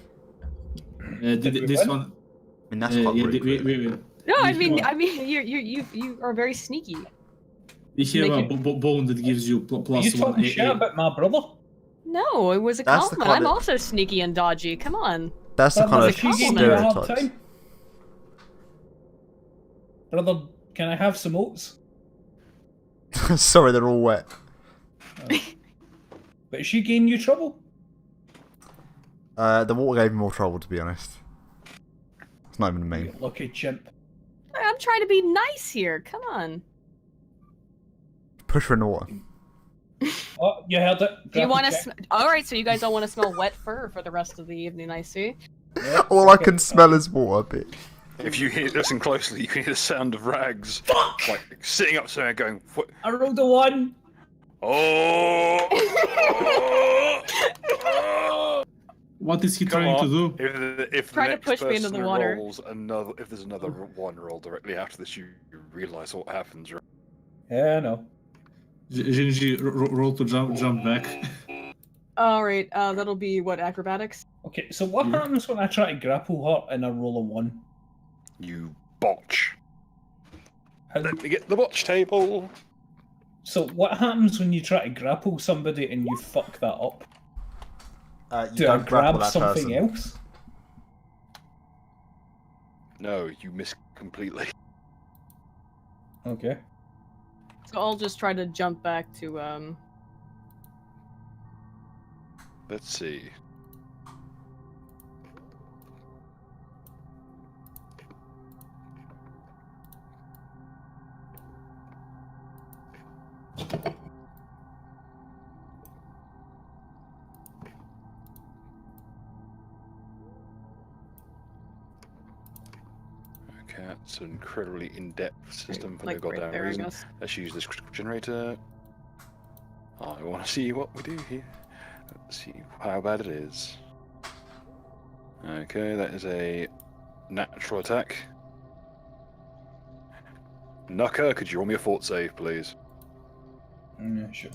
[SPEAKER 4] This
[SPEAKER 2] win?
[SPEAKER 4] one.
[SPEAKER 5] I mean, that's quite rude.
[SPEAKER 4] We
[SPEAKER 3] No, I
[SPEAKER 4] We
[SPEAKER 3] mean,
[SPEAKER 4] have-
[SPEAKER 3] you are very sneaky.
[SPEAKER 4] have a
[SPEAKER 3] Make
[SPEAKER 4] bone that gives you
[SPEAKER 2] Are you
[SPEAKER 4] +1
[SPEAKER 2] talking shit
[SPEAKER 4] AA.
[SPEAKER 2] about my brother?
[SPEAKER 3] No, it was a
[SPEAKER 5] That's the
[SPEAKER 3] compliment.
[SPEAKER 5] kind
[SPEAKER 3] I'm
[SPEAKER 5] of-
[SPEAKER 3] also sneaky and dodgy. Come on.
[SPEAKER 5] That's the kind
[SPEAKER 2] Brother,
[SPEAKER 5] of
[SPEAKER 2] she gave you a hard
[SPEAKER 5] stereotypes.
[SPEAKER 2] time. Brother, can I have some oats?
[SPEAKER 5] Sorry, they're all wet.
[SPEAKER 2] But is she giving you trouble?
[SPEAKER 5] The water gave me more trouble, to be honest. It's not even a meme.
[SPEAKER 2] You lucky chimp.
[SPEAKER 3] I'm trying to be nice here. Come on.
[SPEAKER 5] Push her in the water.
[SPEAKER 2] Oh, you heard it.
[SPEAKER 3] Do you
[SPEAKER 2] Grapple
[SPEAKER 3] want to?
[SPEAKER 2] check.
[SPEAKER 3] All right, so you guys all want to smell wet fur for the rest of the evening. I see.
[SPEAKER 2] Yeah,
[SPEAKER 5] All I
[SPEAKER 2] okay.
[SPEAKER 5] can smell is water, bitch.
[SPEAKER 1] If you listen closely, you can hear the sound of Rags
[SPEAKER 2] Fuck!
[SPEAKER 1] like sitting up somewhere going, "What?
[SPEAKER 2] I rolled a 1.
[SPEAKER 1] Oh!"
[SPEAKER 4] What is he
[SPEAKER 1] Come
[SPEAKER 4] trying to
[SPEAKER 1] on.
[SPEAKER 4] do?
[SPEAKER 1] If the
[SPEAKER 3] Trying to
[SPEAKER 1] next
[SPEAKER 3] push me into
[SPEAKER 1] person
[SPEAKER 3] the water.
[SPEAKER 1] rolls another, if there's another one roll directly after this, you realize what happens. Right?
[SPEAKER 2] Yeah, I know.
[SPEAKER 4] Xingji, roll to jump back.
[SPEAKER 3] All right, that'll be what, acrobatics?
[SPEAKER 2] Okay, so what
[SPEAKER 4] Yeah.
[SPEAKER 2] happens when I try to grapple her and I roll a 1?
[SPEAKER 1] You botch.
[SPEAKER 2] How...
[SPEAKER 1] Let me get the watch table.
[SPEAKER 2] So what happens when you try to grapple somebody and you fuck that up?
[SPEAKER 5] You
[SPEAKER 2] Do I
[SPEAKER 5] don't grapple
[SPEAKER 2] grab
[SPEAKER 5] that
[SPEAKER 2] something
[SPEAKER 5] person.
[SPEAKER 2] else?
[SPEAKER 1] No, you miss completely.
[SPEAKER 2] Okay.
[SPEAKER 3] So I'll just try to jump back to
[SPEAKER 1] Let's see. Okay, it's an incredibly in-depth system for
[SPEAKER 3] like
[SPEAKER 1] no
[SPEAKER 3] right
[SPEAKER 1] goddamn
[SPEAKER 3] there, I
[SPEAKER 1] reason.
[SPEAKER 3] guess.
[SPEAKER 1] Let's use this critical generator. I want to see what we do here. Let's see how bad it is. Okay, that is a natural attack. Nucker, could you roll me a fort save, please?
[SPEAKER 2] Yeah, sure.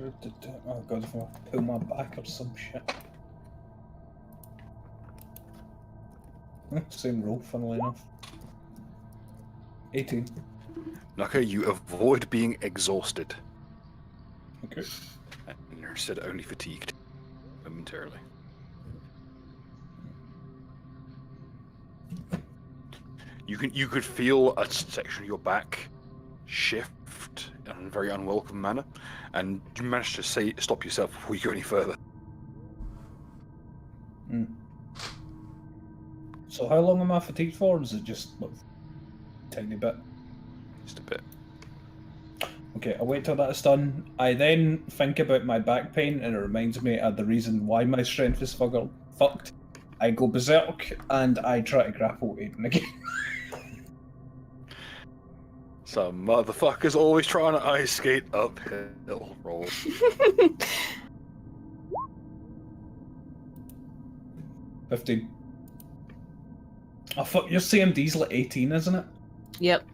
[SPEAKER 2] Oh god, if I pull my back or some shit. Same roll, funnily enough. 18.
[SPEAKER 1] Nucker, you avoid being exhausted.
[SPEAKER 2] Okay.
[SPEAKER 1] And you're instead only fatigued momentarily. You could feel a section of your back shift in a very unwelcome manner, and you managed to stop yourself before you go any further.
[SPEAKER 2] Mm. So how long am I fatigued for? Or is it just like, a tiny bit?
[SPEAKER 1] Just a bit.
[SPEAKER 2] Okay, I wait till that's done. I then think about my back pain, and it reminds me of the reason why my strength is fucked. I go berserk, and I try to grapple Aiden again.
[SPEAKER 1] Some motherfuckers always trying to ice skate uphill roll.
[SPEAKER 2] 15. Oh fuck, your CMD's like 18, isn't it?
[SPEAKER 3] Yep.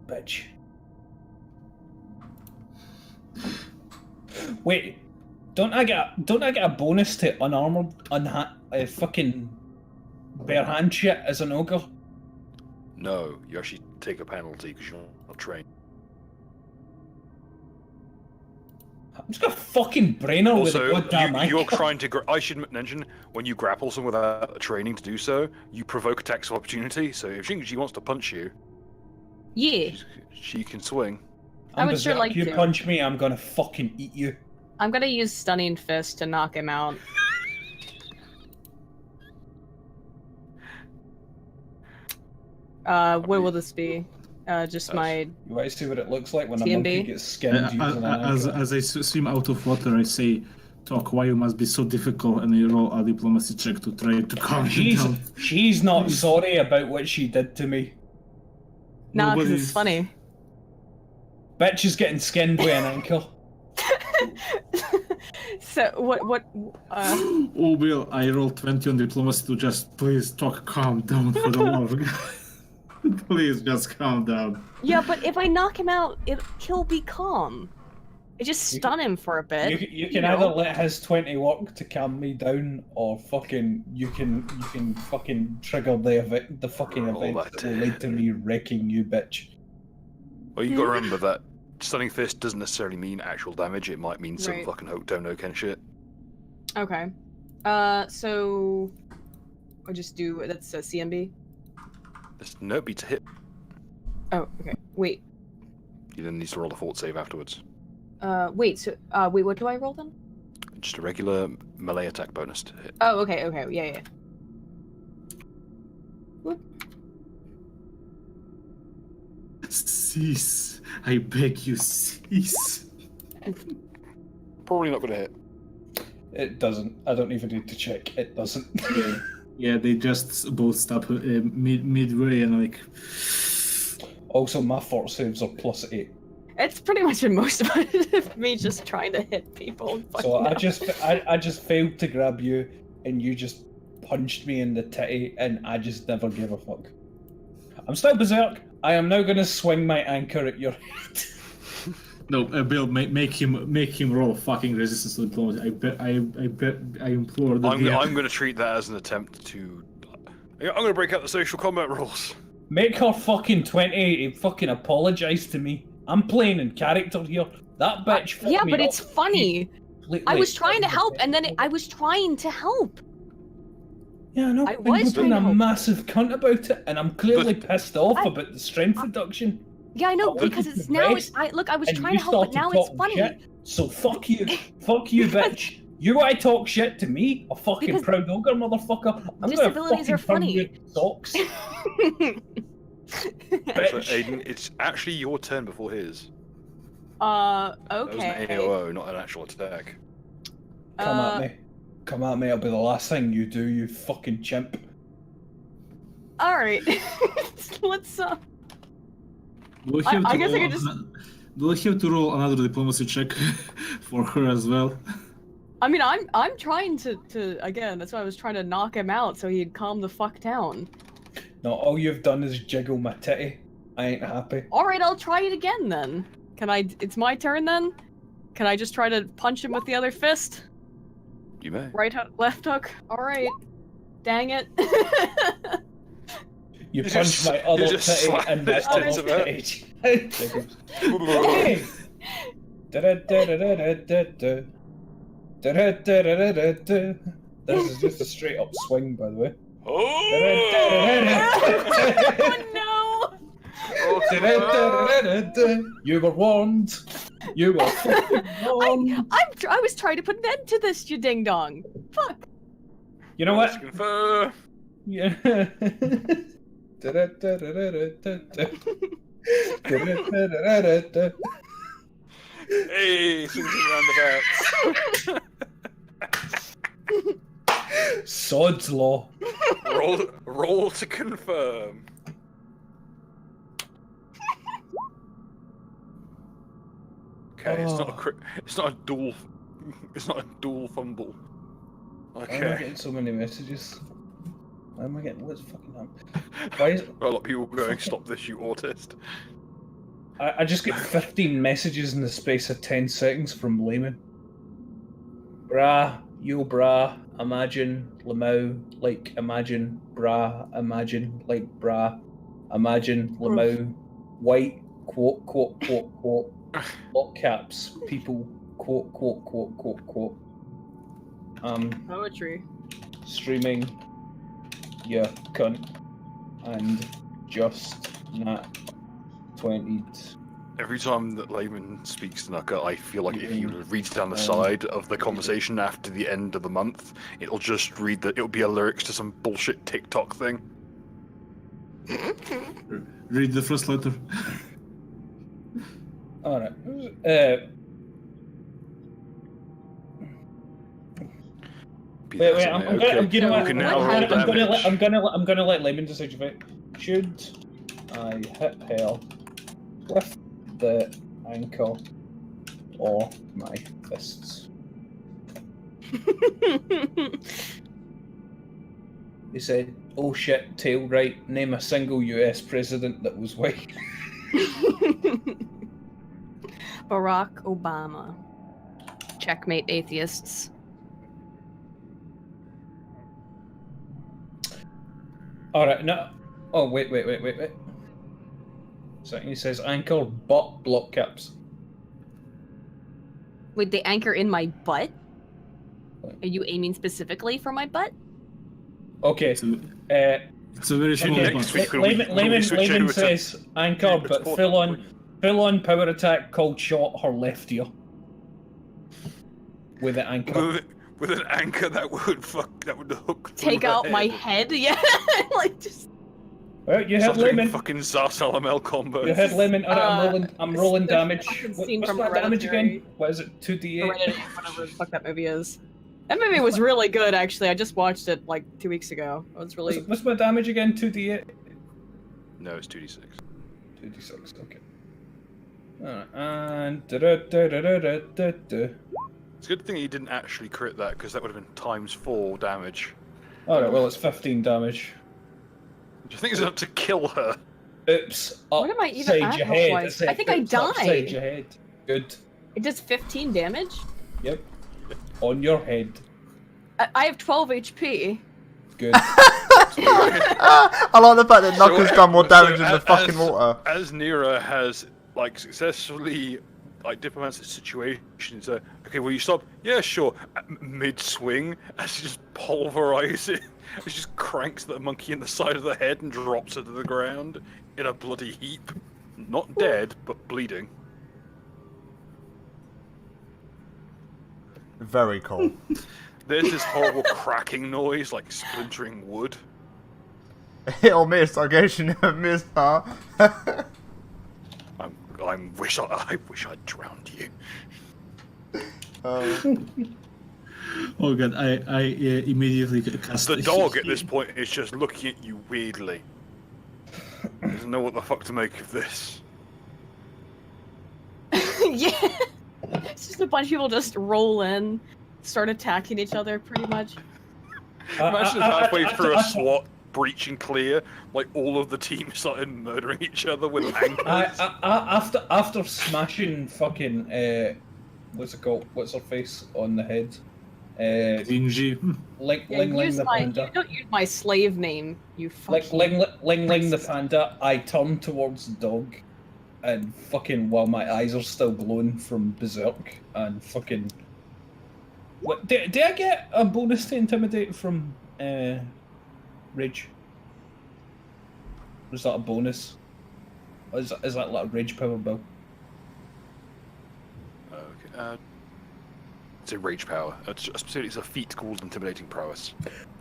[SPEAKER 2] Bitch. Wait, don't I get a bonus to unarmored, fucking bare hand shit as an ogre?
[SPEAKER 1] No, you actually take a penalty because you're not trained.
[SPEAKER 2] I'm just gonna fucking brain her with a
[SPEAKER 1] Also,
[SPEAKER 2] goddamn
[SPEAKER 1] you're
[SPEAKER 2] anchor.
[SPEAKER 1] trying to. I should mention, when you grapple someone without training to do so, you provoke attacks of opportunity. So if she wants to punch you,
[SPEAKER 3] Yeah.
[SPEAKER 1] she can swing.
[SPEAKER 3] I would sure like
[SPEAKER 2] you
[SPEAKER 3] to.
[SPEAKER 2] punch me, I'm gonna fucking eat you.
[SPEAKER 3] I'm gonna use Stunning Fist to knock him out. What will this be? Just my...
[SPEAKER 2] You want to see what it looks like when
[SPEAKER 3] TMB?
[SPEAKER 2] a monkey gets skinned using an anchor?
[SPEAKER 4] As I swim out of water, I say, "Talk why you must be so difficult," and you roll a diplomacy check to try to calm you down.
[SPEAKER 2] She's not sorry about what she did to me.
[SPEAKER 3] Nah, because
[SPEAKER 4] Nobody's-
[SPEAKER 3] it's funny.
[SPEAKER 2] Bitch is getting skinned with an anchor.
[SPEAKER 3] So, what,
[SPEAKER 4] Oh, Bill, I rolled 20 on diplomacy to just please talk calm down for the love of God. Please just calm down.
[SPEAKER 3] Yeah, but if I knock him out, he'll be calm. I just stun him for a bit.
[SPEAKER 2] You can
[SPEAKER 3] know?
[SPEAKER 2] either let his 20 work to calm me down, or fucking you can fucking trigger the fucking
[SPEAKER 1] Roll
[SPEAKER 2] event
[SPEAKER 1] that
[SPEAKER 2] that will lead to me wrecking you, bitch.
[SPEAKER 1] Well, you got to remember that stunning fist doesn't necessarily mean actual damage. It might mean some
[SPEAKER 3] Right.
[SPEAKER 1] fucking don't know kind of shit.
[SPEAKER 3] Okay. So... I'll just do... That's a CMB?
[SPEAKER 1] There's no beat to hit.
[SPEAKER 3] Oh, okay. Wait.
[SPEAKER 1] You then need to roll a fort save afterwards.
[SPEAKER 3] Wait, so... wait, what do I roll then?
[SPEAKER 1] Just a regular melee attack bonus to hit.
[SPEAKER 3] Oh, okay, yeah. Whoop.
[SPEAKER 4] Cease. I beg you, cease.
[SPEAKER 1] Probably not going to hit.
[SPEAKER 2] It doesn't. I don't even need to check. It doesn't.
[SPEAKER 4] Yeah, they just both stop midway and like.
[SPEAKER 2] Also, my fort saves are +8.
[SPEAKER 3] It's pretty much in most of it me just trying to hit people.
[SPEAKER 2] So I
[SPEAKER 3] Fucking
[SPEAKER 2] just failed to grab you, and you just punched me in the titty, and I just never gave a fuck. I'm still berserk. I am now gonna swing my anchor at your head.
[SPEAKER 4] No, Bill, make him roll fucking resistance to diplomacy. I implore the
[SPEAKER 1] I'm
[SPEAKER 4] DM.
[SPEAKER 1] going to treat that as an attempt to. I'm going to break out the social combat rules.
[SPEAKER 2] Make her fucking 20 fucking apologize to me. I'm playing in character here. That bitch. fucked
[SPEAKER 3] yeah,
[SPEAKER 2] me
[SPEAKER 3] but
[SPEAKER 2] up.
[SPEAKER 3] it's funny. I was trying to help, and then I was trying to help.
[SPEAKER 2] Yeah, I know.
[SPEAKER 3] I
[SPEAKER 2] and
[SPEAKER 3] was
[SPEAKER 2] you're being
[SPEAKER 3] trying to
[SPEAKER 2] a
[SPEAKER 3] help.
[SPEAKER 2] massive cunt about it, and I'm clearly
[SPEAKER 1] But-
[SPEAKER 2] pissed off about the strength reduction.
[SPEAKER 3] Yeah, I know,
[SPEAKER 2] I
[SPEAKER 3] because
[SPEAKER 2] wanted
[SPEAKER 3] it's
[SPEAKER 2] to
[SPEAKER 3] now.
[SPEAKER 2] rest,
[SPEAKER 3] I was
[SPEAKER 2] and
[SPEAKER 3] trying
[SPEAKER 2] you
[SPEAKER 3] to help, but
[SPEAKER 2] started
[SPEAKER 3] now it's
[SPEAKER 2] talking
[SPEAKER 3] funny.
[SPEAKER 2] shit. So fuck you, bitch. You want to talk shit to me, a fucking
[SPEAKER 3] Because
[SPEAKER 2] proud ogre motherfucker? I'm gonna
[SPEAKER 3] disabilities
[SPEAKER 2] fucking
[SPEAKER 3] are
[SPEAKER 2] turn
[SPEAKER 3] funny.
[SPEAKER 2] you into socks.
[SPEAKER 1] So,
[SPEAKER 2] Bitch.
[SPEAKER 1] Aiden, it's actually your turn before his. That was an
[SPEAKER 3] Okay.
[SPEAKER 1] AOO, not an actual attack.
[SPEAKER 2] Come at me. Come at me, it'll be the last thing you do, you fucking chimp.
[SPEAKER 3] All right. Let's.
[SPEAKER 4] Do we have
[SPEAKER 3] I
[SPEAKER 4] to
[SPEAKER 3] guess I
[SPEAKER 4] roll
[SPEAKER 3] could just-
[SPEAKER 4] Do I have to roll another diplomacy check for her as well?
[SPEAKER 3] I mean, I'm trying to again. That's why I was trying to knock him out so he'd calm the fuck down.
[SPEAKER 2] No, all you've done is jiggle my titty. I ain't happy.
[SPEAKER 3] All right, I'll try it again then. Can I? It's my turn then. Can I just try to punch him with the other fist?
[SPEAKER 1] You may.
[SPEAKER 3] Right hook, left hook. All right. Dang it.
[SPEAKER 2] You
[SPEAKER 1] You
[SPEAKER 2] punched
[SPEAKER 1] just-
[SPEAKER 2] my other
[SPEAKER 1] you just
[SPEAKER 2] titty
[SPEAKER 1] slapped
[SPEAKER 2] and my
[SPEAKER 1] his
[SPEAKER 2] other
[SPEAKER 1] tits about.
[SPEAKER 2] titty. Hey! Da-da-da-da-da-da-da. Da-da-da-da-da-da. This is just a straight up swing, by the way.
[SPEAKER 3] Oh no!
[SPEAKER 2] Da-da-da-da-da-da. You were warned. You were fucking warned.
[SPEAKER 3] I was trying to put an end to this, you ding dong. Fuck.
[SPEAKER 2] You know what?
[SPEAKER 1] Confer.
[SPEAKER 2] Yeah. Da-da-da-da-da-da-da. Da-da-da-da-da-da.
[SPEAKER 1] Hey, swings and roundabouts.
[SPEAKER 2] Sod's law.
[SPEAKER 1] Roll to confirm. Okay, it's not a it's not a dual. It's not a dual fumble.
[SPEAKER 2] Why am I
[SPEAKER 1] Okay.
[SPEAKER 2] getting so many messages? Why am I getting what's fucking up? Why is
[SPEAKER 1] A lot of people going, stop this, you autist.
[SPEAKER 2] I just get 15 messages in the space of 10 seconds from layman. Brah, yo brah, imagine Lamau, like imagine brah, imagine like brah, imagine Lamau, white, quote, quote, quote, quote, all caps, people, quote, quote, quote, quote, quote.
[SPEAKER 3] Poetry.
[SPEAKER 2] Streaming, yeah, cunt, and just not 20'd.
[SPEAKER 1] Every time that Layman speaks to Nuka, I feel like if he reads down the side of the conversation after the end of the month, it'll just read that it'll be a lyrics to some bullshit TikTok thing.
[SPEAKER 4] Read the first letter.
[SPEAKER 2] Alright. Wait, I'm gonna let Layman decide if it should I hit her with the ankle or my fists. He said, "Oh shit, tail right. Name a single U.S. president that was white."
[SPEAKER 3] Barack Obama. Checkmate, atheists.
[SPEAKER 2] Alright, no. Oh, wait. So he says ankle butt block caps.
[SPEAKER 3] Wait, they anchor in my butt? Are you aiming specifically for my butt?
[SPEAKER 2] Okay.
[SPEAKER 4] It's a very small
[SPEAKER 2] Okay.
[SPEAKER 4] button.
[SPEAKER 2] Layman says anchor, but full on power attack called shot her left ear. With the anchor.
[SPEAKER 1] With an anchor that would hook.
[SPEAKER 3] Take
[SPEAKER 1] through
[SPEAKER 3] out
[SPEAKER 1] her
[SPEAKER 3] my
[SPEAKER 1] head.
[SPEAKER 3] head? Yeah, like just.
[SPEAKER 2] Well, you had
[SPEAKER 1] Something
[SPEAKER 2] Layman.
[SPEAKER 1] fucking Zar Salamel combo.
[SPEAKER 2] You had Layman. Alright, I'm rolling
[SPEAKER 3] the
[SPEAKER 2] damage.
[SPEAKER 3] fucking
[SPEAKER 2] What's
[SPEAKER 3] scene from
[SPEAKER 2] that damage again?
[SPEAKER 3] Hereditary.
[SPEAKER 2] What is it? 2d8?
[SPEAKER 3] Hereditary, whatever the fuck that movie is. That movie was really good, actually. I just watched it like 2 weeks ago. It was really.
[SPEAKER 2] What's my damage again? 2d8?
[SPEAKER 1] No, it's 2d6.
[SPEAKER 2] 2d6, okay. Alright, and... da-da-da-da-da-da-da.
[SPEAKER 1] It's a good thing he didn't actually crit that, because that would have been ×4 damage.
[SPEAKER 2] Alright, well, it's 15 damage.
[SPEAKER 1] Do you think it's enough to kill her?
[SPEAKER 2] Oops.
[SPEAKER 3] What am I even
[SPEAKER 2] Upside
[SPEAKER 3] at
[SPEAKER 2] your head.
[SPEAKER 3] health-wise?
[SPEAKER 2] said
[SPEAKER 3] I think I
[SPEAKER 2] oops, Upside
[SPEAKER 3] died.
[SPEAKER 2] your head. Good.
[SPEAKER 3] It does 15 damage?
[SPEAKER 2] Yep. On your head.
[SPEAKER 3] I have 12 HP.
[SPEAKER 2] Good.
[SPEAKER 5] I like the fact that Knuckles done more damage than the fucking water.
[SPEAKER 1] As Nira has successfully diplomated the situation, so okay, will you stop? Yeah, sure. Mid swing, as she just pulverizes it, she just cranks the monkey in the side of the head and drops her to the ground in a bloody heap. Not dead, but bleeding.
[SPEAKER 5] Very cool.
[SPEAKER 1] There's this horrible cracking noise, like splintering wood.
[SPEAKER 5] Hit or miss, I guess you never missed, huh?
[SPEAKER 1] I wish I'd drowned you.
[SPEAKER 4] Oh god, I immediately cast
[SPEAKER 1] The dog at this point is just looking at you weirdly. Doesn't know what the fuck to make of this.
[SPEAKER 3] Yeah. It's just a bunch of people just roll in, start attacking each other, pretty much.
[SPEAKER 1] Imagine halfway through a SWAT breach and clear, like all of the teams started murdering each other with anchors.
[SPEAKER 2] After smashing fucking what's it called? What's her face on the head?
[SPEAKER 4] Dingy.
[SPEAKER 2] Ling
[SPEAKER 3] Yeah,
[SPEAKER 2] Ling
[SPEAKER 3] use
[SPEAKER 2] the
[SPEAKER 3] my,
[SPEAKER 2] panda.
[SPEAKER 3] you don't use my slave name, you
[SPEAKER 2] Like
[SPEAKER 3] fucking...
[SPEAKER 2] Ling the panda. I turn towards the dog, and fucking while my eyes are still glowing from berserk, and fucking. What? Did I get a bonus to intimidate from Rage? Was that a bonus? Or is that like a Rage power bill?
[SPEAKER 1] Okay, it's a rage power. It's a feat called intimidating prowess.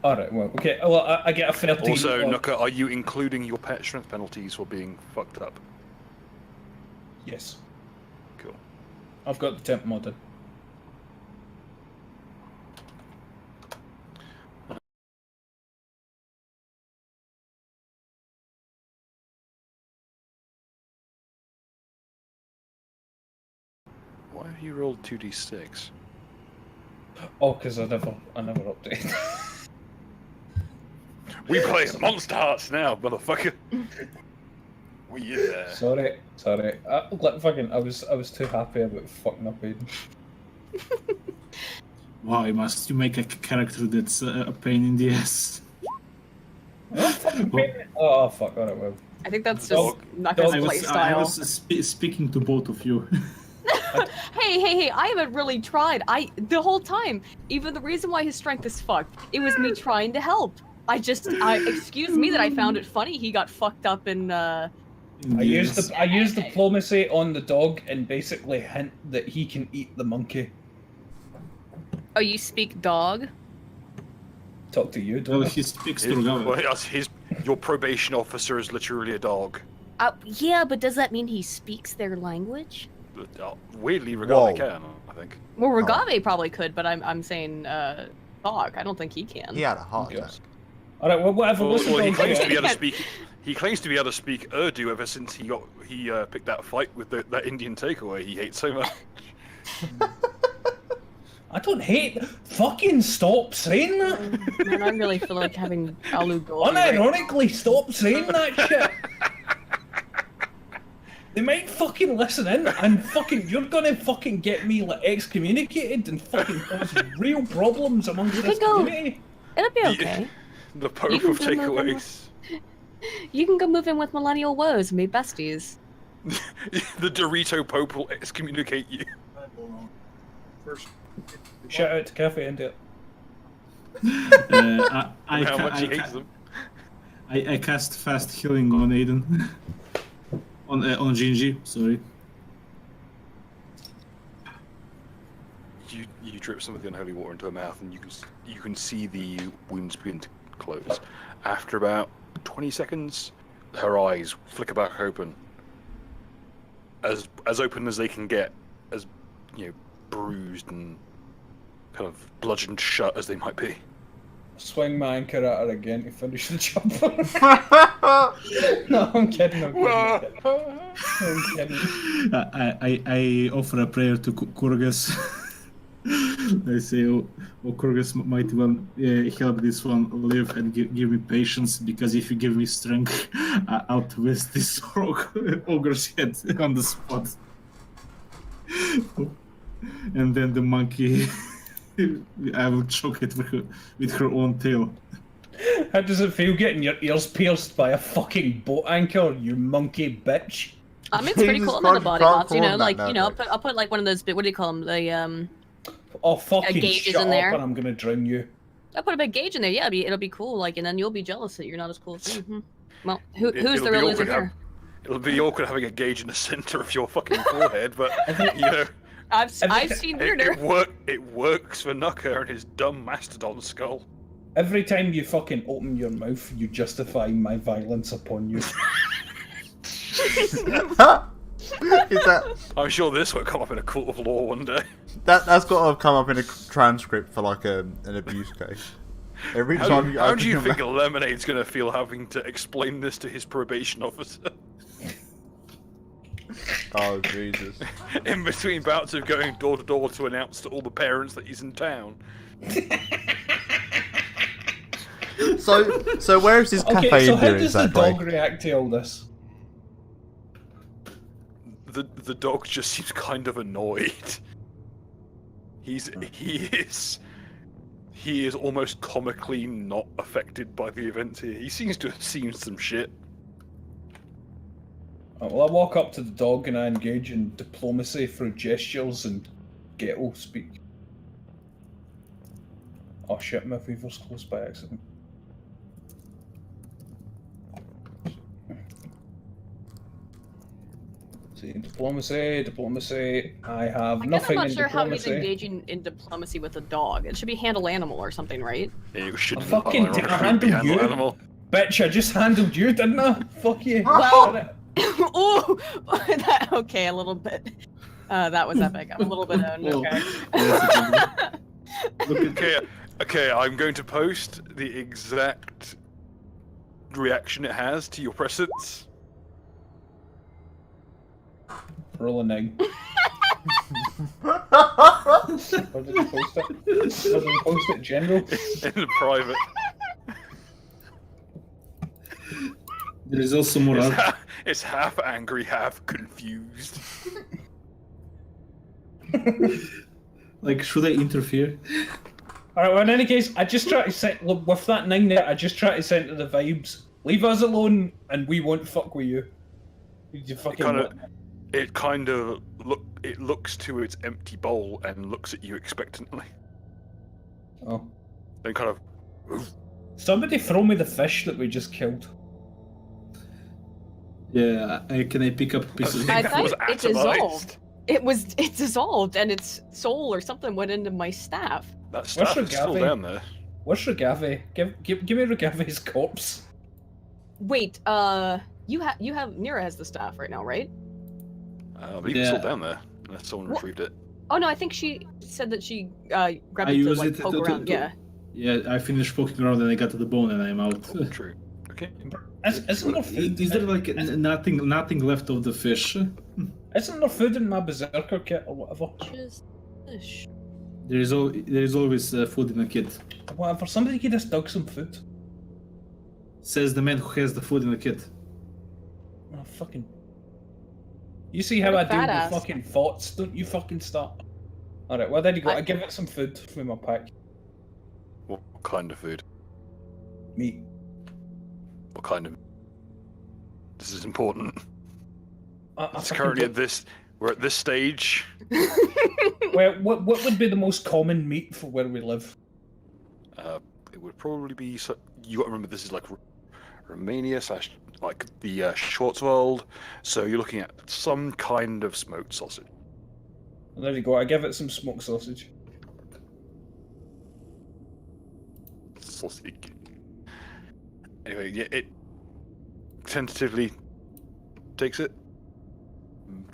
[SPEAKER 2] Alright, well, okay. Well, I get a 13.
[SPEAKER 1] Also,
[SPEAKER 2] on-
[SPEAKER 1] Nuka, are you including your pet strength penalties for being fucked up?
[SPEAKER 2] Yes.
[SPEAKER 1] Cool.
[SPEAKER 2] I've got the temp modded.
[SPEAKER 1] Why have you rolled 2d6?
[SPEAKER 2] Oh, because I never updated.
[SPEAKER 1] We play Monster Hearts now, motherfucker. Yeah.
[SPEAKER 2] Sorry. I was too happy about fucking up Aiden.
[SPEAKER 4] Wow, you make a character that's a pain in the ass.
[SPEAKER 2] Oh fuck, alright, well.
[SPEAKER 3] I think that's just
[SPEAKER 2] Dog-
[SPEAKER 3] not gonna
[SPEAKER 4] I
[SPEAKER 3] play
[SPEAKER 4] was,
[SPEAKER 3] style.
[SPEAKER 4] I was speaking to both of you.
[SPEAKER 3] Hey, I haven't really tried. The whole time, even the reason why his strength is fucked, it was me trying to help. Excuse me that I found it funny he got fucked up in,
[SPEAKER 2] I used diplomacy on the dog and basically hint that he can eat the monkey.
[SPEAKER 3] Oh, you speak dog?
[SPEAKER 2] Talk to you,
[SPEAKER 4] Well,
[SPEAKER 2] don't I?
[SPEAKER 4] he speaks to
[SPEAKER 1] Well,
[SPEAKER 4] Rogava.
[SPEAKER 1] your probation officer is literally a dog.
[SPEAKER 3] Yeah, but does that mean he speaks their language?
[SPEAKER 1] Weirdly,
[SPEAKER 5] Whoa.
[SPEAKER 1] Regala can, I think.
[SPEAKER 3] Well, Rogave probably could, but I'm saying, dog. I don't think he can.
[SPEAKER 5] He had a heart
[SPEAKER 2] Okay.
[SPEAKER 5] attack.
[SPEAKER 2] Alright, well, whatever.
[SPEAKER 1] Well,
[SPEAKER 2] What's the
[SPEAKER 1] he
[SPEAKER 2] dog
[SPEAKER 1] claims
[SPEAKER 2] say?
[SPEAKER 1] to be able to speak. He claims to be able to speak Urdu ever since he picked that fight with that Indian takeaway he hates so much.
[SPEAKER 2] I don't hate. Fucking stop saying that.
[SPEAKER 3] Man, I really feel like having Alu Gold. right now.
[SPEAKER 2] Unironically, stop saying that shit. They might fucking listen in and you're gonna fucking get me like excommunicated and fucking cause real problems amongst
[SPEAKER 3] You
[SPEAKER 2] this
[SPEAKER 3] can go.
[SPEAKER 2] community.
[SPEAKER 3] It'll be okay.
[SPEAKER 1] The Pope
[SPEAKER 3] You can
[SPEAKER 1] of
[SPEAKER 3] go move in
[SPEAKER 1] takeaways.
[SPEAKER 3] You can go move in with Millennial Woes and be besties.
[SPEAKER 1] The Dorito Pope will excommunicate you.
[SPEAKER 2] Shout out to Cafe India.
[SPEAKER 1] How much he hates them.
[SPEAKER 4] I cast fast healing on Aiden. on Gingy, sorry.
[SPEAKER 1] You drip some of the unholy water into her mouth, and you can see the wounds begin to close. After about 20 seconds, her eyes flicker back open, as open as they can get, as bruised and kind of bludgeoned shut as they might be.
[SPEAKER 2] Swing my anchor at her again to finish the job. No, I'm kidding. I'm kidding.
[SPEAKER 4] I offer a prayer to Kurgas. I say, oh Kurgas, mighty one, help this one live and give me patience, because if you give me strength, I'll twist this ogre's head on the spot. And then the monkey, I will choke it with her own tail.
[SPEAKER 2] How does it feel getting your ears pierced by a fucking boat anchor, you monkey bitch?
[SPEAKER 3] I mean, it's pretty
[SPEAKER 5] Jesus
[SPEAKER 3] cool. I'm into
[SPEAKER 5] Christ,
[SPEAKER 3] body
[SPEAKER 5] can't
[SPEAKER 3] bots,
[SPEAKER 5] call them
[SPEAKER 3] like,
[SPEAKER 5] that
[SPEAKER 3] I'll
[SPEAKER 5] nowadays.
[SPEAKER 3] put like one of those, what do you call them? The,
[SPEAKER 2] Oh, fucking
[SPEAKER 3] gauges
[SPEAKER 2] shut
[SPEAKER 3] in
[SPEAKER 2] up
[SPEAKER 3] there.
[SPEAKER 2] and I'm gonna drown you.
[SPEAKER 3] I'll put a big gauge in there, yeah, it'll be cool, like, and then you'll be jealous that you're not as cool as me. Mhm. Well, who's
[SPEAKER 1] It'll
[SPEAKER 3] the
[SPEAKER 1] be
[SPEAKER 3] real loser
[SPEAKER 1] awkward
[SPEAKER 3] here?
[SPEAKER 1] It'll be awkward having a gauge in the center of your fucking forehead, but
[SPEAKER 3] I've seen weirder.
[SPEAKER 1] it works for Nuka and his dumb mastodon skull.
[SPEAKER 2] Every time you fucking open your mouth, you justify my violence upon you.
[SPEAKER 5] Is that
[SPEAKER 1] I'm sure this will come up in a court of law one day.
[SPEAKER 5] that's got to have come up in a transcript for like an abuse case. Every time you
[SPEAKER 1] How
[SPEAKER 5] open
[SPEAKER 1] do you
[SPEAKER 5] your
[SPEAKER 1] think
[SPEAKER 5] mouth-
[SPEAKER 1] Lemonade's gonna feel having to explain this to his probation officer?
[SPEAKER 5] Oh Jesus!
[SPEAKER 1] In between bouts of going door to door to announce to all the parents that he's in town.
[SPEAKER 5] So where is this cafe
[SPEAKER 2] Okay, so
[SPEAKER 5] in
[SPEAKER 2] how
[SPEAKER 5] here
[SPEAKER 2] does the
[SPEAKER 5] exactly?
[SPEAKER 2] dog react to all this?
[SPEAKER 1] The dog just seems kind of annoyed. He is almost comically not affected by the events here. He seems to have seen some shit.
[SPEAKER 2] Well, I walk up to the dog and I engage in diplomacy through gestures and ghetto speak. Oh shit, my fever's close by accident. See, diplomacy. I have
[SPEAKER 3] I guess
[SPEAKER 2] nothing
[SPEAKER 3] I'm not
[SPEAKER 2] in
[SPEAKER 3] sure how he's
[SPEAKER 2] diplomacy.
[SPEAKER 3] engaging in diplomacy with a dog. It should be handle animal or something, right?
[SPEAKER 1] You shouldn't
[SPEAKER 2] I fucking
[SPEAKER 1] ironically
[SPEAKER 2] handled
[SPEAKER 1] handle
[SPEAKER 2] you.
[SPEAKER 1] animal.
[SPEAKER 2] Bitch, I just handled you, didn't I? Fuck you.
[SPEAKER 3] Well- Ooh, okay, a little bit. That was epic. I'm a little bit owned.
[SPEAKER 4] Well,
[SPEAKER 3] Okay.
[SPEAKER 4] yes, Look at
[SPEAKER 1] Okay, I'm going to post the exact reaction it has to your presence.
[SPEAKER 2] Roll a 9. Where did you post it? Where did you post it, General?
[SPEAKER 1] In the private.
[SPEAKER 4] there is also more art.
[SPEAKER 1] It's half angry, half confused.
[SPEAKER 4] Like, should I interfere?
[SPEAKER 2] Alright, well, in any case, I just try to set. Look, with that 9 there, I just try to send to the vibes. Leave us alone, and we won't fuck with you. You fucking
[SPEAKER 1] It kind of looks to its empty bowl and looks at you expectantly.
[SPEAKER 2] Oh.
[SPEAKER 1] Then kind of.
[SPEAKER 2] Somebody throw me the fish that we just killed.
[SPEAKER 4] Yeah, can I pick up pieces?
[SPEAKER 3] I
[SPEAKER 1] That
[SPEAKER 3] thought
[SPEAKER 1] was
[SPEAKER 3] it dissolved.
[SPEAKER 1] atomized.
[SPEAKER 3] It dissolved, and its soul or something went into my staff.
[SPEAKER 1] That stuff is still
[SPEAKER 2] Ragave?
[SPEAKER 1] down there.
[SPEAKER 2] Where's Ragave? Give me Ragave's corpse.
[SPEAKER 3] Wait, you have Nira has the staff right now, right?
[SPEAKER 1] I believe it's still down there, unless someone
[SPEAKER 3] What?
[SPEAKER 1] retrieved it.
[SPEAKER 3] Oh no, I think she said that she grabbed
[SPEAKER 4] I
[SPEAKER 3] it to
[SPEAKER 4] use
[SPEAKER 3] like
[SPEAKER 4] it
[SPEAKER 3] poke around. Yeah.
[SPEAKER 4] Yeah, I finished poking around and I got to the bone and I'm out.
[SPEAKER 1] Oh, true. Okay.
[SPEAKER 2] Isn't there food?
[SPEAKER 4] Is there like nothing left of the fish?
[SPEAKER 2] Isn't there food in my berserker kit or whatever?
[SPEAKER 3] Just fish.
[SPEAKER 4] There is always food in the kit.
[SPEAKER 2] Whatever. Somebody get us dug some food.
[SPEAKER 4] Says the man who has the food in the kit.
[SPEAKER 2] Oh fucking. You see how
[SPEAKER 3] What
[SPEAKER 2] I
[SPEAKER 3] a
[SPEAKER 2] deal
[SPEAKER 3] badass.
[SPEAKER 2] with fucking thoughts? Don't you fucking start. Alright, well there you go. I give it some food from my pack.
[SPEAKER 1] What kind of food?
[SPEAKER 2] Meat.
[SPEAKER 1] What kind of? This is important.
[SPEAKER 2] I
[SPEAKER 1] It's
[SPEAKER 2] fucking
[SPEAKER 1] currently
[SPEAKER 2] don't-
[SPEAKER 1] at this. We're at this stage.
[SPEAKER 2] Well, what would be the most common meat for where we live?
[SPEAKER 1] It would probably be. You got to remember this is like Romania / like the Schwarzwald. So you're looking at some kind of smoked sausage.
[SPEAKER 2] And there you go. I give it some smoked sausage.
[SPEAKER 1] Sausage. Anyway, yeah, it tentatively takes it,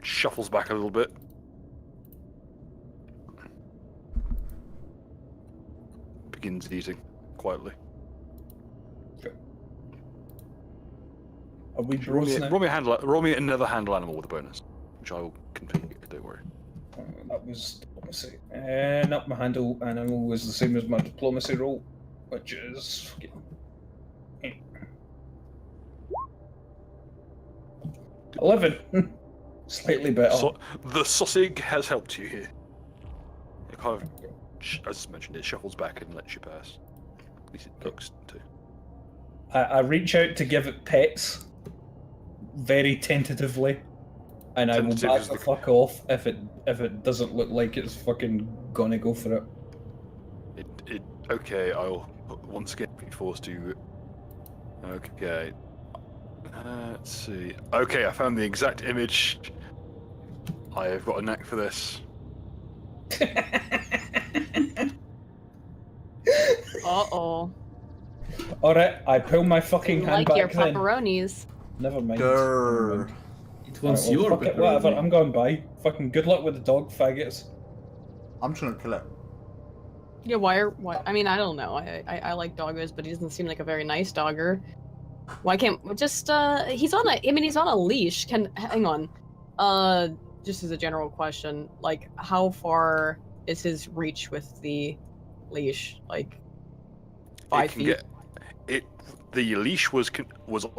[SPEAKER 1] shuffles back a little bit. Begins eating quietly.
[SPEAKER 2] Are we
[SPEAKER 1] Roll
[SPEAKER 2] bros
[SPEAKER 1] me,
[SPEAKER 2] now?
[SPEAKER 1] roll me another handle animal with a bonus, which I will continue. Don't worry.
[SPEAKER 2] That was diplomacy. Not my handle animal was the same as my diplomacy roll, which is 11. Slightly better.
[SPEAKER 1] So, the sausage has helped you here. It kind of, as mentioned, it shuffles back and lets you pass. At least it looks to.
[SPEAKER 2] I reach out to give it pets, very tentatively, and I will
[SPEAKER 1] Tentative
[SPEAKER 2] back
[SPEAKER 1] is
[SPEAKER 2] the
[SPEAKER 1] the-
[SPEAKER 2] fuck off if it doesn't look like it's fucking gonna go for it.
[SPEAKER 1] Okay, I'll once again be forced to. Okay. Let's see. Okay, I found the exact image. I have got a knack for this.
[SPEAKER 3] Uh-oh.
[SPEAKER 2] Alright, I pull my fucking
[SPEAKER 3] You
[SPEAKER 2] hand
[SPEAKER 3] like your
[SPEAKER 2] back then.
[SPEAKER 3] pepperonis.
[SPEAKER 2] Never mind.
[SPEAKER 5] Grrr.
[SPEAKER 4] It wants
[SPEAKER 2] Alright, well,
[SPEAKER 4] your
[SPEAKER 2] fuck it, whatever,
[SPEAKER 4] pepperoni.
[SPEAKER 2] I'm going by. Fucking good luck with the dog, faggots.
[SPEAKER 5] I'm trying to kill it.
[SPEAKER 3] Yeah, why? I mean, I don't know. I like doggos, but he doesn't seem like a very nice dogger. Why can't just he's on a leash. Hang on. Just as a general question, like how far is his reach with the leash? Like 5
[SPEAKER 1] It can
[SPEAKER 3] feet.
[SPEAKER 1] get it. The leash was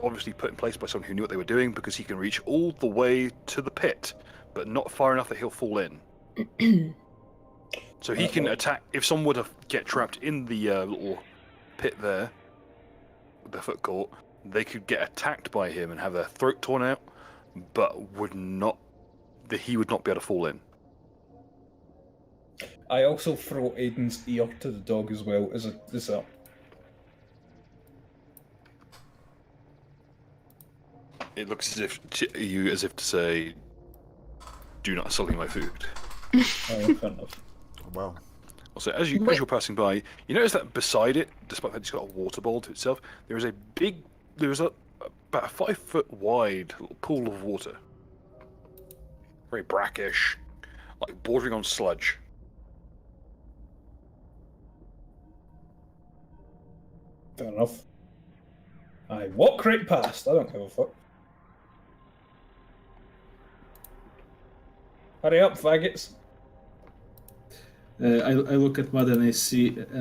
[SPEAKER 1] obviously put in place by someone who knew what they were doing because he can reach all the way to the pit, but not far enough that he'll fall in. So he can attack if someone were to get trapped in the little pit there, the foot court. They could get attacked by him and have their throat torn out, but he would not be able to fall in.
[SPEAKER 2] I also throw Aiden's ear to the dog as well as a
[SPEAKER 1] It looks as if to say, "Do not sully my food."
[SPEAKER 2] Oh, fair enough.
[SPEAKER 5] Well,
[SPEAKER 1] Also, as you're passing by, you notice that beside it, despite that it's got a water bowl to itself, there is about a 5 foot wide little pool of water. Very brackish. like bordering on sludge.
[SPEAKER 2] Fair enough. I walk right past. I don't give a fuck. Hurry up, faggots.
[SPEAKER 4] I look at Mud and I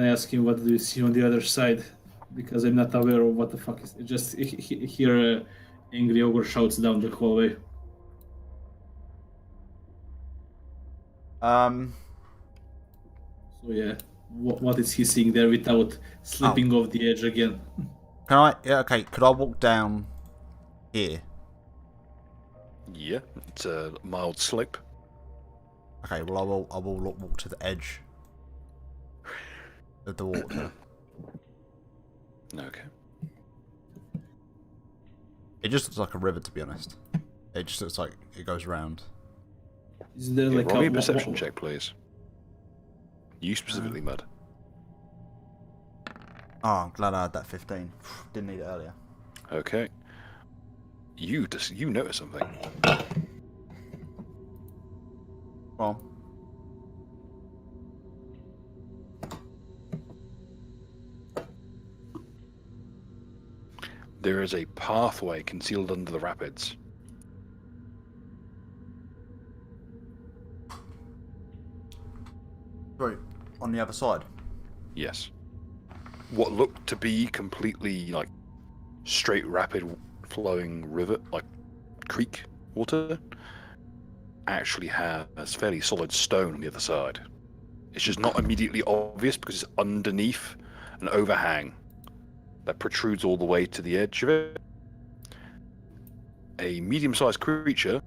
[SPEAKER 4] ask him what do you see on the other side, because I'm not aware of what the fuck is. Just hear angry ogre shouts down the hallway. So yeah, what is he seeing there without slipping off the edge again?
[SPEAKER 5] Can I? Yeah, okay. Could I walk down here?
[SPEAKER 1] Yeah, it's a mild slope.
[SPEAKER 5] Okay. Well, I will walk to the edge of the water.
[SPEAKER 1] Okay.
[SPEAKER 5] It just looks like a river, to be honest. It just looks like it goes round.
[SPEAKER 4] Is there
[SPEAKER 1] Yeah,
[SPEAKER 4] like
[SPEAKER 1] roll me a perception check, please. You specifically, Mud.
[SPEAKER 5] Oh, I'm glad I had that 15. Didn't need it earlier.
[SPEAKER 1] Okay. You notice something.
[SPEAKER 5] Well,
[SPEAKER 1] There is a pathway concealed under the rapids.
[SPEAKER 5] sorry, on the other side.
[SPEAKER 1] Yes. What looked to be completely like straight, rapid flowing river, like creek water, actually has fairly solid stone on the other side. It's just not immediately obvious because it's underneath an overhang that protrudes all the way to the edge of it. A medium-sized creature,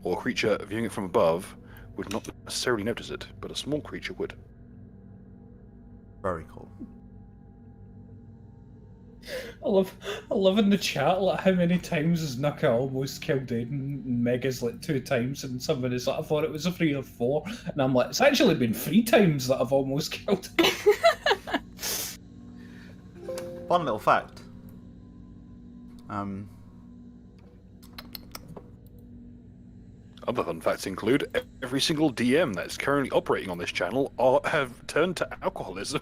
[SPEAKER 1] or a creature viewing it from above, would not necessarily notice it, but a small creature would.
[SPEAKER 5] Very cool.
[SPEAKER 2] I love in the chat like how many times has Nuka almost killed Aiden and Mega's like 2 times, and somebody's like, I thought it was a 3 or 4, and I'm like, it's actually been 3 times that I've almost killed.
[SPEAKER 5] Fun little fact.
[SPEAKER 1] Other fun facts include every single DM that's currently operating on this channel have turned to alcoholism.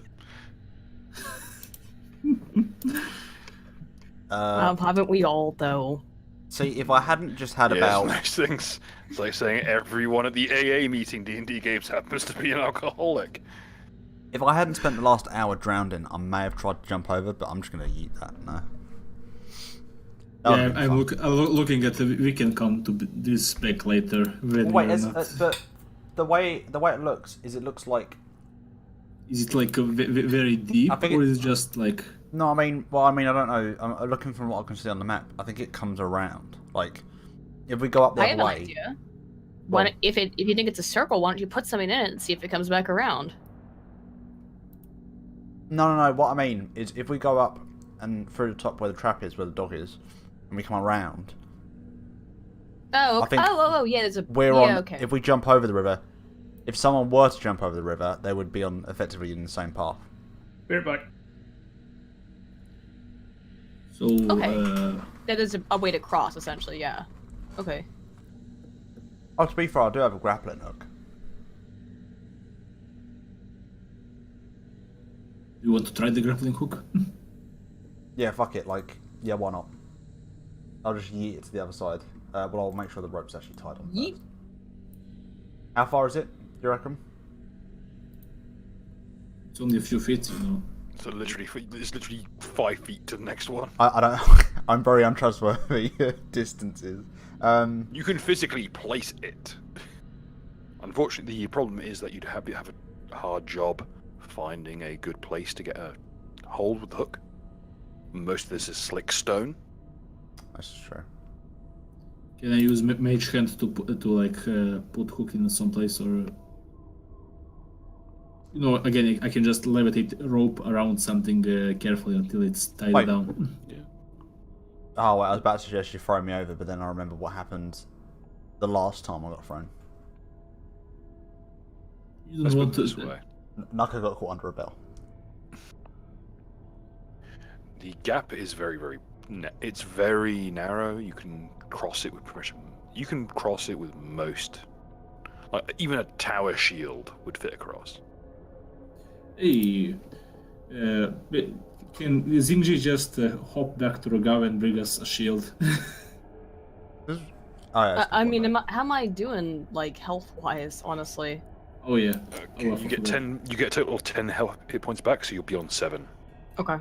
[SPEAKER 3] Haven't we all, though?
[SPEAKER 5] See, if I hadn't just had
[SPEAKER 1] Yeah,
[SPEAKER 5] about...
[SPEAKER 1] it's nice things. It's like saying everyone at the AA meeting D&D games happens to be an alcoholic.
[SPEAKER 5] If I hadn't spent the last hour drowning, I may have tried to jump over, but I'm just going to eat that. No.
[SPEAKER 4] Yeah, I'm looking at we can come to this back later.
[SPEAKER 5] Wait, but the way it looks is it looks like...
[SPEAKER 4] Is it like very deep,
[SPEAKER 5] I think
[SPEAKER 4] or is it just like...
[SPEAKER 5] No, I mean, I don't know. I'm looking from what I can see on the map. I think it comes around. Like, if we go up the
[SPEAKER 3] I
[SPEAKER 5] other
[SPEAKER 3] have an
[SPEAKER 5] way...
[SPEAKER 3] idea.
[SPEAKER 5] Well,
[SPEAKER 3] If you think it's a circle, why don't you put something in it and see if it comes back around?
[SPEAKER 5] No. What I mean is, if we go up and through the top where the trap is, where the dog is, and we come around...
[SPEAKER 3] Oh,
[SPEAKER 5] I think
[SPEAKER 3] yeah, there's a...
[SPEAKER 5] We're
[SPEAKER 3] yeah,
[SPEAKER 5] on...
[SPEAKER 3] okay.
[SPEAKER 5] If we jump over the river... If someone were to jump over the river, they would be on effectively in the same path.
[SPEAKER 6] Bear back.
[SPEAKER 4] So,
[SPEAKER 3] Okay. That is a way to cross, essentially, yeah. Okay.
[SPEAKER 5] Oh, to be fair, I do have a grappling hook.
[SPEAKER 4] you want to try the grappling hook?
[SPEAKER 5] Yeah, fuck it. Like, yeah, why not? I'll just yeet it to the other side. Well, I'll make sure the rope's actually tied on
[SPEAKER 3] Yeet.
[SPEAKER 5] first. How far is it, do you reckon?
[SPEAKER 4] It's only a few feet, you know.
[SPEAKER 1] So it's literally 5 feet to the next one.
[SPEAKER 5] I don't... I'm very untrustworthy distances.
[SPEAKER 1] You can physically place it. Unfortunately, the problem is that you'd have a hard job finding a good place to get a hold with the hook. Most of this is slick stone.
[SPEAKER 5] That's true.
[SPEAKER 4] Can I use mage hand to put hook in some place, or... You know, again, I can just levitate rope around something carefully until it's tied
[SPEAKER 5] Wait.
[SPEAKER 4] down.
[SPEAKER 1] Yeah.
[SPEAKER 5] Oh, wait, I was about to suggest you throw me over, but then I remember what happened the last time I got thrown.
[SPEAKER 4] You
[SPEAKER 1] Let's
[SPEAKER 4] don't
[SPEAKER 1] put
[SPEAKER 4] want
[SPEAKER 1] it
[SPEAKER 4] to...
[SPEAKER 1] this way.
[SPEAKER 5] Nuka got caught under a bell.
[SPEAKER 1] The gap is very, it's very narrow. You can cross it with most, Like, even a tower shield would fit across.
[SPEAKER 4] Hey, can Xingji just hop back to Rogawa and bring us a shield?
[SPEAKER 5] Oh, yeah, that's a good
[SPEAKER 3] I
[SPEAKER 5] point,
[SPEAKER 3] mean,
[SPEAKER 5] mate.
[SPEAKER 3] how am I doing, like, health-wise, honestly?
[SPEAKER 4] Oh yeah.
[SPEAKER 1] Okay,
[SPEAKER 4] Oh, I
[SPEAKER 1] you get
[SPEAKER 4] forgot.
[SPEAKER 1] 10. You get a total of 10 health hit points back, so you'll be on 7.
[SPEAKER 3] Okay.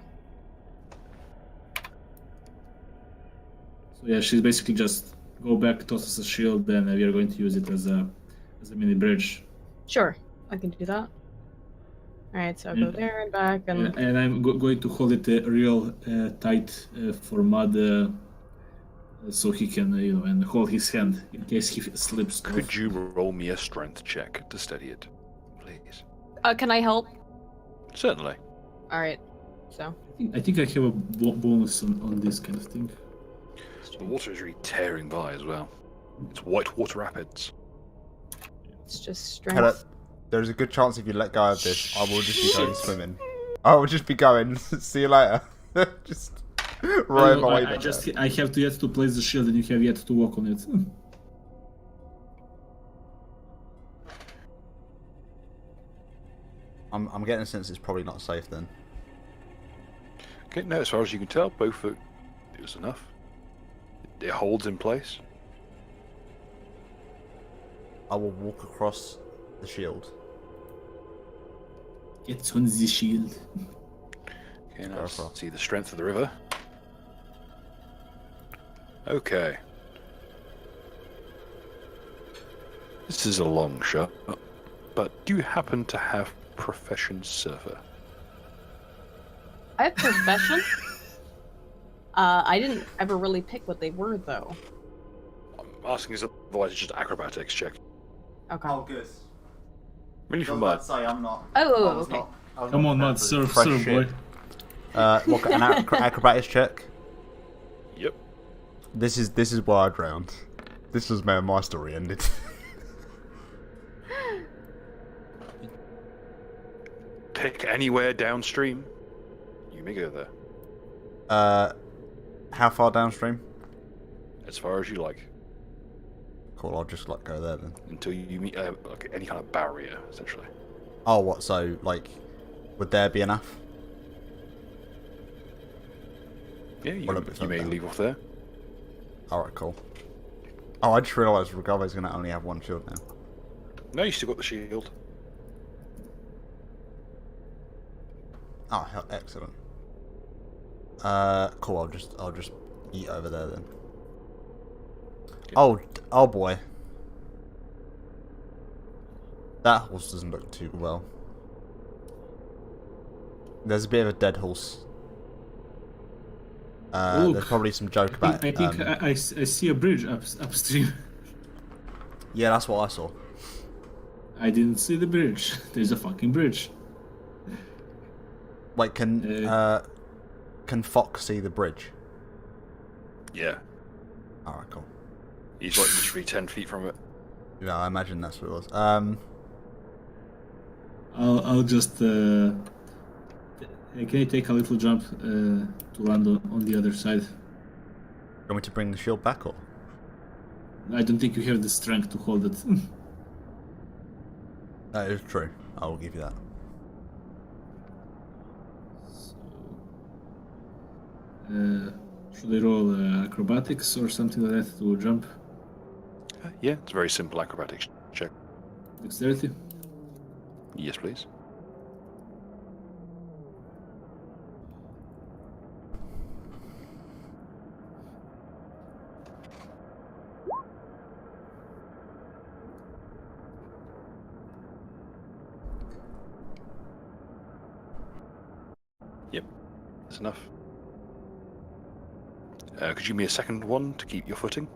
[SPEAKER 4] So yeah, she's basically just go back, toss us a shield, then we are going to use it as a mini bridge.
[SPEAKER 3] Sure, I can do that. Alright, so I'll go
[SPEAKER 4] Mm.
[SPEAKER 3] there and back, and...
[SPEAKER 4] And I'm going to hold it real tight for Mud, so he can, and hold his hand in case he slips off.
[SPEAKER 1] Could you roll me a strength check to steady it, please?
[SPEAKER 3] can I help?
[SPEAKER 1] Certainly.
[SPEAKER 3] Alright, so...
[SPEAKER 4] I think I have a bonus on this kind of thing.
[SPEAKER 1] The water is really tearing by as well. It's whitewater rapids.
[SPEAKER 3] It's just
[SPEAKER 5] Hello.
[SPEAKER 3] strength.
[SPEAKER 5] There's a good chance if you let go of this, I will just be going swimming. I will just be going. See you later. Just row my way down there.
[SPEAKER 4] I have to yet to place the shield, and you have yet to walk on it.
[SPEAKER 5] I'm getting a sense it's probably not safe then.
[SPEAKER 1] Okay, no, as far as you can tell, both are... It was enough. It holds in place.
[SPEAKER 5] I will walk across the shield.
[SPEAKER 4] Get on the shield.
[SPEAKER 1] Okay, now
[SPEAKER 5] Go
[SPEAKER 1] let's
[SPEAKER 5] across.
[SPEAKER 1] see the strength of the river. Okay. This is a long shot, but do you happen to have profession surfer?
[SPEAKER 3] I have profession? I didn't ever really pick what they were, though.
[SPEAKER 1] I'm asking is otherwise it's just acrobatics check.
[SPEAKER 3] Okay.
[SPEAKER 5] good.
[SPEAKER 1] Really for mud.
[SPEAKER 5] say I'm not.
[SPEAKER 3] Oh, okay.
[SPEAKER 4] Come on, Mud, surf, boy.
[SPEAKER 5] What, an acrobatics check?
[SPEAKER 1] Yep.
[SPEAKER 5] This is why I drowned. This was where my story ended.
[SPEAKER 1] Pick anywhere downstream. You may go there.
[SPEAKER 5] How far downstream?
[SPEAKER 1] As far as you like.
[SPEAKER 5] Cool, I'll just go there then.
[SPEAKER 1] Until you meet like any kind of barrier, essentially.
[SPEAKER 5] Oh, what? So would there be enough?
[SPEAKER 1] Yeah, you,
[SPEAKER 5] Well, a bit
[SPEAKER 1] you may
[SPEAKER 5] further.
[SPEAKER 1] leave off there.
[SPEAKER 5] All right, cool. Oh, I just realised Regave's gonna only have one shield now.
[SPEAKER 1] No, you still got the shield.
[SPEAKER 5] Oh, excellent. Cool. I'll just eat over there then. Oh boy. That horse doesn't look too well. There's a bit of a dead horse.
[SPEAKER 4] Look,
[SPEAKER 5] there's probably some joke about
[SPEAKER 4] I think I see a bridge upstream.
[SPEAKER 5] Yeah, that's what I saw.
[SPEAKER 4] I didn't see the bridge. There's a fucking bridge.
[SPEAKER 5] Wait, can Fox see the bridge?
[SPEAKER 1] Yeah.
[SPEAKER 5] Alright, cool.
[SPEAKER 1] He's like literally 10 feet from it.
[SPEAKER 5] Yeah, I imagine that's what it was.
[SPEAKER 4] I'll just can I take a little jump to land on the other side?
[SPEAKER 5] You want me to bring the shield back, or?
[SPEAKER 4] I don't think you have the strength to hold it.
[SPEAKER 5] That is true. I will give you that.
[SPEAKER 4] Should I roll acrobatics or something like that to jump?
[SPEAKER 1] Yeah, it's a very simple acrobatics check.
[SPEAKER 4] Dexterity?
[SPEAKER 1] Yes, please. Yep, that's enough. Could you give me a second one to keep your footing?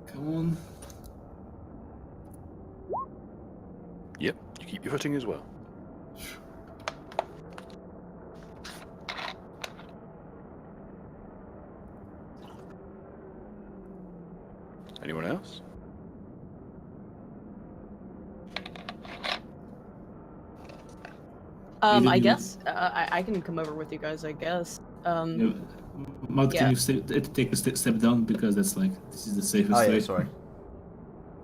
[SPEAKER 4] Come on.
[SPEAKER 1] Yep, you keep your footing as well. Anyone else?
[SPEAKER 3] I guess I can come over with you guys. I guess.
[SPEAKER 4] Yeah. Mud,
[SPEAKER 3] Yeah.
[SPEAKER 4] can you take a step down, because that's this is the safest
[SPEAKER 5] Oh
[SPEAKER 4] way.
[SPEAKER 5] yeah, sorry.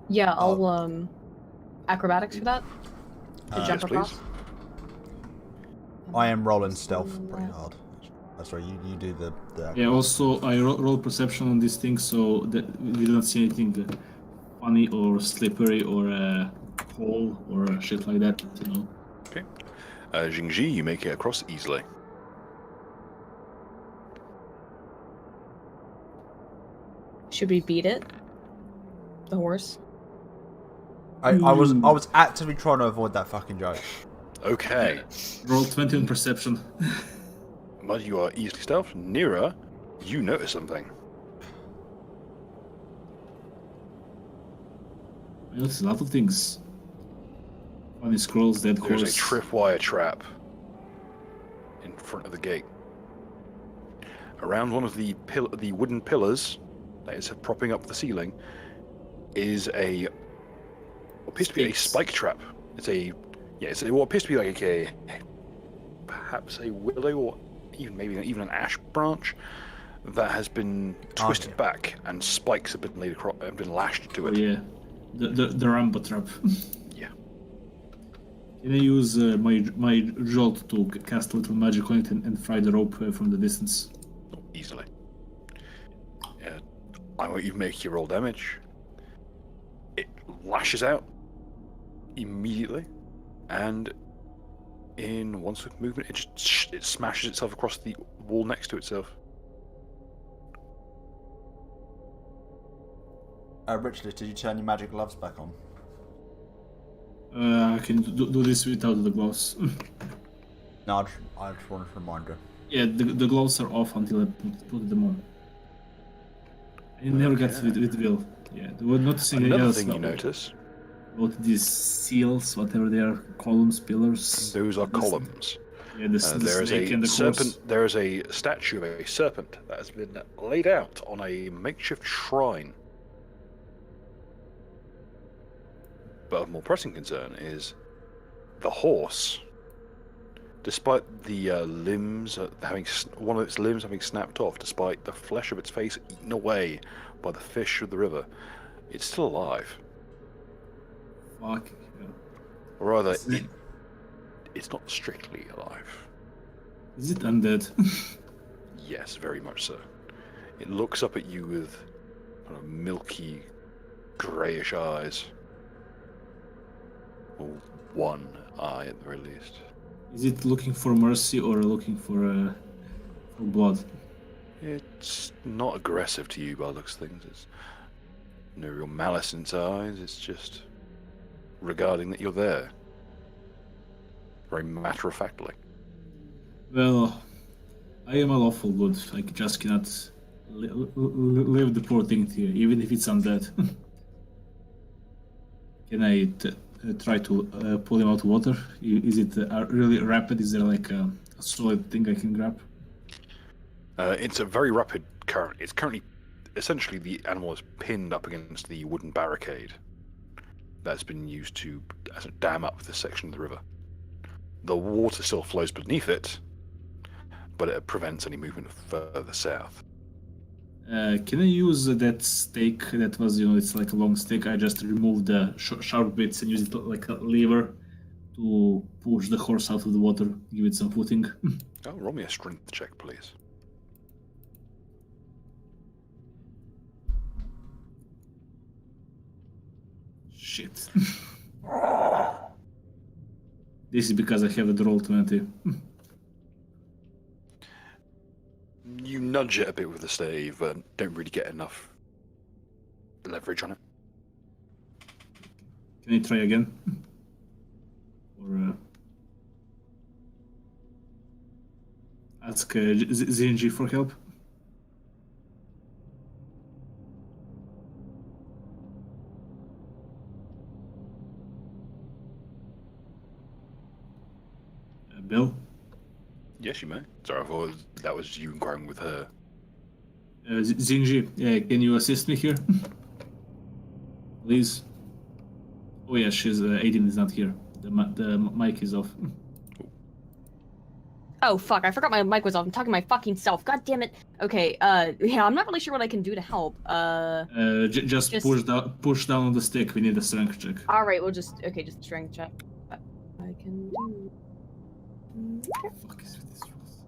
[SPEAKER 3] Yeah, I'll acrobatics for that to jump
[SPEAKER 1] Yes,
[SPEAKER 3] across.
[SPEAKER 1] please.
[SPEAKER 5] I am rolling stealth pretty hard. Oh, sorry, you do the
[SPEAKER 4] Yeah, also I roll perception on this thing, so that we don't see anything funny or slippery or hole or shit like that, you know.
[SPEAKER 1] Okay. Jingji, you make it across easily.
[SPEAKER 3] Should we beat it? The horse?
[SPEAKER 5] I was actively trying to avoid that fucking joke.
[SPEAKER 1] Okay.
[SPEAKER 4] Roll 20 on perception.
[SPEAKER 1] Mud, you are easily stealthed. Nira, you notice something.
[SPEAKER 4] I noticed a lot of things. Funny scrolls, dead
[SPEAKER 1] There's
[SPEAKER 4] horse.
[SPEAKER 1] a tripwire trap in front of the gate. Around one of the wooden pillars that is propping up the ceiling is what appears to be a spike trap. It's what appears to be like perhaps a willow or even an ash branch that has been twisted back and spikes have been laid across, have been lashed to
[SPEAKER 4] Oh
[SPEAKER 1] it.
[SPEAKER 4] yeah, the Rambo trap.
[SPEAKER 1] Yeah.
[SPEAKER 4] Can I use my jolt to cast a little magic on it and fry the rope from the distance?
[SPEAKER 1] Easily. I want you to make your roll damage. It lashes out immediately, and in one swift movement, it smashes itself across the wall next to itself.
[SPEAKER 5] Richard, did you turn your magic gloves back on?
[SPEAKER 4] I can do this without the gloves.
[SPEAKER 5] No, I just wanted to remind you.
[SPEAKER 4] Yeah, the gloves are off until I put them on. I never got with Will. Yeah, they were noticing anything
[SPEAKER 1] Another
[SPEAKER 4] else
[SPEAKER 1] thing you
[SPEAKER 4] about-
[SPEAKER 1] notice,
[SPEAKER 4] about these seals, whatever they are, columns, pillars.
[SPEAKER 1] those are
[SPEAKER 4] The-
[SPEAKER 1] columns.
[SPEAKER 4] Yeah, the
[SPEAKER 1] There is
[SPEAKER 4] snake
[SPEAKER 1] a
[SPEAKER 4] and the
[SPEAKER 1] serpent.
[SPEAKER 4] horse.
[SPEAKER 1] There is a statue of a serpent that has been laid out on a makeshift shrine. But of more pressing concern is the horse. Despite the limbs one of its limbs having snapped off, despite the flesh of its face eaten away by the fish of the river, it's still alive.
[SPEAKER 4] Fuck. Yeah.
[SPEAKER 1] Or rather,
[SPEAKER 4] Is it-
[SPEAKER 1] it's not strictly alive.
[SPEAKER 4] Is it undead?
[SPEAKER 1] Yes, very much so. It looks up at you with kind of milky, greyish eyes. Or one eye at the very least.
[SPEAKER 4] Is it looking for mercy or looking for blood?
[SPEAKER 1] It's not aggressive to you by the looks of things. It's no real malice in its eyes. It's just regarding that you're there. Very matter-of-factly.
[SPEAKER 4] Well, I am a lawful good. I just cannot leave the poor thing here, even if it's undead. Can I try to pull him out of water? Is it really rapid? Is there like a solid thing I can grab?
[SPEAKER 1] It's a very rapid current. It's currently, essentially, the animal is pinned up against the wooden barricade that's been used to dam up this section of the river. The water still flows beneath it, but it prevents any movement further south.
[SPEAKER 4] Can I use that stake that was, it's like a long stake? I just remove the sharp bits and use it like a lever to push the horse out of the water, give it some footing.
[SPEAKER 1] Oh, roll me a strength check, please.
[SPEAKER 4] Shit. This is because I have a roll 20.
[SPEAKER 1] You nudge it a bit with the stave, but don't really get enough leverage on it.
[SPEAKER 4] Can I try again? Or ask ZNG for help? Bill?
[SPEAKER 1] Yes, you may. Sorry, I thought that was you inquiring with her.
[SPEAKER 4] ZNG, can you assist me here? Please. Oh yeah, Aiden is not here. The mic is off.
[SPEAKER 3] Oh fuck! I forgot my mic was off. I'm talking to my fucking self. God damn it. Okay. Yeah, I'm not really sure what I can do to help.
[SPEAKER 4] Just push down on the stick. We need a strength check.
[SPEAKER 3] All right. We'll just just strength check. I can do.
[SPEAKER 4] Fuck is with these rules?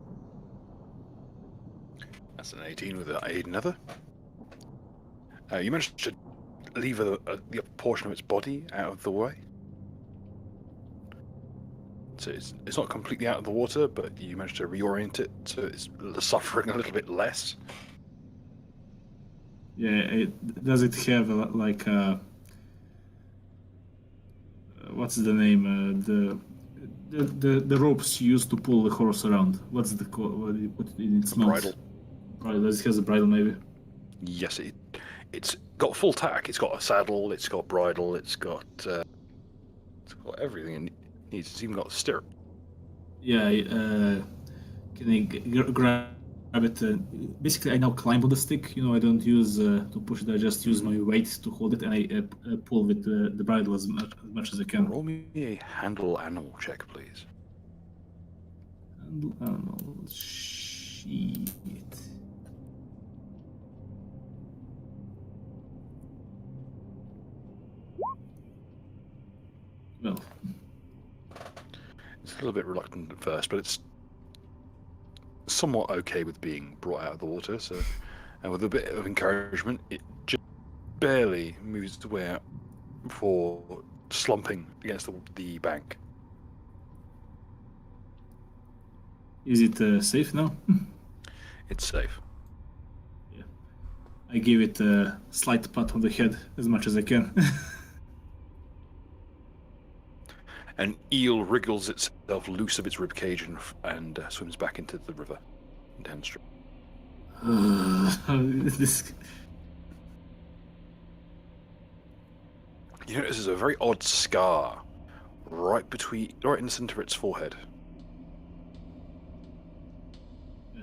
[SPEAKER 1] That's an 18 with an aid another. You managed to leave the portion of its body out of the way. So it's not completely out of the water, but you managed to reorient it so it's suffering a little bit less.
[SPEAKER 4] Yeah. Does it have like what's the name? The ropes used to pull the horse around. What's the what do you put it in its mouth?
[SPEAKER 1] Bridle.
[SPEAKER 4] Right. Does it has a bridle maybe?
[SPEAKER 1] Yes, it's got full tack. It's got a saddle. It's got bridle. It's got everything it needs. It's even got a stirrup.
[SPEAKER 4] Yeah. Can I grab it? Basically, I now climb on the stick. You know, I don't use to push it. I just use my weight to hold it, and I pull with the bridle as much as I can.
[SPEAKER 1] Roll me a handle animal check, please.
[SPEAKER 4] Handle animal. Shit. Well,
[SPEAKER 1] It's a little bit reluctant at first, but it's somewhat okay with being brought out of the water. So, and with a bit of encouragement, it just barely moves its way out before slumping against the bank.
[SPEAKER 4] is it safe now?
[SPEAKER 1] It's safe.
[SPEAKER 4] Yeah. I give it a slight pat on the head as much as I can.
[SPEAKER 1] An eel wriggles itself loose of its ribcage and swims back into the river downstream.
[SPEAKER 4] This...
[SPEAKER 1] You notice there's a very odd scar right in the center of its forehead.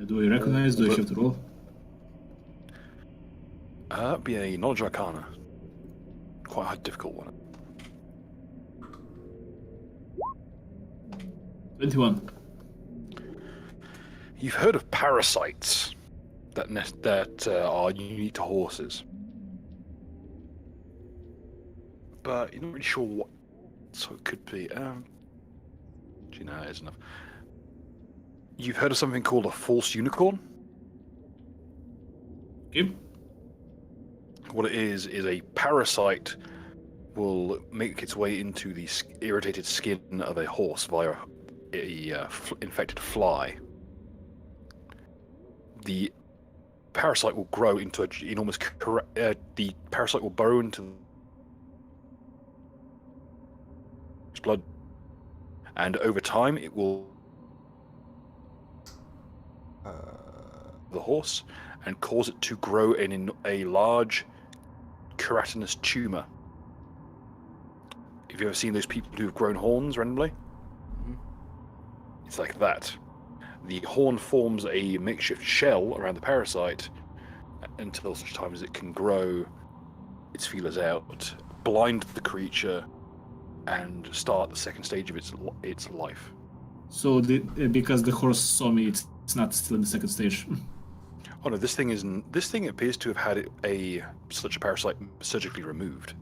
[SPEAKER 4] Do I recognize? Do I have to roll?
[SPEAKER 1] That'd be a knowledge arcana. Quite a difficult one.
[SPEAKER 4] 21.
[SPEAKER 1] You've heard of parasites that are unique to horses, but you're not really sure what so it could be. Do you know it is enough? You've heard of something called a false unicorn?
[SPEAKER 4] Okay.
[SPEAKER 1] What it is a parasite will make its way into the irritated skin of a horse via a infected fly. The parasite will grow into an enormous. The parasite will burrow into its blood, and over time, it will the horse and cause it to grow in a large keratinous tumor. Have you ever seen those people who have grown horns randomly? It's like that. The horn forms a makeshift shell around the parasite until such time as it can grow its feelers out, blind the creature, and start the second stage of its life.
[SPEAKER 4] So because the horse saw me, it's not still in the second stage.
[SPEAKER 1] Oh no, this thing appears to have had such a parasite surgically removed.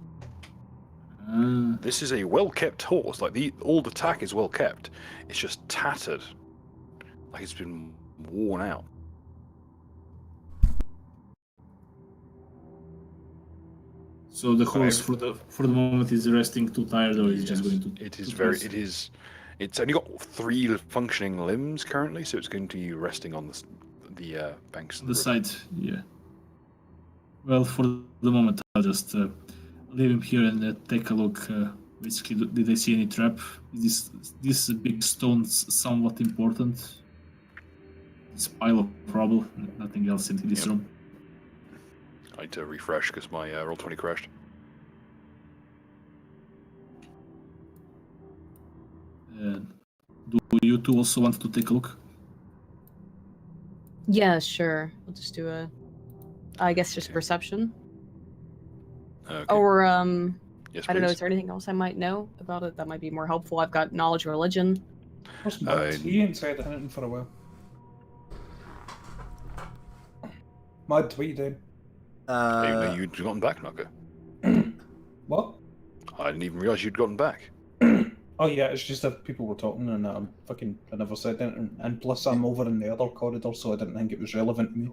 [SPEAKER 1] This is a well-kept horse. Like all the tack is well kept. It's just tattered, like it's been worn out.
[SPEAKER 4] So the horse for the moment is resting, too tired, or is just going to?
[SPEAKER 1] It's only got 3 functioning limbs currently, so it's going to be resting on the banks.
[SPEAKER 4] On the side, yeah. Well, for the moment, I'll just leave him here and take a look. Basically, did I see any trap? Is this big stone somewhat important? This pile of rubble, nothing else in this room.
[SPEAKER 1] I need to refresh because my Roll20 crashed.
[SPEAKER 4] Do you two also want to take a look?
[SPEAKER 3] Yeah, sure. We'll just do I guess just perception.
[SPEAKER 1] Okay.
[SPEAKER 3] Or
[SPEAKER 1] Yes,
[SPEAKER 3] I don't know.
[SPEAKER 1] please.
[SPEAKER 3] Is there anything else I might know about it that might be more helpful? I've got knowledge of religion.
[SPEAKER 2] Where's Mud?
[SPEAKER 1] Uh,
[SPEAKER 2] He ain't said anything for a while. Mud, what you doing?
[SPEAKER 1] I didn't know you'd gotten back, Knocker.
[SPEAKER 2] What?
[SPEAKER 1] I didn't even realise you'd gotten back.
[SPEAKER 2] Oh yeah, it's just that people were talking and I never said anything. And plus I'm over in the other corridor, so I didn't think it was relevant to me.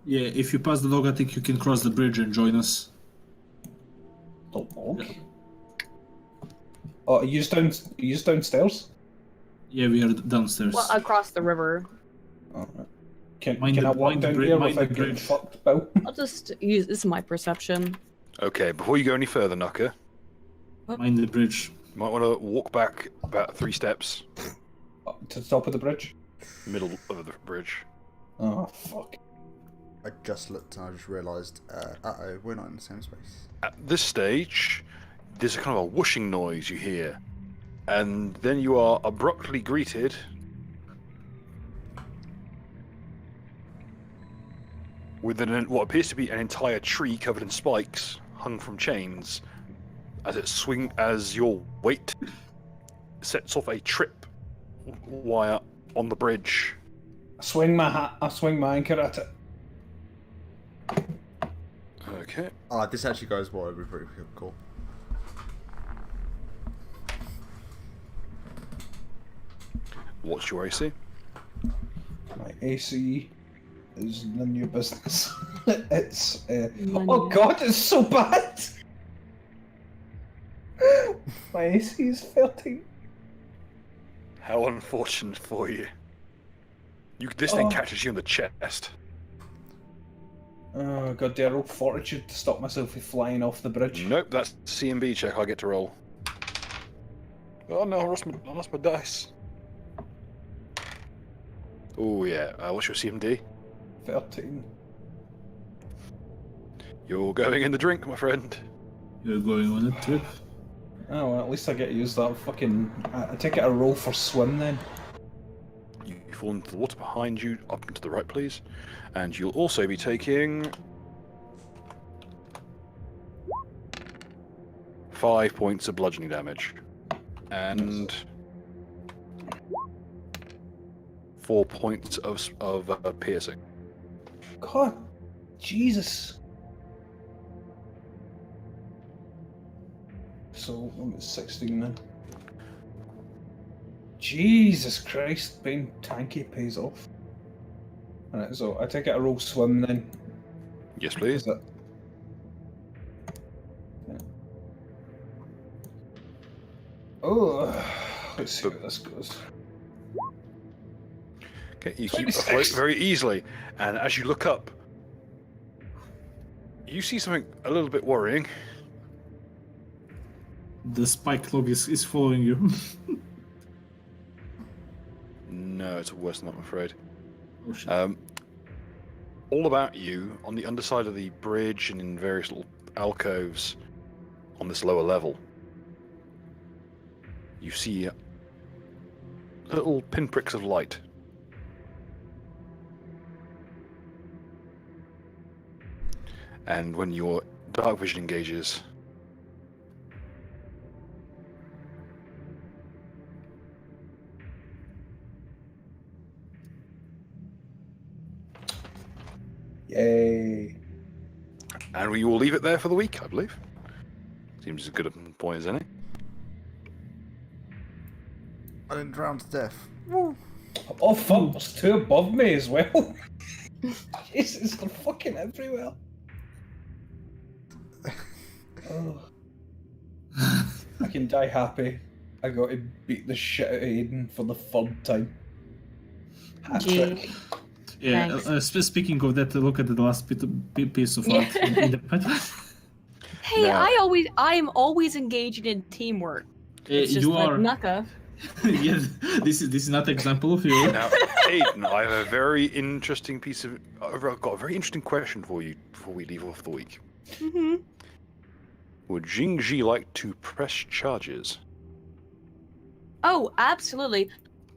[SPEAKER 4] Yeah, if you pass the log, I think you can cross the bridge and join us.
[SPEAKER 2] The log? Oh, are you downstairs?
[SPEAKER 4] Yeah, we are downstairs.
[SPEAKER 3] Well, across the river.
[SPEAKER 2] Oh, right. Can
[SPEAKER 4] Mind
[SPEAKER 2] I
[SPEAKER 4] the-
[SPEAKER 2] walk
[SPEAKER 4] mind the
[SPEAKER 2] down
[SPEAKER 4] bri-
[SPEAKER 2] here
[SPEAKER 4] mind
[SPEAKER 2] without
[SPEAKER 4] the
[SPEAKER 2] getting
[SPEAKER 4] bridge.
[SPEAKER 2] fucked, Bill?
[SPEAKER 3] I'll just use this is my perception.
[SPEAKER 1] Okay, before you go any further, Knocker,
[SPEAKER 4] Mind the bridge.
[SPEAKER 1] you might want to walk back about 3 steps,
[SPEAKER 2] To the top of the bridge?
[SPEAKER 1] middle of the bridge.
[SPEAKER 2] Oh, fuck.
[SPEAKER 5] I just looked and I just realised, uh-oh, we're not in the same space.
[SPEAKER 1] At this stage, there's a kind of a whooshing noise you hear, and then you are abruptly greeted with what appears to be an entire tree covered in spikes, hung from chains, as your weight sets off a trip wire on the bridge.
[SPEAKER 2] I swing my anchor at it.
[SPEAKER 1] Okay.
[SPEAKER 5] This actually goes well, it'd be pretty cool.
[SPEAKER 1] What's your AC?
[SPEAKER 2] My AC is none of your business. It's
[SPEAKER 3] None
[SPEAKER 2] oh
[SPEAKER 3] of-
[SPEAKER 2] god, it's so bad. My AC is 13.
[SPEAKER 1] How unfortunate for you. This thing
[SPEAKER 2] Oh.
[SPEAKER 1] catches you in the chest.
[SPEAKER 2] Oh god, do I roll fortitude to stop myself from flying off the bridge?
[SPEAKER 1] Nope, that's CMB check I get to roll. Oh no, I lost my dice. Oh yeah, what's your CMD?
[SPEAKER 2] 13.
[SPEAKER 1] You're going in the drink, my friend.
[SPEAKER 4] You're going on a trip.
[SPEAKER 2] Oh well, at least I get to use that fucking. I take it a roll for swim then.
[SPEAKER 1] You fall into the water behind you, up and to the right, please. And you'll also be taking 5 points of bludgeoning damage. And 4 points of piercing.
[SPEAKER 2] God, Jesus. So I'm at 16 now. Jesus Christ, being tanky pays off. Alright, so I take it a roll swim then.
[SPEAKER 1] Yes, please.
[SPEAKER 2] Is that? Yeah. Oh, let's see how this goes.
[SPEAKER 1] Okay, you keep afloat very easily, and as you look up, you see something a little bit worrying.
[SPEAKER 4] The spike log is following you.
[SPEAKER 1] No, it's worse than that, I'm afraid.
[SPEAKER 4] Oh shit.
[SPEAKER 1] All about you, on the underside of the bridge and in various little alcoves on this lower level, you see little pinpricks of light. And when your dark vision engages,
[SPEAKER 2] Yay.
[SPEAKER 1] and we will leave it there for the week, I believe. Seems as good a point as any.
[SPEAKER 5] I didn't drown to death.
[SPEAKER 2] Oh fuck, there's two above me as well. Jesus, they're fucking everywhere. Oh. I can die happy. I got to beat the shit out of Aiden for the third time. Hat trick.
[SPEAKER 4] Yeah,
[SPEAKER 3] Thanks.
[SPEAKER 4] speaking of that, look at the last piece of art in the pet.
[SPEAKER 3] Hey,
[SPEAKER 1] Yeah.
[SPEAKER 3] I am always engaged in teamwork. It's just
[SPEAKER 4] You
[SPEAKER 3] like
[SPEAKER 4] are.
[SPEAKER 3] Naka.
[SPEAKER 4] Yeah, this is not an example of you.
[SPEAKER 1] Now, Aiden, I have a very interesting piece of. I've got a very interesting question for you before we leave off the week.
[SPEAKER 3] Mm-hmm.
[SPEAKER 1] Would Jingji like to press charges?
[SPEAKER 3] Oh, absolutely.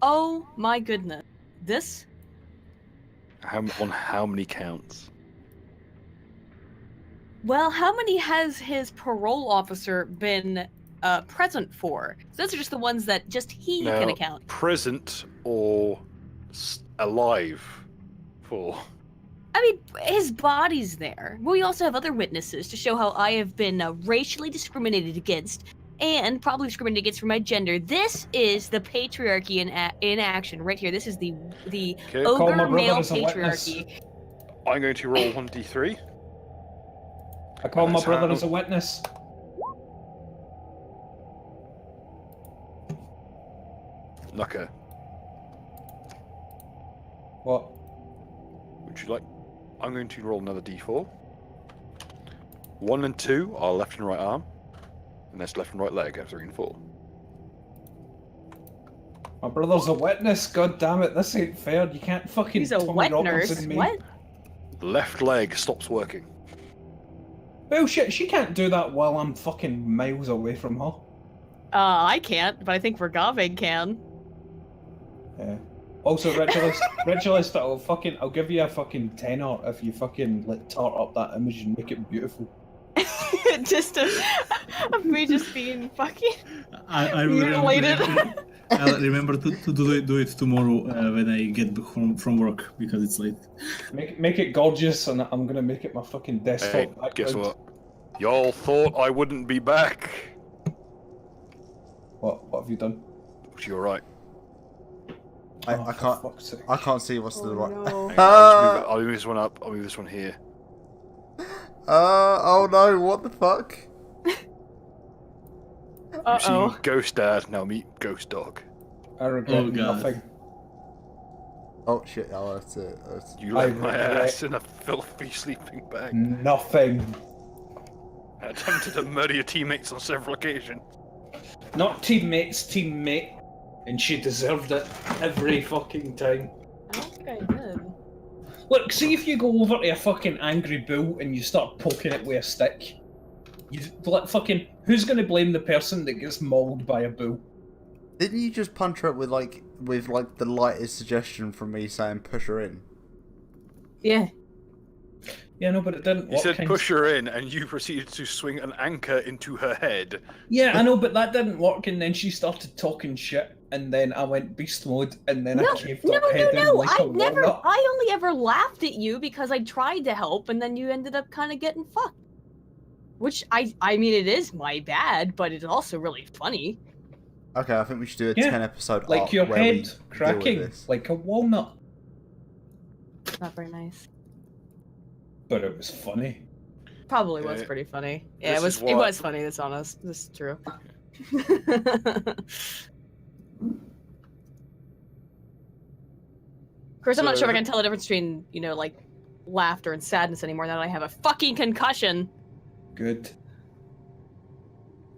[SPEAKER 3] Oh my goodness. This?
[SPEAKER 1] On how many counts?
[SPEAKER 3] Well, how many has his parole officer been present for. So those are just the ones that just he
[SPEAKER 1] Now,
[SPEAKER 3] can account.
[SPEAKER 1] present or alive for?
[SPEAKER 3] I mean, his body's there. We also have other witnesses to show how I have been racially discriminated against and probably discriminated against for my gender. This is the patriarchy in action right here. This is the
[SPEAKER 1] Okay.
[SPEAKER 2] Call my
[SPEAKER 3] ogre
[SPEAKER 2] brother
[SPEAKER 3] male
[SPEAKER 2] as a witness.
[SPEAKER 3] patriarchy.
[SPEAKER 1] I'm going to roll 1d3.
[SPEAKER 2] I call my
[SPEAKER 1] That's
[SPEAKER 2] brother
[SPEAKER 1] how-
[SPEAKER 2] as a witness.
[SPEAKER 1] Okay.
[SPEAKER 2] What?
[SPEAKER 1] Would you like? I'm going to roll another d4. 1 and 2 are left and right arm, and that's left and right leg. 3 and 4.
[SPEAKER 2] My brother's a witness. God damn it! This ain't fair. You can't fucking.
[SPEAKER 3] He's a
[SPEAKER 2] Tommy
[SPEAKER 3] wet
[SPEAKER 2] Robinson
[SPEAKER 3] nurse.
[SPEAKER 2] me.
[SPEAKER 3] What?
[SPEAKER 1] Left leg stops working.
[SPEAKER 2] Bullshit. She can't do that while I'm fucking miles away from her.
[SPEAKER 3] I can't, but I think Vergave can.
[SPEAKER 2] Yeah. Also, Ritualist, I'll give you a fucking tenner if you fucking like tart up that image and make it beautiful.
[SPEAKER 3] Just of me just being fucking
[SPEAKER 4] I
[SPEAKER 3] mutilated.
[SPEAKER 4] I'll remember to do it tomorrow when I get home from work because it's late.
[SPEAKER 2] Make it gorgeous, and I'm gonna make it my fucking desktop
[SPEAKER 1] Hey,
[SPEAKER 2] background.
[SPEAKER 1] guess what? Y'all thought I wouldn't be back.
[SPEAKER 2] What have you done?
[SPEAKER 1] But you're right.
[SPEAKER 2] Oh,
[SPEAKER 5] I
[SPEAKER 2] for
[SPEAKER 5] can't.
[SPEAKER 2] fuck's sake.
[SPEAKER 5] I can't see what's to the
[SPEAKER 3] Oh,
[SPEAKER 5] right.
[SPEAKER 3] no.
[SPEAKER 1] Hang on, I'll move this one up. I'll move this one here.
[SPEAKER 5] Oh no! What the fuck?
[SPEAKER 1] You've
[SPEAKER 3] Uh-oh.
[SPEAKER 1] seen Ghost Dad, now meet Ghost Dog.
[SPEAKER 2] I regret
[SPEAKER 4] Oh, God.
[SPEAKER 2] nothing.
[SPEAKER 5] Oh shit! Oh, that's it.
[SPEAKER 1] You
[SPEAKER 2] I
[SPEAKER 1] left my
[SPEAKER 2] regret-
[SPEAKER 1] ass in a filthy sleeping bag.
[SPEAKER 2] Nothing.
[SPEAKER 1] I attempted to murder your teammates on several occasions.
[SPEAKER 2] Not teammates, teammate. And she deserved it every fucking time.
[SPEAKER 3] I don't think I did.
[SPEAKER 2] Look, see if you go over to a fucking angry bull and you start poking it with a stick. You like fucking. Who's gonna blame the person that gets mauled by a bull?
[SPEAKER 5] Didn't you just punch her up with the lightest suggestion from me saying push her in?
[SPEAKER 3] Yeah.
[SPEAKER 2] Yeah, no, but it didn't.
[SPEAKER 1] You said push her in, and you proceeded to swing an anchor into her head.
[SPEAKER 2] Yeah, I know, but that didn't work, and then she started talking shit, and then I went beast mode, and then I caved up head in like a walnut.
[SPEAKER 3] I only ever laughed at you because I tried to help and then you ended up kind of getting fucked. Which, I mean, it is my bad, but it's also really funny.
[SPEAKER 5] Okay, I think we should do a
[SPEAKER 2] Yeah,
[SPEAKER 5] 10-episode
[SPEAKER 2] Like
[SPEAKER 5] arc
[SPEAKER 2] your
[SPEAKER 5] where we
[SPEAKER 2] head
[SPEAKER 5] deal with
[SPEAKER 2] cracking
[SPEAKER 5] this.
[SPEAKER 2] like a walnut.
[SPEAKER 3] Not very nice.
[SPEAKER 2] But it was funny.
[SPEAKER 3] Probably was
[SPEAKER 1] Yeah.
[SPEAKER 3] pretty funny. Yeah,
[SPEAKER 1] This
[SPEAKER 3] it was
[SPEAKER 1] is
[SPEAKER 3] it
[SPEAKER 1] what-
[SPEAKER 3] was funny, that's honest. This is true. Of course, I'm not sure if I can tell the difference between, you know, like, laughter and sadness anymore now that I have a fucking concussion.
[SPEAKER 2] Good.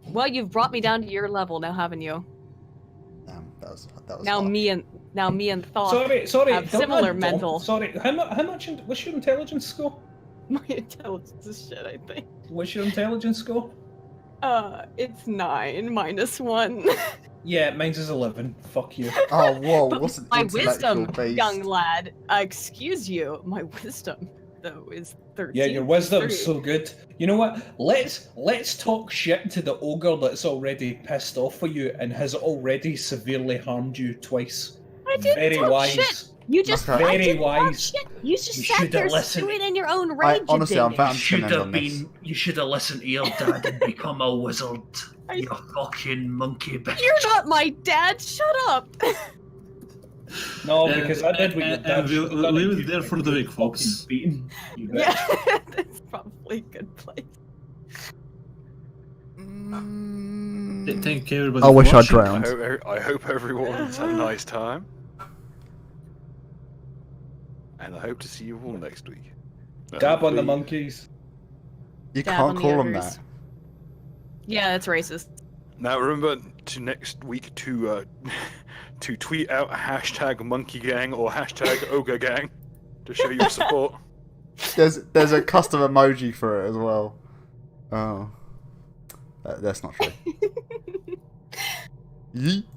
[SPEAKER 3] Well, you've brought me down to your level now, haven't you?
[SPEAKER 5] That was
[SPEAKER 3] Now
[SPEAKER 5] hard.
[SPEAKER 3] me and Thought
[SPEAKER 2] Sorry.
[SPEAKER 3] have
[SPEAKER 2] don't
[SPEAKER 3] similar
[SPEAKER 2] I-
[SPEAKER 3] mental.
[SPEAKER 2] Sorry, how much? What's your intelligence score?
[SPEAKER 3] My intelligence is shit, I think.
[SPEAKER 2] What's your intelligence score?
[SPEAKER 3] It's 9 minus 1.
[SPEAKER 2] Yeah, mine's is 11. Fuck you.
[SPEAKER 5] Oh whoa!
[SPEAKER 3] But
[SPEAKER 5] What's an
[SPEAKER 3] my
[SPEAKER 5] intellectual
[SPEAKER 3] wisdom,
[SPEAKER 5] base?
[SPEAKER 3] young lad. Excuse you, my wisdom, though, is 13.
[SPEAKER 2] Yeah, your wisdom's
[SPEAKER 3] 30.
[SPEAKER 2] so good. You know what? Let's talk shit to the ogre that's already pissed off for you and has already severely harmed you twice.
[SPEAKER 3] I didn't
[SPEAKER 2] Very
[SPEAKER 3] talk
[SPEAKER 2] wise.
[SPEAKER 3] shit. You just
[SPEAKER 5] Okay.
[SPEAKER 3] I
[SPEAKER 2] Very
[SPEAKER 3] didn't talk
[SPEAKER 2] wise.
[SPEAKER 3] shit. You just
[SPEAKER 2] You
[SPEAKER 3] sat
[SPEAKER 2] shoulda
[SPEAKER 3] there
[SPEAKER 2] listened.
[SPEAKER 3] stewing in your own rage.
[SPEAKER 5] Honestly,
[SPEAKER 3] you
[SPEAKER 5] I'm
[SPEAKER 3] dingus.
[SPEAKER 5] found- Should have
[SPEAKER 2] You should have listened to your dad and become a wizard.
[SPEAKER 3] I-
[SPEAKER 2] You fucking monkey bitch.
[SPEAKER 3] You're not my dad. Shut up.
[SPEAKER 2] No, because I did what your
[SPEAKER 4] And
[SPEAKER 2] dad
[SPEAKER 4] we'll
[SPEAKER 2] should've done
[SPEAKER 4] leave
[SPEAKER 2] and
[SPEAKER 4] it
[SPEAKER 2] you
[SPEAKER 4] there for the week,
[SPEAKER 2] fucking
[SPEAKER 4] folks.
[SPEAKER 2] beaten, you bitch.
[SPEAKER 3] Yeah, that's probably a good place.
[SPEAKER 4] Thank you, everybody.
[SPEAKER 5] I
[SPEAKER 4] for
[SPEAKER 5] wish I'd
[SPEAKER 4] watching.
[SPEAKER 5] drowned.
[SPEAKER 1] I hope everyone's had a nice time. And I hope to see you all next week.
[SPEAKER 2] Dab on the
[SPEAKER 1] Hopefully-
[SPEAKER 2] monkeys.
[SPEAKER 5] You
[SPEAKER 3] Dab
[SPEAKER 5] can't
[SPEAKER 3] on the
[SPEAKER 5] call them
[SPEAKER 3] ogres.
[SPEAKER 5] that.
[SPEAKER 3] Yeah, that's racist.
[SPEAKER 1] Now remember to next week to to tweet out a hashtag monkey gang or hashtag ogre gang to show your support.
[SPEAKER 5] There's a custom emoji for it as well. Oh, that's not true. Yeet.